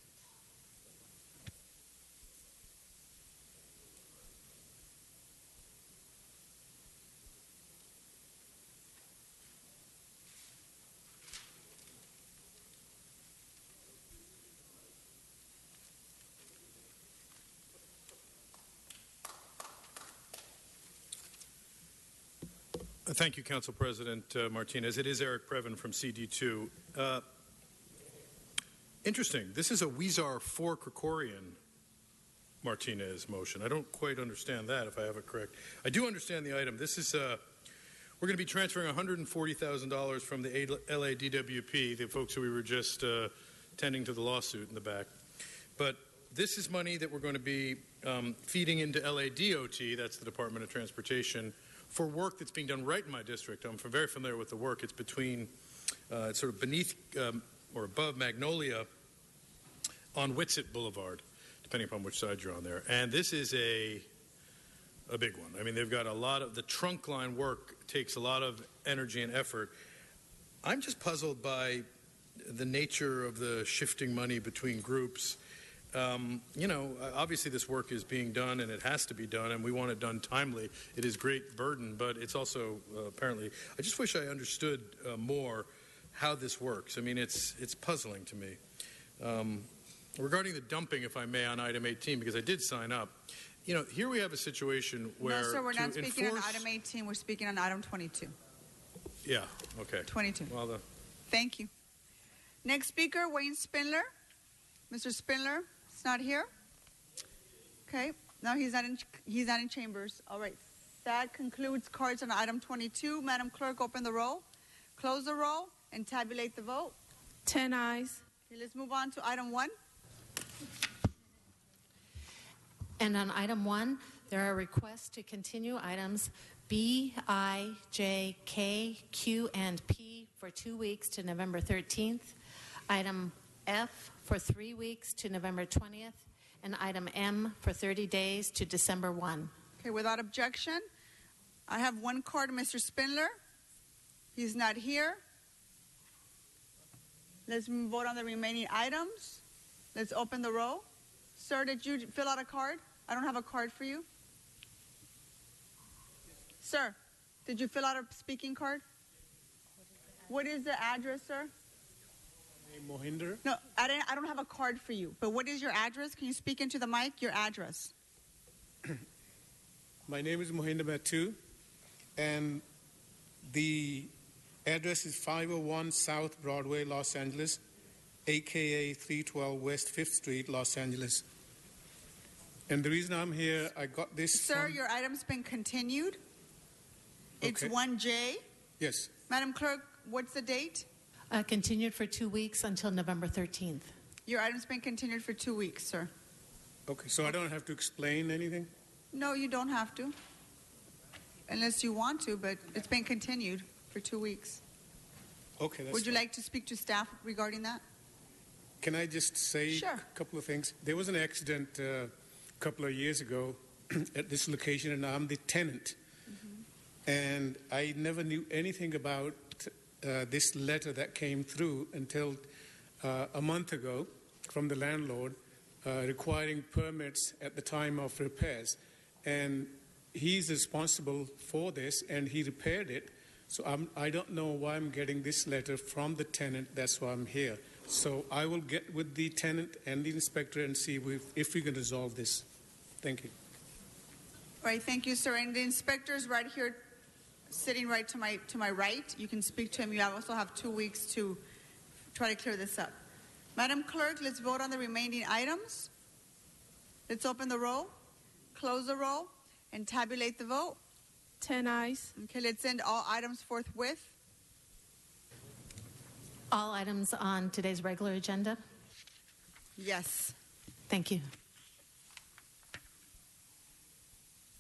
Thank you, Council President Martinez. It is Eric Previn from CD2. Interesting. This is a Weezar for Krikorian Martinez motion. I don't quite understand that, if I have it correct. I do understand the item. This is we're going to be transferring $140,000 from the LADWP, the folks who we were just tending to the lawsuit in the back. But this is money that we're going to be feeding into LADOT, that's the Department of Transportation, for work that's being done right in my district. I'm very familiar with the work. It's between, it's sort of beneath or above Magnolia on Whitsett Boulevard, depending upon which side you're on there. And this is a big one. I mean, they've got a lot of, the trunk line work takes a lot of energy and effort. I'm just puzzled by the nature of the shifting money between groups. You know, obviously this work is being done and it has to be done and we want it done timely. It is great burden, but it's also apparently, I just wish I understood more how this works. I mean, it's puzzling to me. Regarding the dumping, if I may, on item 18, because I did sign up, you know, here we have a situation where No, sir, we're not speaking on enforce... item 18. We're speaking on item 22. Yeah, okay. 22. Well, Thank you. Next speaker, Wayne Spindler. Mr. Spindler is not here. Okay. No, he's not in chambers. All right. That concludes cards on item 22. Madam Clerk, open the roll, close the roll, and tabulate the vote. 10 ayes. Okay, let's move on to item 1. And on item 1, there are requests to continue items B, I, J, K, Q, and P for 2 weeks to November 13th. Item F for 3 weeks to November 20th. And item M for 30 days to December 1. Okay, without objection, I have one card, Mr. Spindler. He's not here. Let's vote on the remaining items. Let's open the roll. Sir, did you fill out a card? I don't have a card for you. Sir, did you fill out a speaking card? What is the address, sir? Mohinder. No, I don't have a card for you. But what is your address? Can you speak into the mic? Your address. My name is Mohinder Matu, and the address is 501 South Broadway, Los Angeles, aka 312 West 5th Street, Los Angeles. And the reason I'm here, I got this. Sir, your item's been continued. It's Okay. 1J. Yes. Madam Clerk, what's the date? Continued for 2 weeks until November 13th. Your item's been continued for 2 weeks, sir. Okay, so I don't have to explain anything? No, you don't have to. Unless you want to, but it's been continued for 2 weeks. Okay, that's Would you fine. like to speak to staff regarding that? Can I just say Sure. a couple of things? There was an accident a couple of years ago at this location, and I'm the tenant. And I never knew anything about this letter that came through until a month ago from the landlord requiring permits at the time of repairs. And he's responsible for this, and he repaired it. So I don't know why I'm getting this letter from the tenant. That's why I'm here. So I will get with the tenant and the inspector and see if we can resolve this. Thank you. All right, thank you, sir. And the inspector's right here, sitting right to my right. You can speak to him. You also have 2 weeks to try to clear this up. Madam Clerk, let's vote on the remaining items. Let's open the roll, close the roll, and tabulate the vote. 10 ayes. Okay, let's end all items forthwith. All items on today's regular agenda? Yes. Thank you.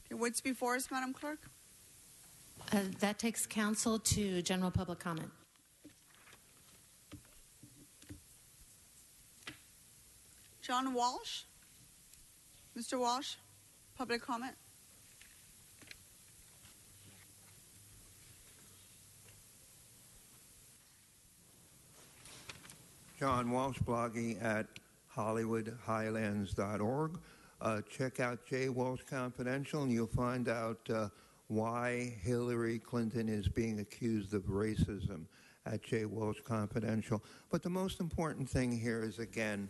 Okay, what's before us, Madam Clerk? That takes council to general public comment. John Walsh. Mr. Walsh, public comment. John Walsh, blogging at HollywoodHighlands.org. Check out J. Walsh Confidential, and you'll find out why Hillary Clinton is being accused of racism at J. Walsh Confidential. But the most important thing here is, again,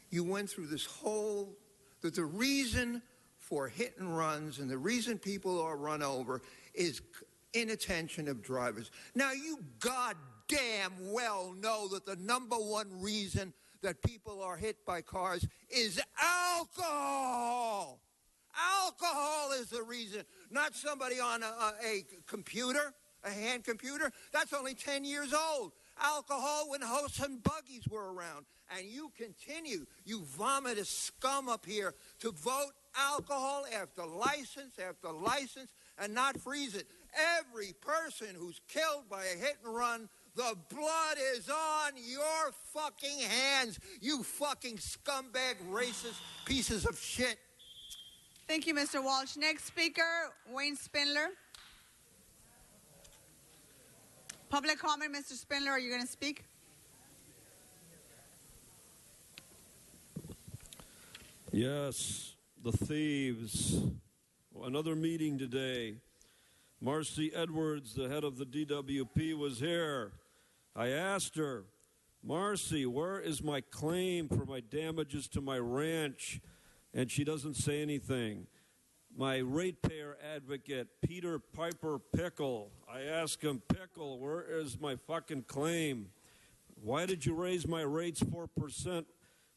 you went through this whole, that the reason for hit and runs and the reason people are run over is inattention of drivers. Now, you goddamn well know that the number one reason that people are hit by cars is alcohol. Alcohol is the reason, not somebody on a computer, a hand computer. That's only 10 years old. Alcohol when horse and buggies were around. And you continue, you vomitous scum up here, to vote alcohol after license, and not freeze it. Every person who's killed by a hit and run, the blood is on your fucking hands, you fucking scumbag, racist pieces of shit. Thank you, Mr. Walsh. Next speaker, Wayne Spindler. Public comment, Mr. Spindler, are you going to speak? Yes, the thieves. Another meeting today. Marcy Edwards, the head of the DWP, was here. I asked her, Marcy, where is my claim for my damages to my ranch? And she doesn't say anything. My ratepayer advocate, Peter Piper Pickle, I asked him, Pickle, where is my fucking claim? Why did you raise my rates 4%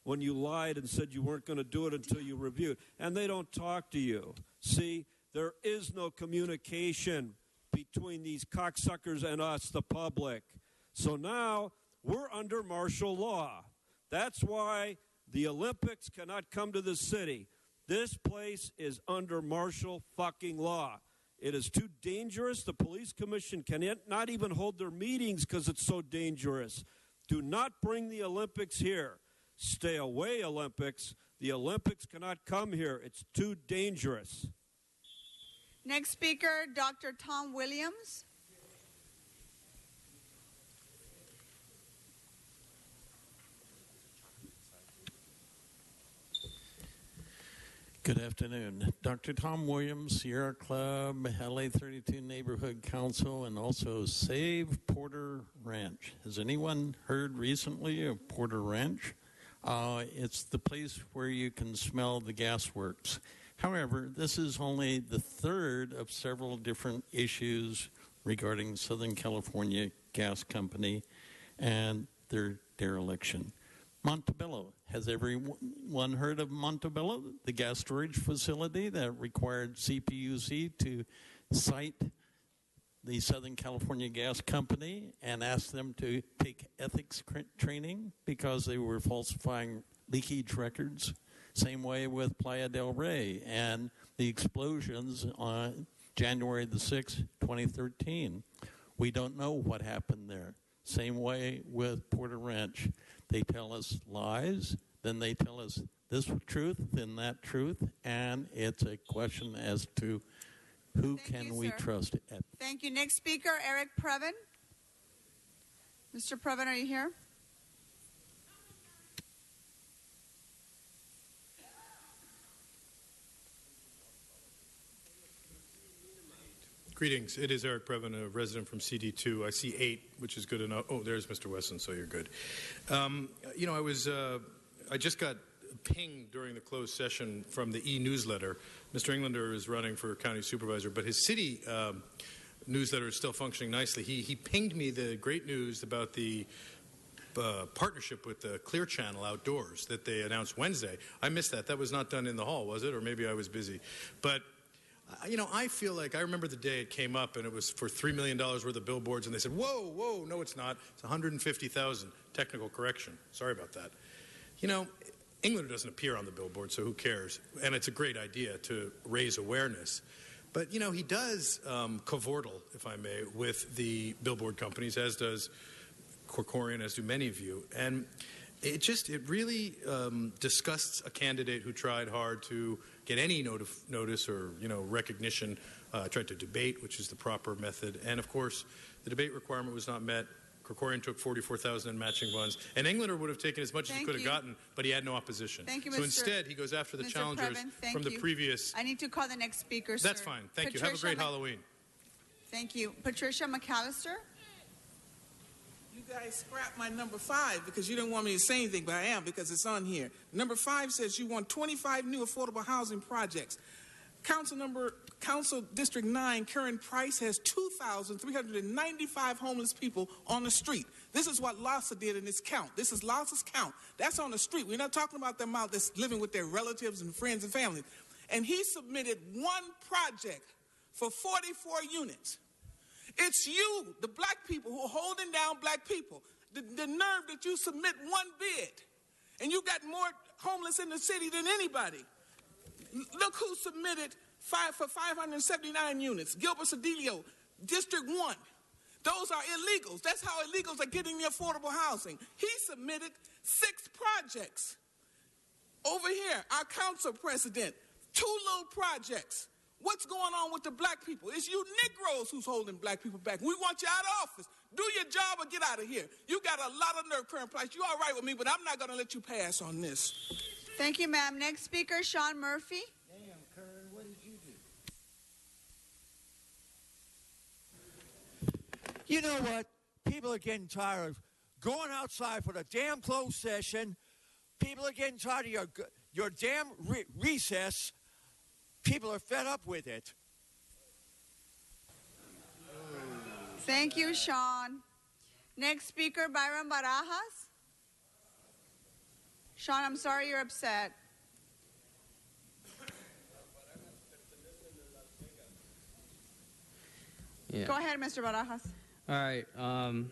when you lied and said you weren't going to do it until you reviewed? And they don't talk to you. See, there is no communication between these cocksuckers and us, the public. So now we're under martial law. That's why the Olympics cannot come to the city. This place is under martial fucking law. It is too dangerous. The police commission cannot even hold their meetings because it's so dangerous. Do not bring the Olympics here. Stay away, Olympics. The Olympics cannot come here. It's too dangerous. Next speaker, Dr. Tom Williams. Good afternoon. Dr. Tom Williams, Sierra Club, LA 32 Neighborhood Council, and also Save Porter Ranch. Has anyone heard recently of Porter Ranch? It's the place where you can smell the gas works. However, this is only the third of several different issues regarding Southern California Gas Company and their dereliction. Montebello. Has everyone heard of Montebello, the gas storage facility that required CPUC to cite the Southern California Gas Company and ask them to take ethics training because they were falsifying leakage records? Same way with Playa del Rey and the explosions on January the 6th, 2013. We don't know what happened there. Same way with Porter Ranch. They tell us lies, then they tell us this truth, then that truth, and it's a question as to who can we trust. Thank you. Next speaker, Eric Previn. Mr. Previn, are you here? Greetings. It is Eric Previn, a resident from CD2. I see 8, which is good enough. Oh, there's Mr. Wesson, so you're good. I just got pinged during the closed session from the e-newsletter. Mr. Englander is running for county supervisor, but his city newsletter is still functioning nicely. He pinged me the great news about the partnership with the Clear Channel Outdoors that they announced Wednesday. I missed that. That was not done in the hall, was it? Or maybe I was busy. But I feel like I remember the day it came up and it was for $3 million worth of billboards and they said, whoa, no, it's not. It's $150,000. Technical correction. Sorry about that. Englander doesn't appear on the billboard, so who cares? And it's a great idea to raise awareness. But, he does cavortle, if I may, with the billboard companies, as does Corcoran, as do many of you. And it really disgusts a candidate who tried hard to get any notice or recognition, tried to debate, which is the proper method. And of course, the debate requirement was not met. Corcoran took $44,000 in matching funds, and Englander would have taken as much as he could have gotten, but he had no opposition. Thank you, so instead, he goes after the challengers from the previous. I need to call the next speaker, sir. That's fine. Thank you. Have a great Halloween. Thank you. Patricia McAllister. You guys scrapped my number 5 because you didn't want me to say anything, but I am because it's on here. Number 5 says you want 25 new affordable housing projects. Councilman Council District 9, Karen Price, has 2,395 homeless people on the street. This is what LAHSA did in its count. This is LAHSA's count. That's on the street. We're not talking about them out that's living with their relatives and friends and family. And he submitted one project for 44 units. It's you, the black people, who are holding down black people. The nerve that you submit one bid. And you got more homeless in the city than anybody. Look who submitted for 579 units. Gilbert Cedillo, District 1. Those are illegals. That's how illegals are getting the affordable housing. He submitted 6 projects. Over here, our council president, 2 little projects. What's going on with the black people? It's you Negroes who's holding black people back. We want you out of office. Do your job or get out of here. You got a lot of nerve, Karen Price. You all right with me, but I'm not going to let you pass on this. Thank you, ma'am. Next speaker, Sean Murphy. Damn, Karen, what did you do? You know what? People are getting tired of going outside for the damn closed session. People are getting tired of your damn recess. People are fed up with it. Thank you, Sean. Next speaker, Byron Barajas. Sean, I'm sorry you're upset. Yeah. Go ahead, Mr. Barajas. All right. On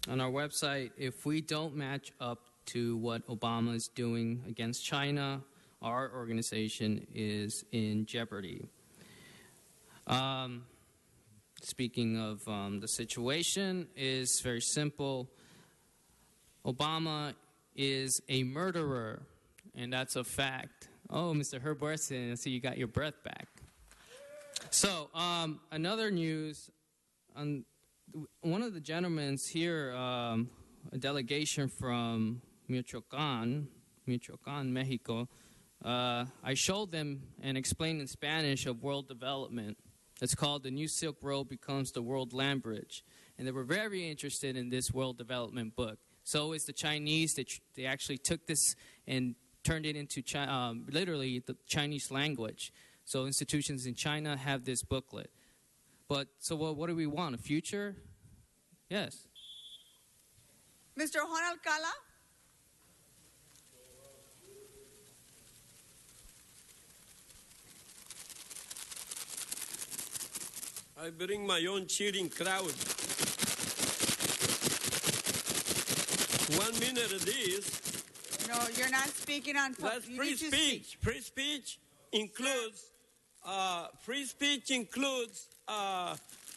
our website, if we don't match up to what Obama is doing against China, our organization is in jeopardy. Speaking of the situation, is very simple. Obama is a murderer, and that's a fact. Oh, Mr. Herb Weston, I see you got your breath back. So, another news, one of the gentlemen here, a delegation from Michoacan, Mexico, I showed them and explained in Spanish of world development. It's called The New Silk Road Becomes the World Land Bridge. And they were very interested in this world development book. So is the Chinese. They actually took this and turned it into literally the Chinese language. So institutions in China have this booklet. But so what do we want? A future? Yes. Mr. Juan Alcala. I bring my own cheering crowd. 1 minute of this. No, you're not speaking on. That's free speech. Free speech includes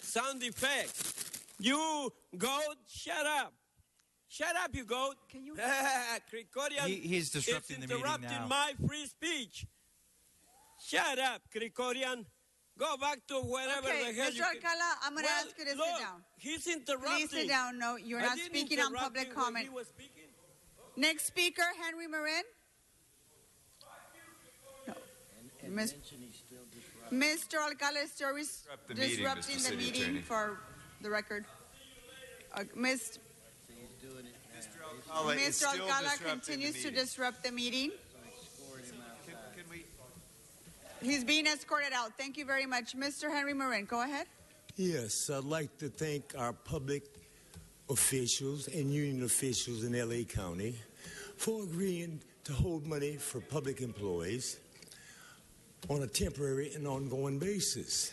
sound effects. You goat, shut up. Shut up, you goat. Can you? Krikorian he's disrupting the meeting now. Interrupting my free speech. Shut up, Krikorian. Go back to wherever the hell Mr. you Alcala, I'm going to ask you to sit down. He's interrupting. Please sit down. No, you're not speaking on public comment. Next speaker, Henry Marin. No. Mr. Alcala is still disrupting the meeting for the record. Mr. Alcala continues to disrupt the meeting. He's being escorted out. Thank you very much. Mr. Henry Marin, go ahead. Yes, I'd like to thank our public officials and union officials in L.A. County for agreeing to hold money for public employees on a temporary and ongoing basis.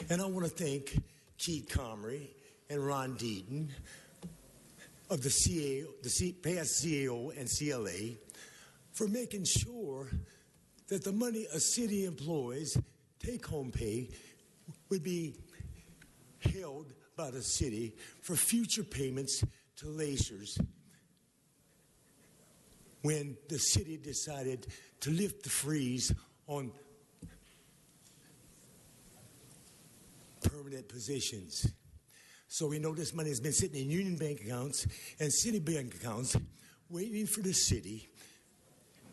And I want to thank Keith Comrie and Ron Deaton of the past CAO and CLA for making sure that the money a city employees take-home pay would be held by the city for future payments to Lacers when the city decided to lift the freeze on permanent positions. So we know this money has been sitting in union bank accounts and city bank accounts waiting for the city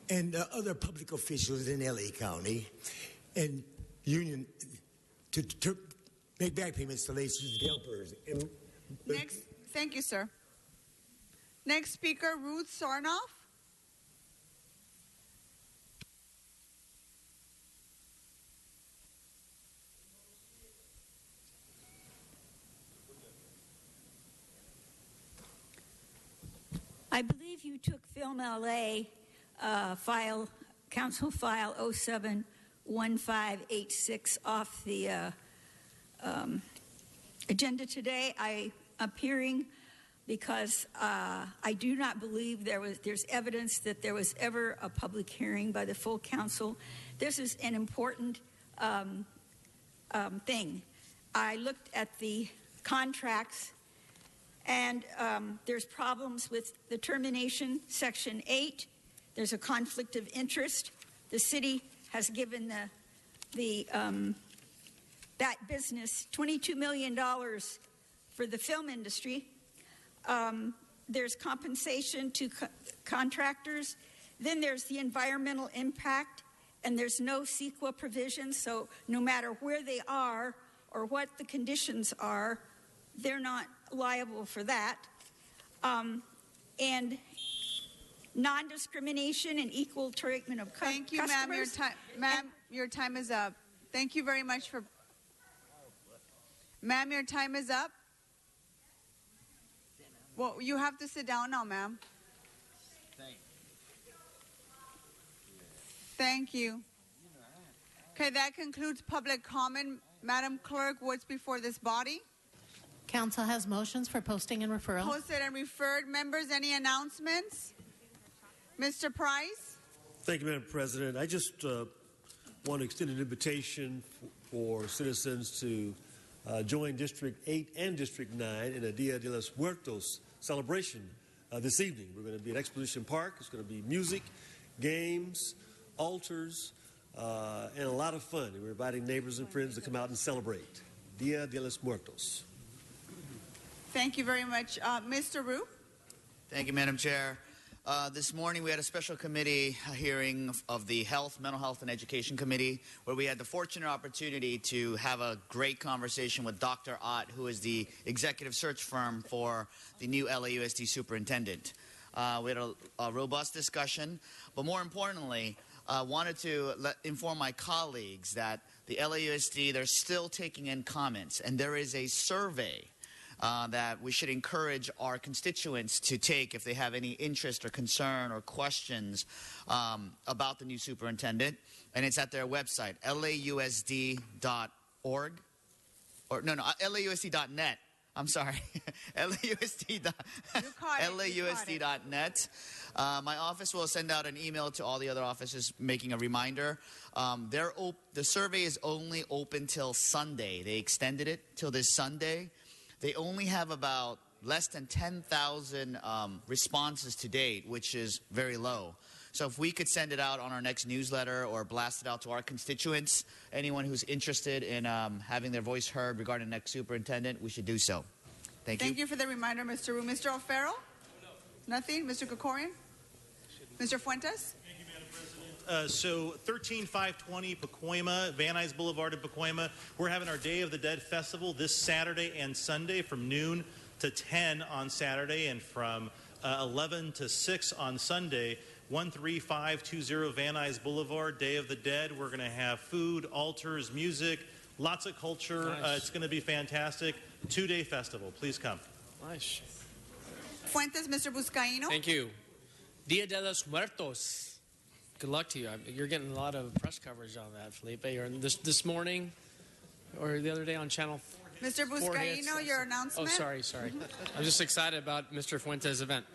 and other public officials in L.A. County and union to make back payments to Lacers and helpers. Next, thank you, sir. Next speaker, Ruth Sarnoff. I believe you took Film LA Council File 071586 off the agenda today. I am appearing because I do not believe there's evidence that there was ever a public hearing by the full council. This is an important thing. I looked at the contracts, and there's problems with the termination, Section 8. There's a conflict of interest. The city has given that business $22 million for the film industry. There's compensation to contractors. Then there's the environmental impact, and there's no CEQA provision, so no matter where they are or what the conditions are, they're not liable for that. And non-discrimination and equal treatment of customers. Thank you, ma'am. Your time is up. Thank you very much for... Ma'am, your time is up. Well, you have to sit down now, ma'am. Thank you. Okay, that concludes public comment. Madam Clerk, what's before this body? Council has motions for posting and referral. Posted and referred. Members, any announcements? Mr. Price? Thank you, Madam President. I just want to extend an invitation for citizens to join District 8 and District 9 in a Dia de los Muertos celebration this evening. We're going to be at Exposition Park. It's going to be music, games, altars, and a lot of fun. And we're inviting neighbors and friends to come out and celebrate Dia de los Muertos. Thank you very much. Mr. Rue? Thank you, Madam Chair. This morning we had a special committee hearing of the Mental Health and Education Committee, where we had the fortunate opportunity to have a great conversation with Dr. Ott, who is the executive search firm for the new LAUSD superintendent. We had a robust discussion, but more importantly, wanted to inform my colleagues that the LAUSD, they're still taking in comments, and there is a survey that we should encourage our constituents to take if they have any interest or concern or questions about the new superintendent. And it's at their website, lausd.org. LAUSD.net. I'm sorry, LAUSD.net. My office will send out an email to all the other offices making a reminder. The survey is only open till Sunday. They extended it till this Sunday. They only have about less than 10,000 responses to date, which is very low. So if we could send it out on our next newsletter or blast it out to our constituents, anyone who's interested in having their voice heard regarding the next superintendent, we should do so. Thank you. Thank you for the reminder, Mr. Rue. Mr. O'Farrell? Nothing? Mr. Kokorian? Mr. Fuentes? So 13520 Pacoima, Van Nuys Boulevard in Pacoima. We're having our Day of the Dead Festival this Saturday and Sunday from noon to 10 on Saturday and from 11 to 6 on Sunday. 13520 Van Nuys Boulevard, Day of the Dead. We're going to have food, altars, music, lots of culture. Nice. It's going to be fantastic. 2-day festival. Please come. Nice. Fuentes, Mr. Buscaino? Thank you. Dia de los Muertos. Good luck to you. You're getting a lot of press coverage on that, Felipe. Or this morning or the other day on Channel 4. Mr. Buscaino, your announcement? Oh, sorry. I'm just excited about Mr. Fuentes' event.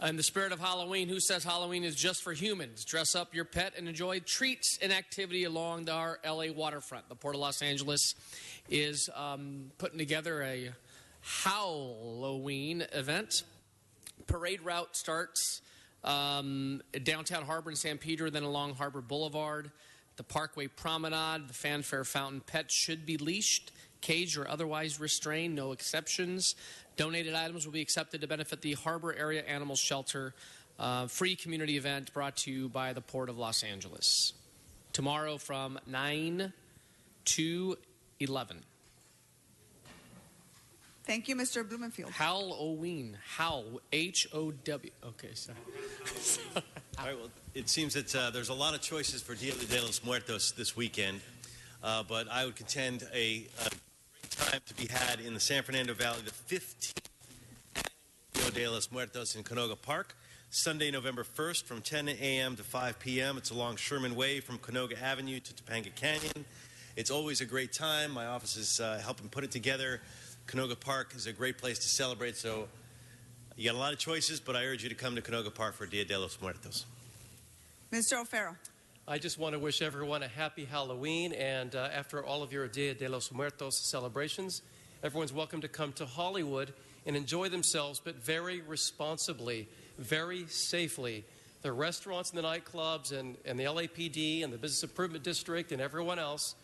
In the spirit of Halloween, who says Halloween is just for humans? Dress up your pet and enjoy treats and activity along our LA waterfront. The Port of Los Angeles is putting together a Halloween event. Parade route starts downtown Harbor in San Pedro, then along Harbor Boulevard, the Parkway Promenade, the Fanfare Fountain. Pets should be leashed, caged, or otherwise restrained, no exceptions. Donated items will be accepted to benefit the Harbor Area Animal Shelter. Free community event brought to you by the Port of Los Angeles. Tomorrow from 9 to 11. Thank you, Mr. Blumenfield. Halloween. H-O-W. Okay, sorry. All right, well, it seems that there's a lot of choices for Dia de los Muertos this weekend, but I would contend a great time to be had in the San Fernando Valley, the 15th Dia de los Muertos in Canoga Park, Sunday, November 1st from 10 a.m. to 5 p.m. It's along Sherman Way from Canoga Avenue to Topanga Canyon. It's always a great time. My office is helping put it together. Canoga Park is a great place to celebrate, so you got a lot of choices, but I urge you to come to Canoga Park for Dia de los Muertos. Mr. O'Farrell. I just want to wish everyone a happy Halloween, and after all of your Dia de los Muertos celebrations, everyone's welcome to come to Hollywood and enjoy themselves, but very responsibly, very safely. The restaurants and the nightclubs and the LAPD and the Business Improvement District and everyone else,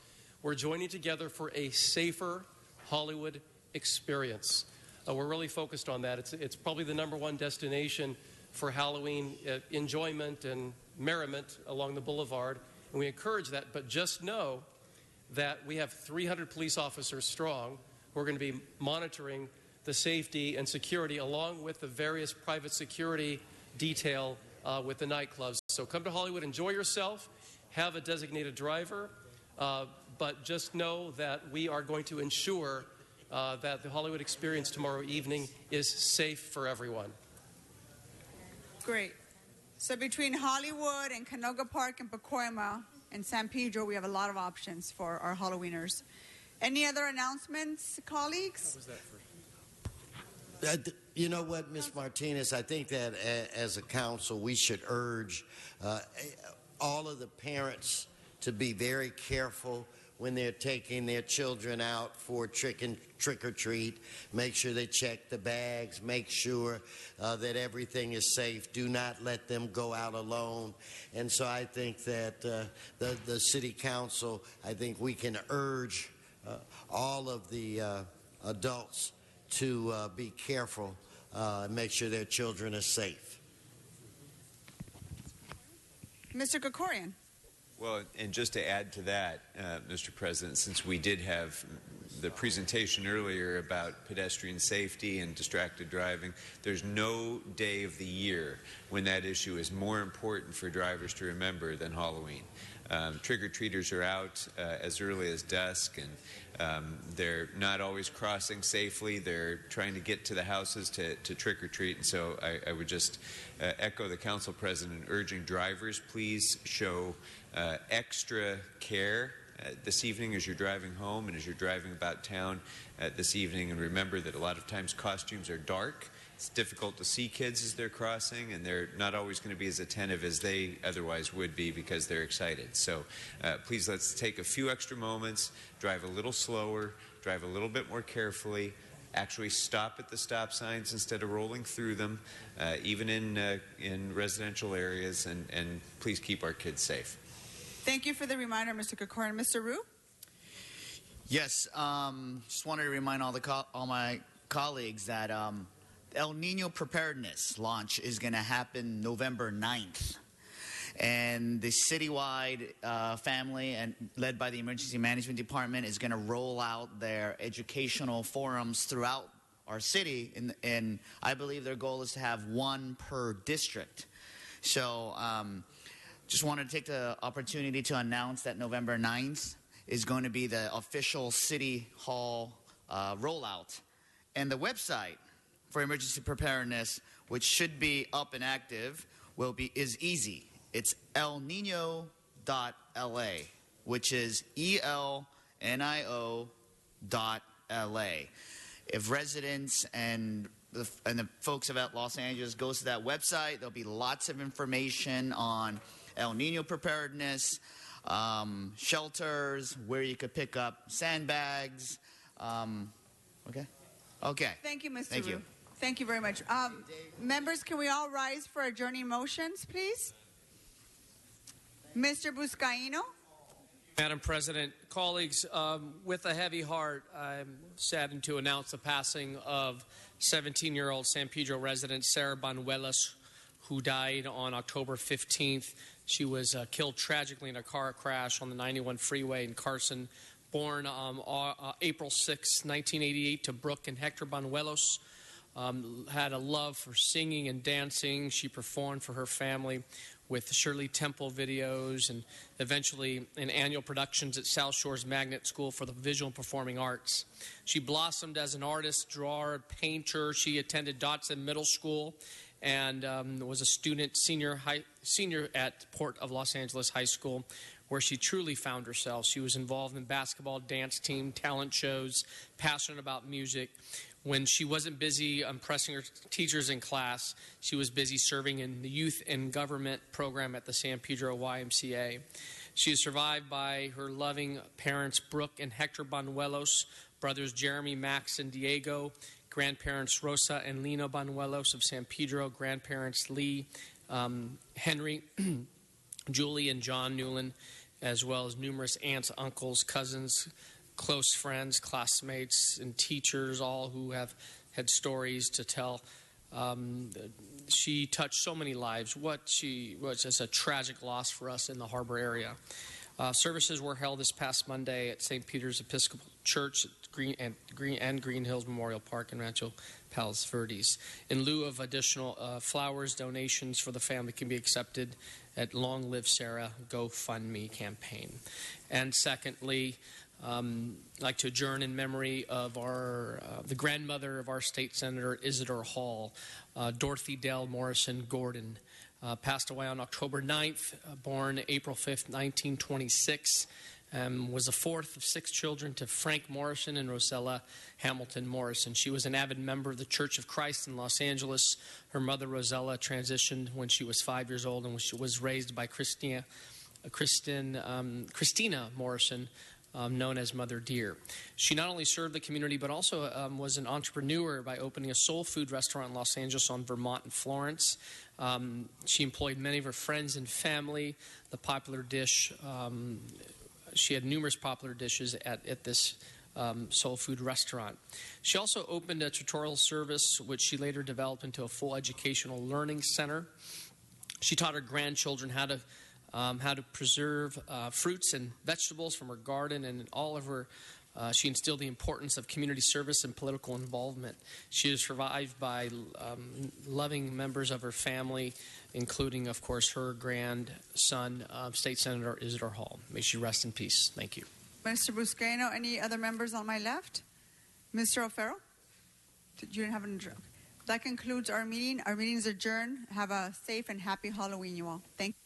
we're joining together for a safer Hollywood experience. We're really focused on that. It's probably the #1 destination for Halloween enjoyment and merriment along the boulevard, and we encourage that, but just know that we have 300 police officers strong who are going to be monitoring the safety and security along with the various private security detail with the nightclubs. So come to Hollywood, enjoy yourself, have a designated driver, but just know that we are going to ensure that the Hollywood experience tomorrow evening is safe for everyone. Great. So between Hollywood and Canoga Park and Pacoima and San Pedro, we have a lot of options for our Halloweeners. Any other announcements, colleagues? You know what, Ms. Martinez, I think that as a council, we should urge all of the parents to be very careful when they're taking their children out for trick or treat. Make sure they check the bags, make sure that everything is safe. Do not let them go out alone. And so I think that the city council, I think we can urge all of the adults to be careful and make sure their children are safe. Mr. Krikorian. Well, and just to add to that, Mr. President, since we did have the presentation earlier about pedestrian safety and distracted driving, there's no day of the year when that issue is more important for drivers to remember than Halloween. Trick-or-treaters are out as early as dusk, and they're not always crossing safely. They're trying to get to the houses to trick-or-treat. And so I would just echo the council president urging drivers, please show extra care this evening as you're driving home and as you're driving about town this evening. And remember that a lot of times costumes are dark. It's difficult to see kids as they're crossing, and they're not always going to be as attentive as they otherwise would be because they're excited. So please, let's take a few extra moments, drive a little slower, drive a little bit more carefully, actually stop at the stop signs instead of rolling through them, even in residential areas, and please keep our kids safe. Thank you for the reminder, Mr. Krikorian. Mr. Rue? Yes, just wanted to remind all my colleagues that El Nino Preparedness launch is going to happen November 9th. And the citywide family, and led by the Emergency Management Department, is going to roll out their educational forums throughout our city. And I believe their goal is to have one per district. So just wanted to take the opportunity to announce that November 9th is going to be the official City Hall rollout. And the website for emergency preparedness, which should be up and active, is easy. It's elnino.la, which is ELNIO.LA. If residents and the folks about Los Angeles goes to that website, there'll be lots of information on El Nino preparedness, shelters, where you could pick up sandbags. Okay. Thank you, Mr. Thank Rue. you. Thank you very much. Members, can we all rise for adjourning motions, please? Mr. Buscaino? Madam President, colleagues, with a heavy heart, I'm saddened to announce the passing of 17-year-old San Pedro resident Sarah Banuelos, who died on October 15th. She was killed tragically in a car crash on the 91 freeway in Carson. Born April 6, 1988, to Brooke and Hector Banuelos. Had a love for singing and dancing. She performed for her family. with Shirley Temple videos and eventually in annual productions at South Shore's Magnet School for the Visual and Performing Arts. She blossomed as an artist, drawer, painter. She attended Dotson Middle School and was a student senior at Port of Los Angeles High School, where she truly found herself. She was involved in basketball, dance team, talent shows, passionate about music. When she wasn't busy impressing her teachers in class, she was busy serving in the youth and government program at the San Pedro YMCA. She is survived by her loving parents, Brooke and Hector Banuelos, brothers Jeremy, Max, and Diego, grandparents Rosa and Lina Banuelos of San Pedro, grandparents Lee, Henry, Julie, and John Newland, as well as numerous aunts, uncles, cousins, close friends, classmates, and teachers, all who have had stories to tell. She touched so many lives. What she was just a tragic loss for us in the harbor area. Services were held this past Monday at St. Peter's Episcopal Church at Green Hills Memorial Park in Rancho Palos Verdes. In lieu of additional flowers, donations for the family can be accepted at Long Live Sarah GoFundMe campaign. And secondly, I'd like to adjourn in memory of the grandmother of our state senator, Isidore Hall, Dorothy Dell Morrison Gordon, passed away on October 9th, born April 5th, 1926, was the fourth of 6 children to Frank Morrison and Rosella Hamilton Morrison. She was an avid member of the Church of Christ in Los Angeles. Her mother, Rosella, transitioned when she was 5 years old and was raised by Christina Morrison, known as Mother Dear. She not only served the community, but also was an entrepreneur by opening a soul food restaurant in Los Angeles on Vermont and Florence. She employed many of her friends and family. The popular dish, she had numerous popular dishes at this soul food restaurant. She also opened a tutorial service, which she later developed into a full educational learning center. She taught her grandchildren how to preserve fruits and vegetables from her garden, and all of her, she instilled the importance of community service and political involvement. She is survived by loving members of her family, including, of course, her grandson, State Senator Isidore Hall. May she rest in peace. Thank you. Mr. Buscaino, any other members on my left? Mr. O'Farrell? You didn't have an adjourn. That concludes our meeting. Our meeting is adjourned. Have a safe and happy Halloween, you all. Thank you.